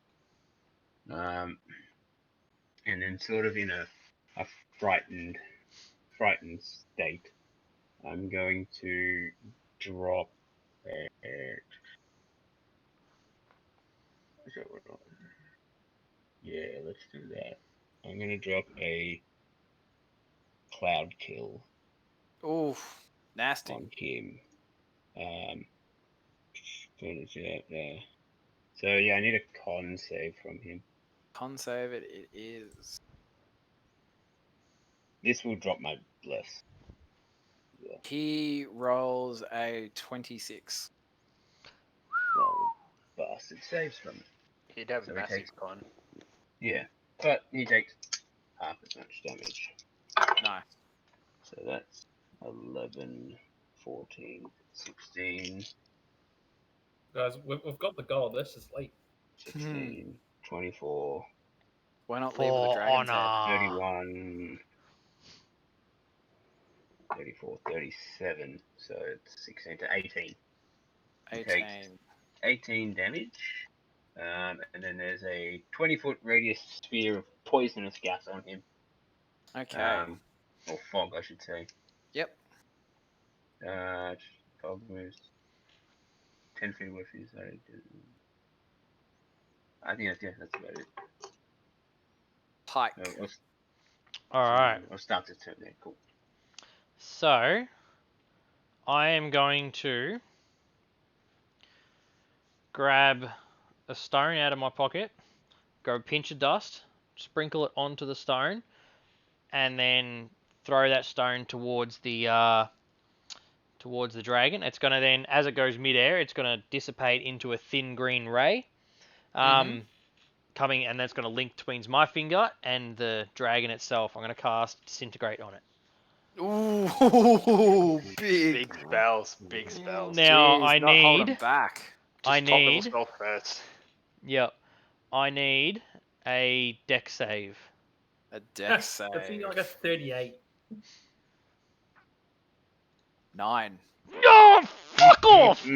And then sort of in a frightened state, I'm going to drop yeah, let's do that. I'm gonna drop a cloud kill Oof, nasty. on him. What is it? So yeah, I need a con save from him. Con save it is. This will drop my bless. He rolls a 26. Well, bastard saves from it. He'd have So he massive takes- con. Yeah, but he takes half as much damage. Nice. So that's 11, 14, 16, Guys, we've got the gold. Let's just leave. 16, 24, Why not leave with the For dragon's head? honor. 31, 34, 37. So it's 16 to 18. He takes 18. 18 damage. And then there's a 20-foot radius sphere of poisonous gas on him. Okay. Or fog, I should say. Yep. Fog moves 10 feet away from you. So I think that's about it. Pike. Alright. I'll start to turn there. Cool. So, I am going to grab a stone out of my pocket, go a pinch of dust, sprinkle it onto the stone, and then throw that stone towards the dragon. It's going to then, as it goes midair, it's going to dissipate into a thin green ray, coming, and that's going to link between my finger and the dragon itself. I'm going to cast Disintegrate on it. Ooh, big. Big spells. Now, Jeez, I not holding need, back. I Just top level need, spell first. yep, I need a deck save. A dex I think save. like a 38. 9. No, fuck off!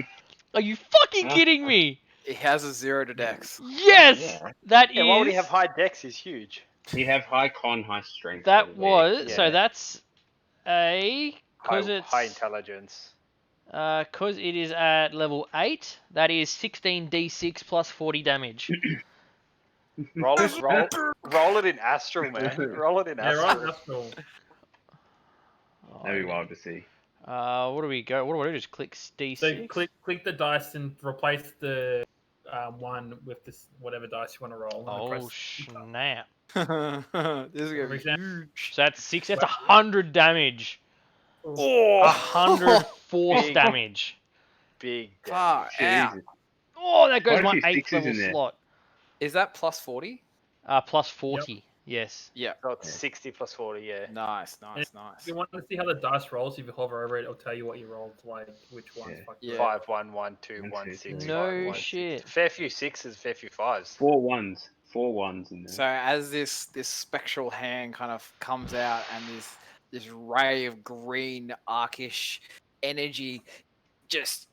Are you fucking kidding me? He has a 0 to dex. Yes, Yeah. that is. Yeah, why would he have high dex? Is huge. You have high con, high strength. That by the way. was Yeah. so. That's a because it's High intelligence. because it is at level 8. That is 16d6 plus 40 damage. Roll it in astral, man. Roll it in Yeah, astral. right. That's cool. That'd be wild to see. What do we go? What do I do? Just click d6. So click the dice and replace the one with this whatever dice you want to roll. And then Oh press snap! This is gonna be Reset. huge. So that's 6. That's 100 damage. Oh, 100 force Big. damage. Big Far damage. out. Jesus. Oh, that goes Quite a my few 8th sixes level in there. slot. Is that plus 40? Plus 40. Yes. Yeah. So it's 60 plus 40, yeah. Nice. If you want to see how the dice rolls, if you hover over it, it'll tell you what you rolled, like which ones. Yeah. fucked Yeah. up. 5, 1, 1, 2, 1, 6, No 5, 1, 6. shit. Fair few sixes, fair few fives. 4 ones. 4 ones in there. So as this spectral hand kind of comes out and this ray of green arcish energy just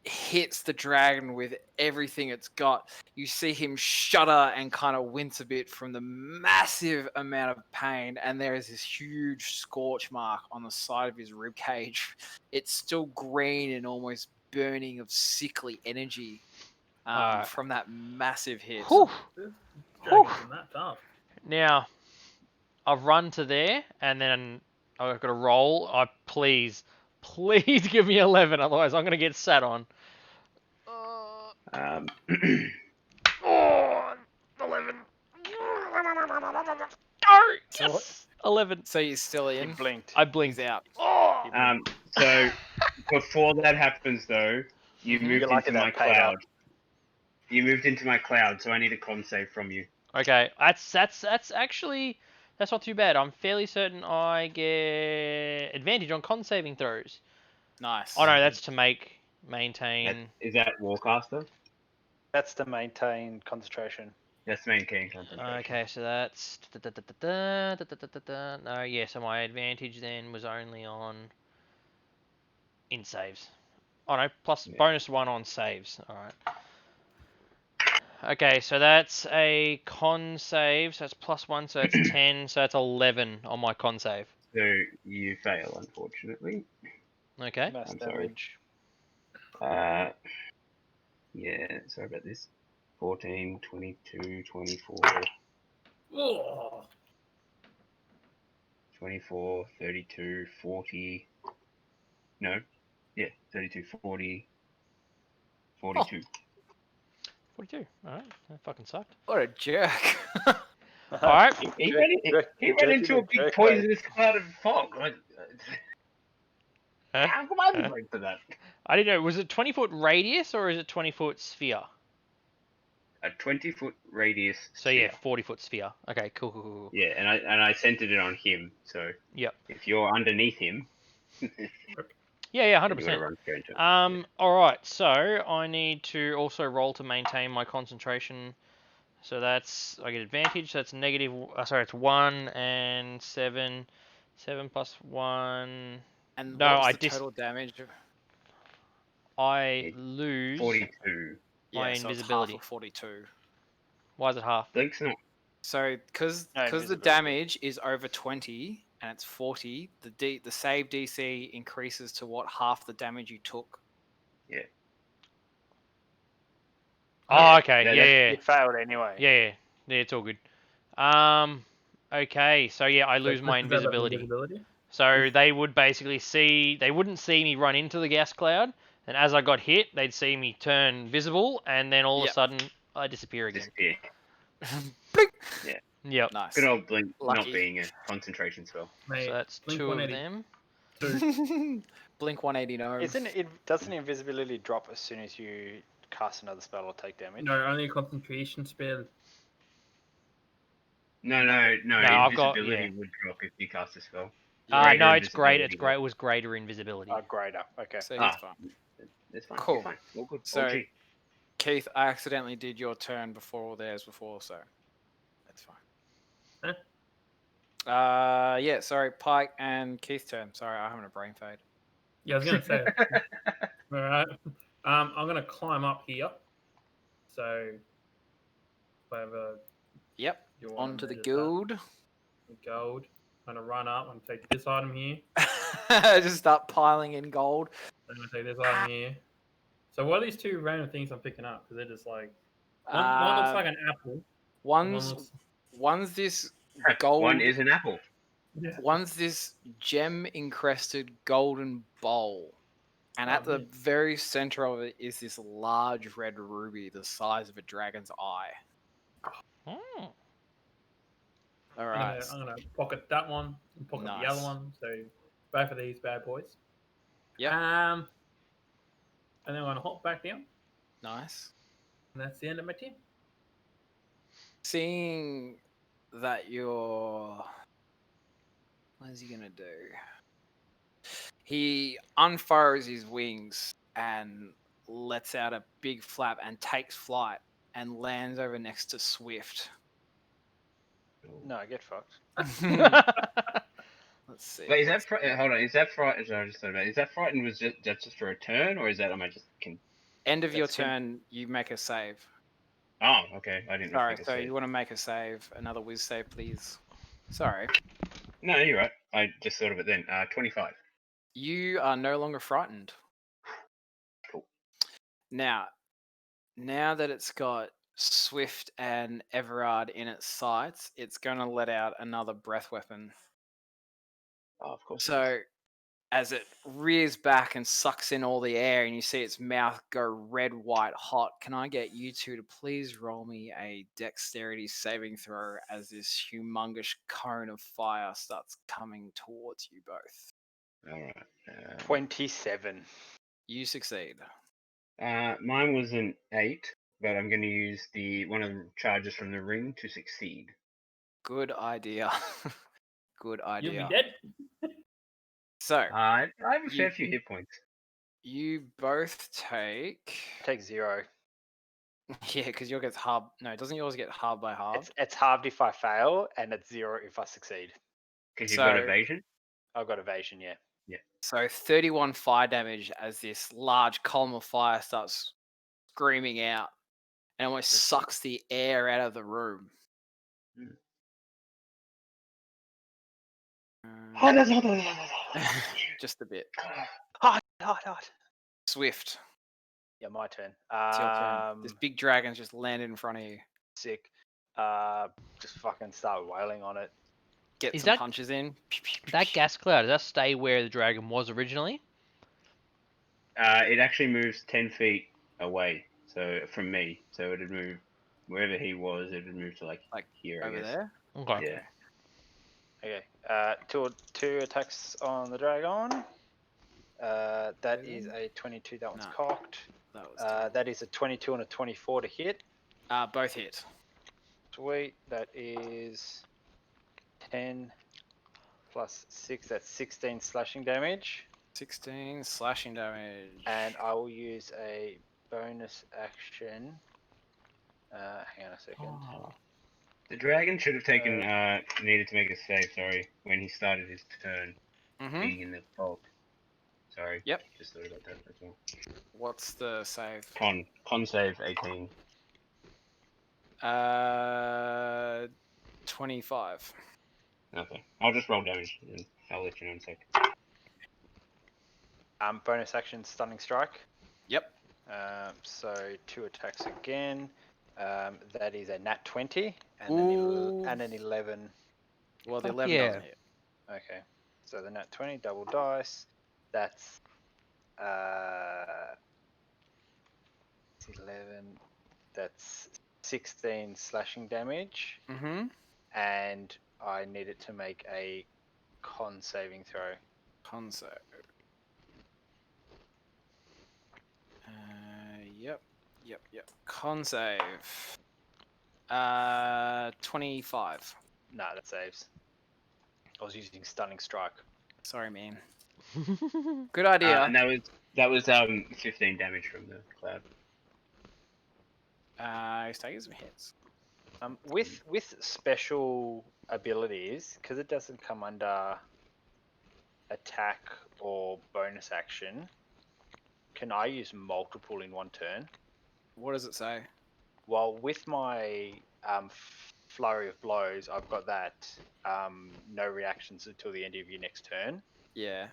hits the dragon with everything it's got, you see him shudder and kind of wince a bit from the massive amount of pain, and there is this huge scorch mark on the side of his rib cage. It's still green and almost burning of sickly energy from that massive hit. Whew. This dragon's not tough. Now, I've run to there, and then I've got to roll. Please give me 11, otherwise I'm going to get sat on. Um, Oh, 11. Oh, So yes! 11. So you're still He in? blinked. I He's blinked. out. Oh, So before that happens, though, you Mhm. moved You're lucky into my that paid up. cloud. You moved into my cloud, so I need a con save from you. Okay, that's actually that's not too bad. I'm fairly certain I get advantage on con saving throws. Nice. Oh no, that's to maintain. Is that Warcaster? That's to maintain concentration. That's maintain concentration. Okay, so that's no, yeah. So my advantage then was only on in saves. Oh no, plus bonus 1 on saves. All right. Okay, so that's a con save. So that's +1, so that's 10. So that's 11 on my con save. So you fail, unfortunately. Okay. Mass I'm sorry. damage. Yeah, sorry about this. 14, 22, 24, Oh, 24, 32, 40. No. Yeah, 32, 40, 42. 42. All right, that fucking sucked. What a jerk. All right. He ran into a big poisonous cloud of fog. How come I didn't break for that? I didn't know. Was it 20-foot radius or is it 20-foot sphere? A 20-foot radius. So sphere. yeah, 40-foot sphere. Okay, cool. Yeah, and I centered it on him. So Yep. if you're underneath him, Yeah, then you gotta 100%. run straight into him. All right. So I need to also roll to maintain my concentration. So that's I get advantage. So that's negative. Sorry, it's 1 and 7. 7 plus 1. And No, what was the total damage? I It's lose 42. my Yeah, so it's half invisibility. of 42. Why is it half? Blink's not. So because No the invisibility. damage is over 20 and it's 40, the save DC increases to what half the damage you took. Yeah. Oh, okay. Yeah. You failed anyway. Yeah, it's all good. Okay, so yeah, I lose my is that like invisibility. So they would basically they wouldn't see me run into the gas cloud, and as I got hit, they'd see me turn visible, and then all of a Yep. sudden, I disappear again. Disappear. Blink! Yep. Nice. Good old Blink not Lucky. being a concentration spell. Mate, So that's Blink 2 of 180. them. Blink 180 no. Doesn't invisibility drop as soon as you cast another spell or take damage? No, only a concentration spell. No, I've got- invisibility yeah. would drop if you cast a spell. No, Greater it's great. It's invisibility. great. It was greater invisibility. Greater. Okay. So he's fine. That's fine. Cool. You're fine. All good. So- OG. Keith, I accidentally did your turn before theirs before, so that's fine. Yeah, sorry, Pike and Keith's turn. Sorry, I'm having a brain fade. Yeah, I was gonna say. All right. I'm gonna climb up here. So, whatever Yep. you want. Onto the guild. Gold. I'm gonna run up and take this item here. Just start piling in gold. I'm gonna take this item here. So what are these two random things I'm picking up? Because they're just like one looks like an apple. One's this gold. One is an apple. Yeah. One's this gem encrusted golden bowl. And at the very center of it is this large red ruby the size of a dragon's eye. Hmm. All right. I'm gonna pocket that one and pocket the other Nice. one. So both of these bad boys. Yep. And then I'm gonna hop back down. Nice. And that's the end of my team. Seeing that you're... What is he going to do? He unfurls his wings and lets out a big flap and takes flight and lands over next to Swift. No, get fucked. Let's see. Wait, is that hold on? Is that fright? Sorry, I just thought about it. Is that frightened was just for a turn, or is that am I just can? End of your That's good. turn, you make a save. Oh, okay. I didn't. Sorry, make a so save. you want to make a save. Another whiz save, please. Sorry. No, you're right. I just thought of it then. 25. You are no longer frightened. Cool. Now that it's got Swift and Everard in its sights, it's going to let out another breath weapon. Oh, of course. So, as it rears back and sucks in all the air, and you see its mouth go red, white, hot, can I get you two to please roll me a dexterity saving throw as this humongous cone of fire starts coming towards you both? All right. 27. You succeed. Mine was an 8, but I'm going to use one of the charges from the ring to succeed. Good idea. Good You'll be idea. dead. So I have a fair You- few hit points. you both take. Take 0. Yeah, because yours gets halved. No, doesn't yours get halved by half? It's halved if I fail, and it's 0 if I succeed. Because you've got So- evasion? I've got evasion, yeah. So 31 fire damage as this large column of fire starts screaming out and almost Okay. sucks the air out of the room. Just a bit. Hard. Swift. Yeah, my turn. It's your turn. This big dragon's just landed in front of you. Sick. Just fucking start wailing on it. Get Is some that- punches in. That gas cloud, does that stay where the dragon was originally? It actually moves 10 feet away, so from me. So it'd move wherever he was. It'd move to like here, I over guess. there. Okay. Yeah. Okay. Two attacks on the dragon. That is Dragon? a 22. That one's No. cocked. That was That is a 22 and a 24 to hit. both hit. Sweet. That is 10 plus 6. That's 16 slashing damage. 16 slashing damage. And I will use a bonus action. Hang on a second. Oh. The dragon should have taken needed to make a save. Sorry, when he started his turn, Mm-hmm. being in the vault. Sorry. Yep. Just thought about that as well. What's the save? Con save 18. 25. Okay. I'll just roll damage and I'll let you know in a sec. Bonus action stunning strike. Yep. So 2 attacks again. That is a nat 20 Ooh. and an 11. Well, the Fuck 11 yeah. doesn't hit. Okay. So the nat 20 double dice. That's 11. That's 16 slashing damage, Mm-hmm. and I need it to make a con saving throw. Con save. Yep. Con save. 25. Nah, that saves. I was using stunning strike. Sorry, man. Good idea. And that was 15 damage from the cloud. He's taking some hits. With special abilities, because it doesn't come under attack or bonus action, can I use multiple in one turn? What does it say? Well, with my flurry of blows, I've got that no reactions until the end of your next turn, Yeah.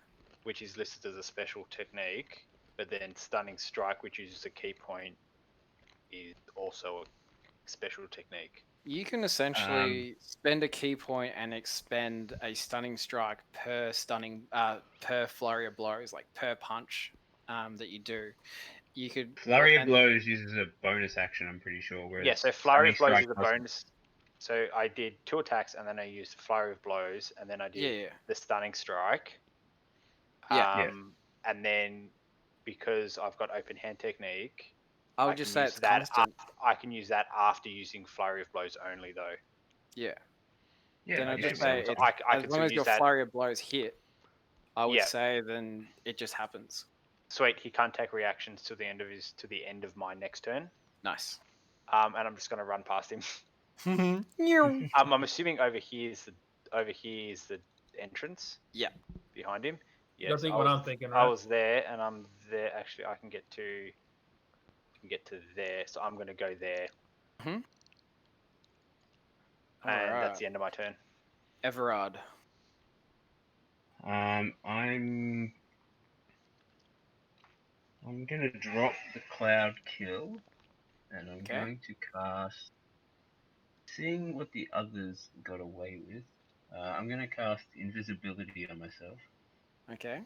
which is listed as a special technique. But then stunning strike, which uses a key point, is also a special technique. You can essentially spend a key point and expend a stunning strike per flurry of blows, like per punch that you do. You could Flurry of and- blows uses a bonus action, I'm pretty sure. Whereas Yeah, so flurry of blows Stunning is a Strike doesn't. bonus. So I did 2 attacks, and then I used flurry of blows, and then I did Yeah. the stunning strike. Yeah. Yeah. And then because I've got open hand technique, I would I just can say use it's that constant. I can use that after using flurry of blows only, though. Yeah. Yeah, Then I I'd guess just so. say So it's, I as can long still as use your that. flurry of blows hit, I would Yeah. say then it just happens. Sweet, he can't take reactions to the end of my next turn. Nice. And I'm just gonna run past him. Meow. I'm assuming over here is the entrance. Yeah. Behind him. You're Yes, thinking what I'm thinking, I right? was there, and I'm there. Actually, I can get to there, so I'm gonna go there, and that's Alright. the end of my turn. Everard. I'm gonna drop the cloud kill, and I'm Okay. going to cast. Seeing what the others got away with, I'm gonna cast invisibility on myself, Okay.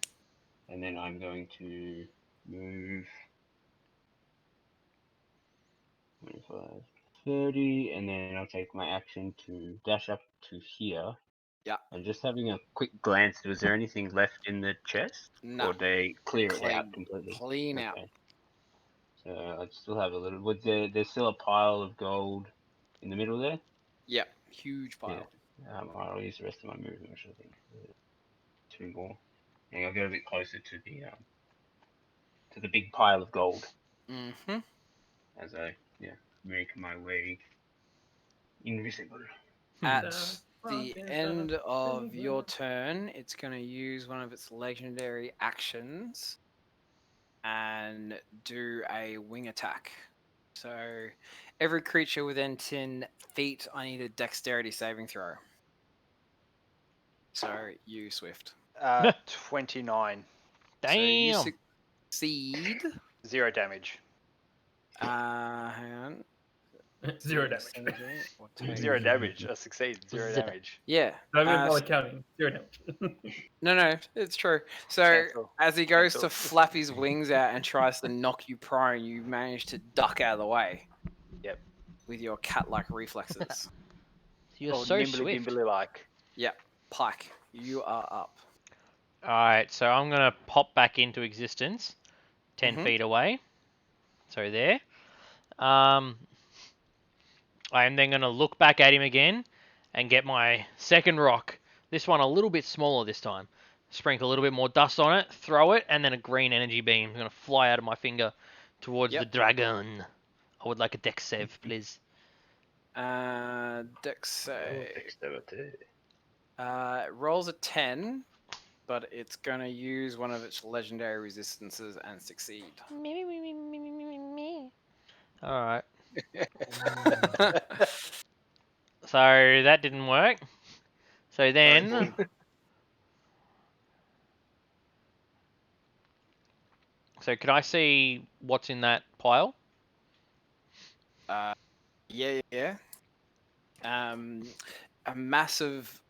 and then I'm going to move 25, 30, and then I'll take my action to dash up to here, And just having a quick glance, was there anything left in the chest? No. Or they clear it out Clean. completely? Clean out. Okay. So I'd still have a little. Was there's still a pile of gold in the middle there? Yep. Huge pile. Yeah. I'll use the rest of my movement, which I think two more. And I'll get a bit closer to the big pile of gold Mm-hmm. as I make my way invisible. At the end of your turn, it's going to use one of its legendary actions and do a wing attack. So every creature within 10 feet, I need a dexterity saving throw. So you, Swift. 29. So you Damn. succeed. 0 damage. Hang on. 0 damage. 70 or take- 0 damage. I succeed. 0 Zip. damage. Yeah. Don't even uh, bother counting. 0 damage. No, it's true. So Cancel. as he goes Cancel. to flap his wings out and tries to knock you prone, you manage to duck out of the way. Yep. With your cat-like reflexes. You're Oh, so nimbly swift. dimbly like. Yep. Pike, you are up. Alright, so I'm going to pop back into existence 10 Mhm. feet away. So there. I am then going to look back at him again and get my second rock. This one a little bit smaller this time. Sprinkle a little bit more dust on it, throw it, and then a green energy beam is going to fly out of my finger towards the Yep. dragon. I would like a dex save, please. Dex save. Dexterity. It rolls a 10, but it's going to use one of its legendary resistances and succeed. Alright. So that didn't work. So then... So can I see what's in that pile? Yeah. A mass of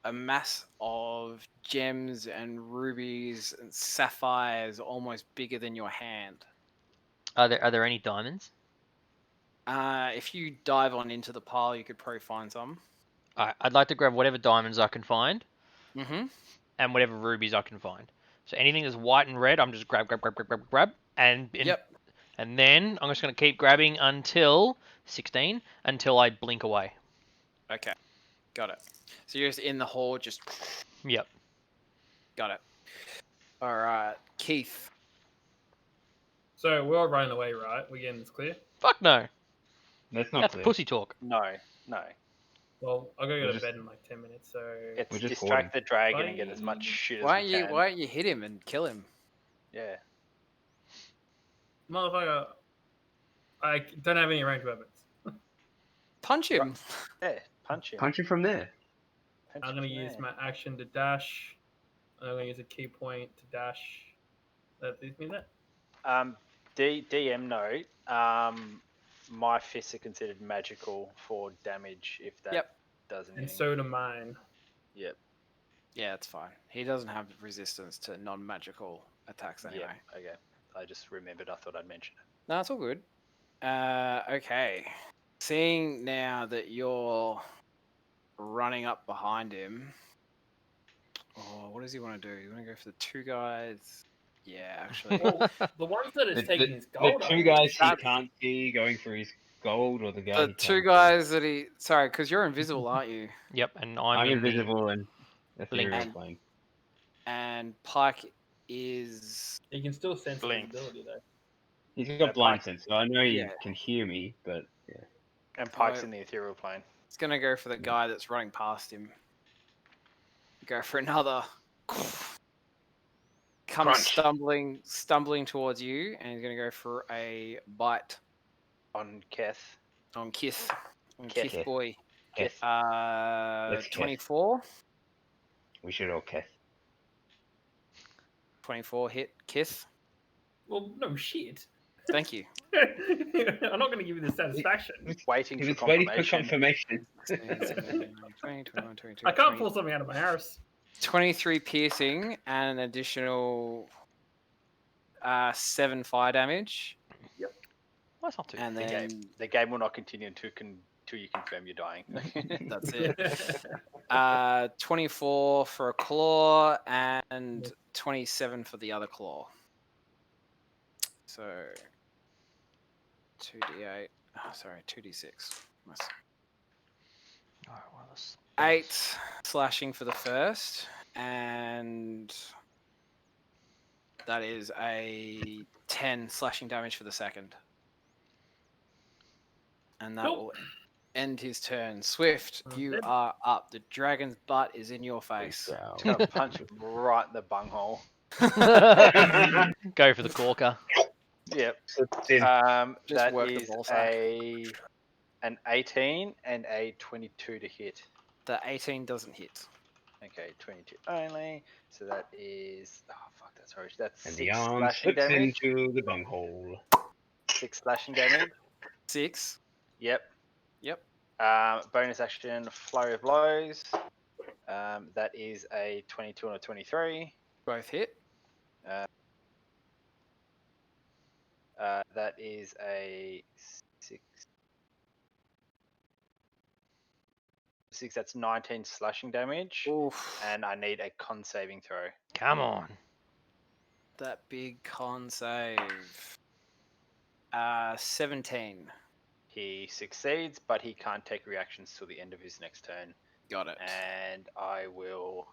gems and rubies and sapphires, almost bigger than your hand. Are there any diamonds? If you dive on into the pile, you could probably find some. Alright, I'd like to grab whatever diamonds I can find Mm-hmm. and whatever rubies I can find. So anything that's white and red, I'm just grab, and Yep. and then I'm just going to keep grabbing until 16 until I blink away. Okay. Got it. So you're just in the horde, just Yep. got it. All right, Keith. So we're all running away, right? We're getting this clear. Fuck no. That's not That's clear. pussy talk. No. Well, I'll go We're to just- bed in like 10 minutes. So It's We're just distract the dragon and get as much shit as Why we don't you can. why don't you hit him and kill him? Yeah. motherfucker, I don't have any ranged weapons. Punch him. Yeah. Punch him. Punch it from there. Punch I'm him gonna from use there. my action to dash. I'm gonna use a key point to dash. That leaves me there. DM note. My fists are considered magical for damage if that Yep. does anything. And so do mine. Yep. Yeah, it's fine. He doesn't have resistance to non-magical attacks anyway. Yep. Okay. I just remembered. I thought I'd mention it. No, it's all good. Okay. Seeing now that you're running up behind him. Oh, what does he want to do? You want to go for the two guys? Yeah, actually. Well, the ones that is taking his gold. The two are- guys he That- can't see going for his gold, or the guy. The two guys that he. Sorry, because you're invisible, aren't you? Yep, and I'm in the- invisible and ethereal Blink. plane. And Pike is. You can still sense Blink. invisibility though. He's Yeah, got blind Pike- sense, so I know he Yeah. can hear me, but yeah. And Pike's Right. in the ethereal plane. It's gonna go for the guy that's running past him. Go for another. Comes Crunch. stumbling towards you, and he's gonna go for a bite On Keth. on Kith. On Kith. Kith boy. Keth. Let's Kith. 24. We should all Keth. 24 hit Kith. Well, no shit. Thank you. I'm not gonna give you the satisfaction. Waiting He for was waiting for confirmation. confirmation. 20, 21, 22, I can't 20, pull something out of my arse. 23 piercing and an additional 7 fire damage. That's not too And bad. then The game will not continue until till you confirm you're dying. That's it. 24 for a claw and 27 for the other claw. So 2d8. Oh, sorry, 2d6. Nice. Alright, well, let's- 8 slashing for the first, and that is a 10 slashing damage for the second. And that Cool. will end his turn. Swift, you Good. are up. The dragon's butt is in your face. Just gonna punch him right in the bunghole. Go for the corker. Yep. Slips in. Just That work the is ball sack. an 18 and a 22 to hit. The 18 doesn't hit. Okay, 22 only. So that is fuck, that's harsh. That's And the 6 arm slashing slips damage. into the bunghole. 6 slashing damage. 6. Yep. Yep. Bonus action, flurry of blows. That is a 22 and a 23. Both hit. That is a 6. 6, that's 19 slashing damage. Oof. And I need a con saving throw. Come on. That big con save. 17. He succeeds, but he can't take reactions till the end of his next turn. Got it. And I will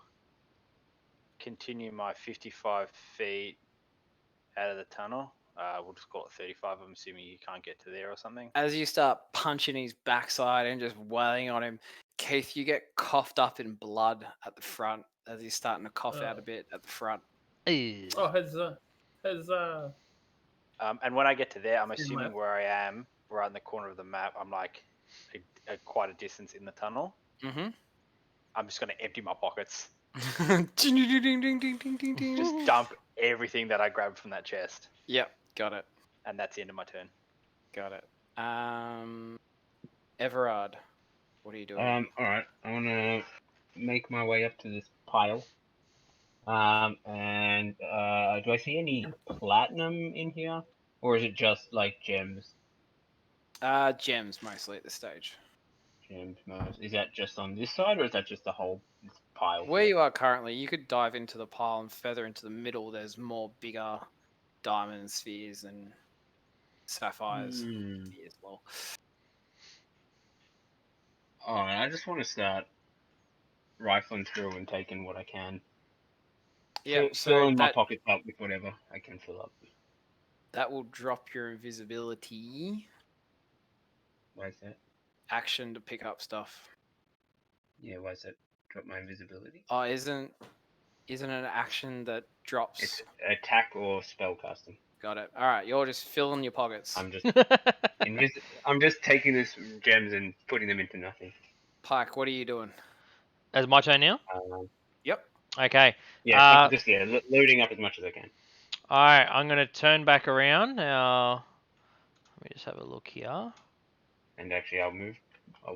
continue my 55 feet out of the tunnel. We'll just call it 35. I'm assuming you can't get to there or something. As you start punching his backside and just wailing on him, Keith, you get coughed up in blood at the front as he's starting to cough out a bit at the front. Ew. Oh, has And when I get to there, I'm Good assuming map. where I am, right in the corner of the map, I'm like quite a distance in the tunnel. Mm-hmm. I'm just going to empty my pockets. Just Just dump everything that I grabbed from that chest. Yep, got it. And that's the end of my turn. Got it. Everard, what are you doing? All right. I want to make my way up to this pile. And do I see any platinum in here, or is it just like gems? Gems mostly at this stage. Gems most. Is that just on this side, or is that just the whole pile? Where you are currently, you could dive into the pile and further into the middle. There's more bigger diamond spheres and sapphires as well. Alright, I just want to start rifling through and taking what I can. Yeah, Filling my that, pockets up with whatever I can fill up. that will drop your invisibility Why is that? action to pick up stuff. Yeah, why is that? Drop my invisibility? Oh, isn't an action that drops? It's attack or spell casting. Got it. All right, you're just filling your pockets. I'm just I'm just taking these gems and putting them into nothing. Pike, what are you doing? Is my turn now? Yep. Okay. Yeah, loading up as much as I can. Alright, I'm going to turn back around. Now, let me just have a look here. And actually, I'll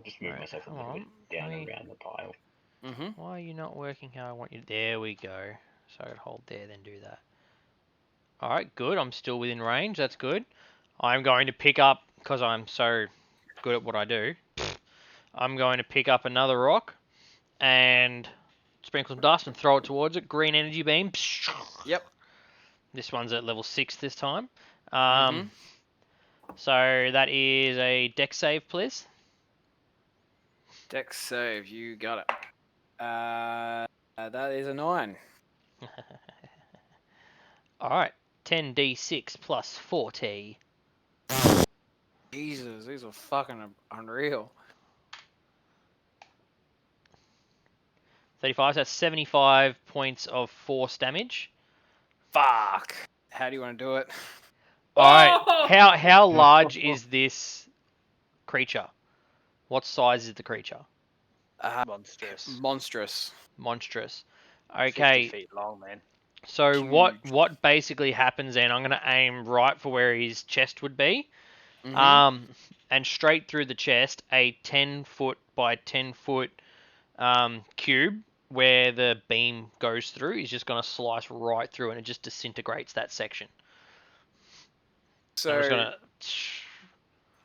just move Right, myself a come little bit on, down let me- around the pile. Mm-hmm. Why are you not working how I want you? There we go. So I hold there, then do that. Alright, good. I'm still within range. That's good. I'm going to pick up, because I'm so good at what I do, I'm going to pick up another rock and sprinkle some dust and throw it towards it. Green energy beam. Yep. This one's at level 6 this time. Mhm. So that is a dex save, please. Dex save, you got it. That is a 9. Alright. 10d6 plus 40. Jesus, these are fucking unreal. 35, so that's 75 points of force damage. Fuck. How do you want to do it? Alright, Oh! how large is this creature? What size is the creature? Monstrous. Monstrous. Monstrous. 50 Okay, feet long, man. so Huge. what basically happens then, I'm going to aim right for where his chest would be. Mhm. And straight through the chest, a 10 foot by 10 foot cube where the beam goes through is just going to slice right through and it just disintegrates that section. I'm just So going to...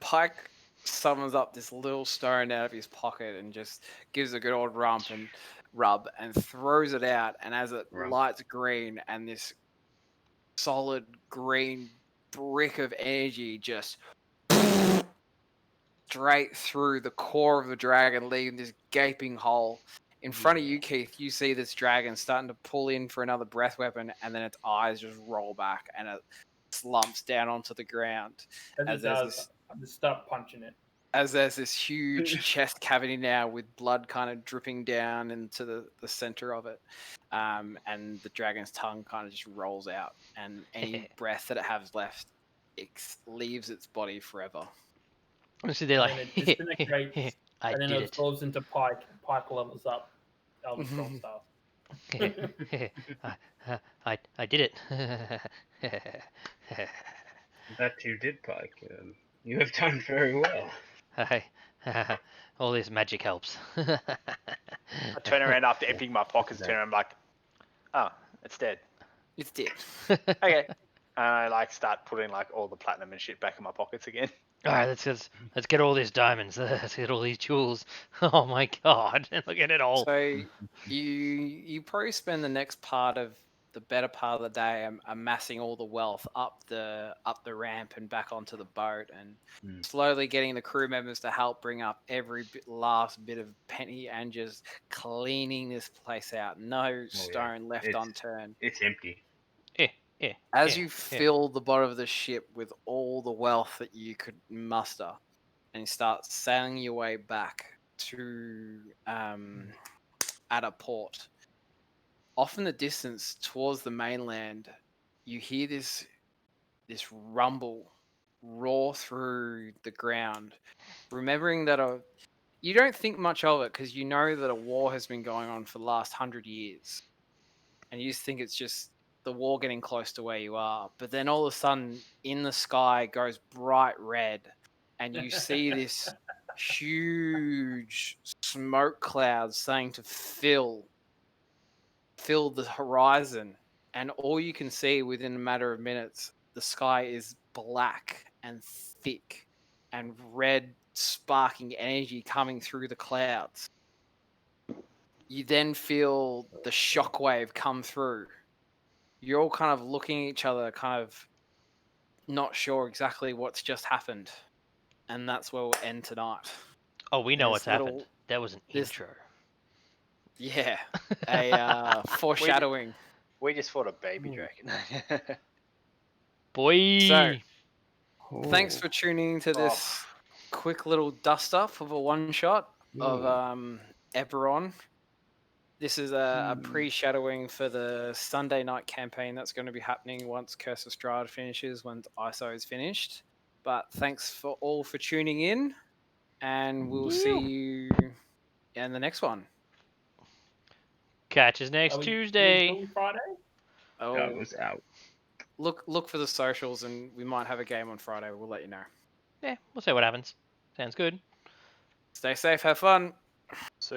Pike summons up this little stone out of his pocket and just gives a good old rub and throws it out. And as it Rub. lights green, and this solid green brick of energy just straight through the core of the dragon, leaving this gaping hole. In front of you, Keith, you see this dragon starting to pull in for another breath weapon, and then its eyes just roll back and it slumps down onto the ground. As it does, I just start punching it. As there's this huge chest cavity now with blood kind of dripping down into the center of it. And the dragon's tongue kind of just rolls out, and any breath that it has left, it leaves its body forever. Honestly, they're And then like, it disintegrates, I and then did it it. absorbs into Pike, and Pike levels up Elder Scrolls style. I did it. That you did, Pike. You have done very well. All this magic helps. I turn around after emptying my pockets, turn around like, oh, it's dead. It's dead. Okay. And I like start putting like all the platinum and shit back in my pockets again. All right, let's get all these diamonds. Let's get all these jewels. Oh my god, look at it all. So you probably spend the next part of the better part of the day amassing all the wealth up the ramp and back onto the boat, and slowly getting the crew members to help bring up every last bit of penny and just cleaning this place out. No stone left unturned. It's empty. As you fill the bottom of the ship with all the wealth that you could muster, and you start sailing your way back to at a port, off in the distance towards the mainland, you hear this rumble roar through the ground. Remembering that you don't think much of it because you know that a war has been going on for the last 100 years, and you just think it's just the war getting close to where you are. But then all of a sudden, in the sky goes bright red, and you see this huge smoke cloud starting to fill the horizon, and all you can see within a matter of minutes, the sky is black and thick and red sparking energy coming through the clouds. You then feel the shockwave come through. You're all kind of looking at each other, kind of not sure exactly what's just happened. And that's where we'll end tonight. Oh, we know what's happened. That was an intro. Yeah, a foreshadowing. We just fought a baby dragon. Boy. So, thanks for tuning into this quick little dust up of a one shot of Eberron. This is a pre-shadowing for the Sunday night campaign that's going to be happening once Curse of Strahd finishes, once ISO is finished. But thanks for tuning in, and we'll see you in the next one. Catch us next Tuesday. Friday? Doggos out. Look for the socials, and we might have a game on Friday. We'll let you know. Yeah, we'll see what happens. Sounds good. Stay safe, have fun. See.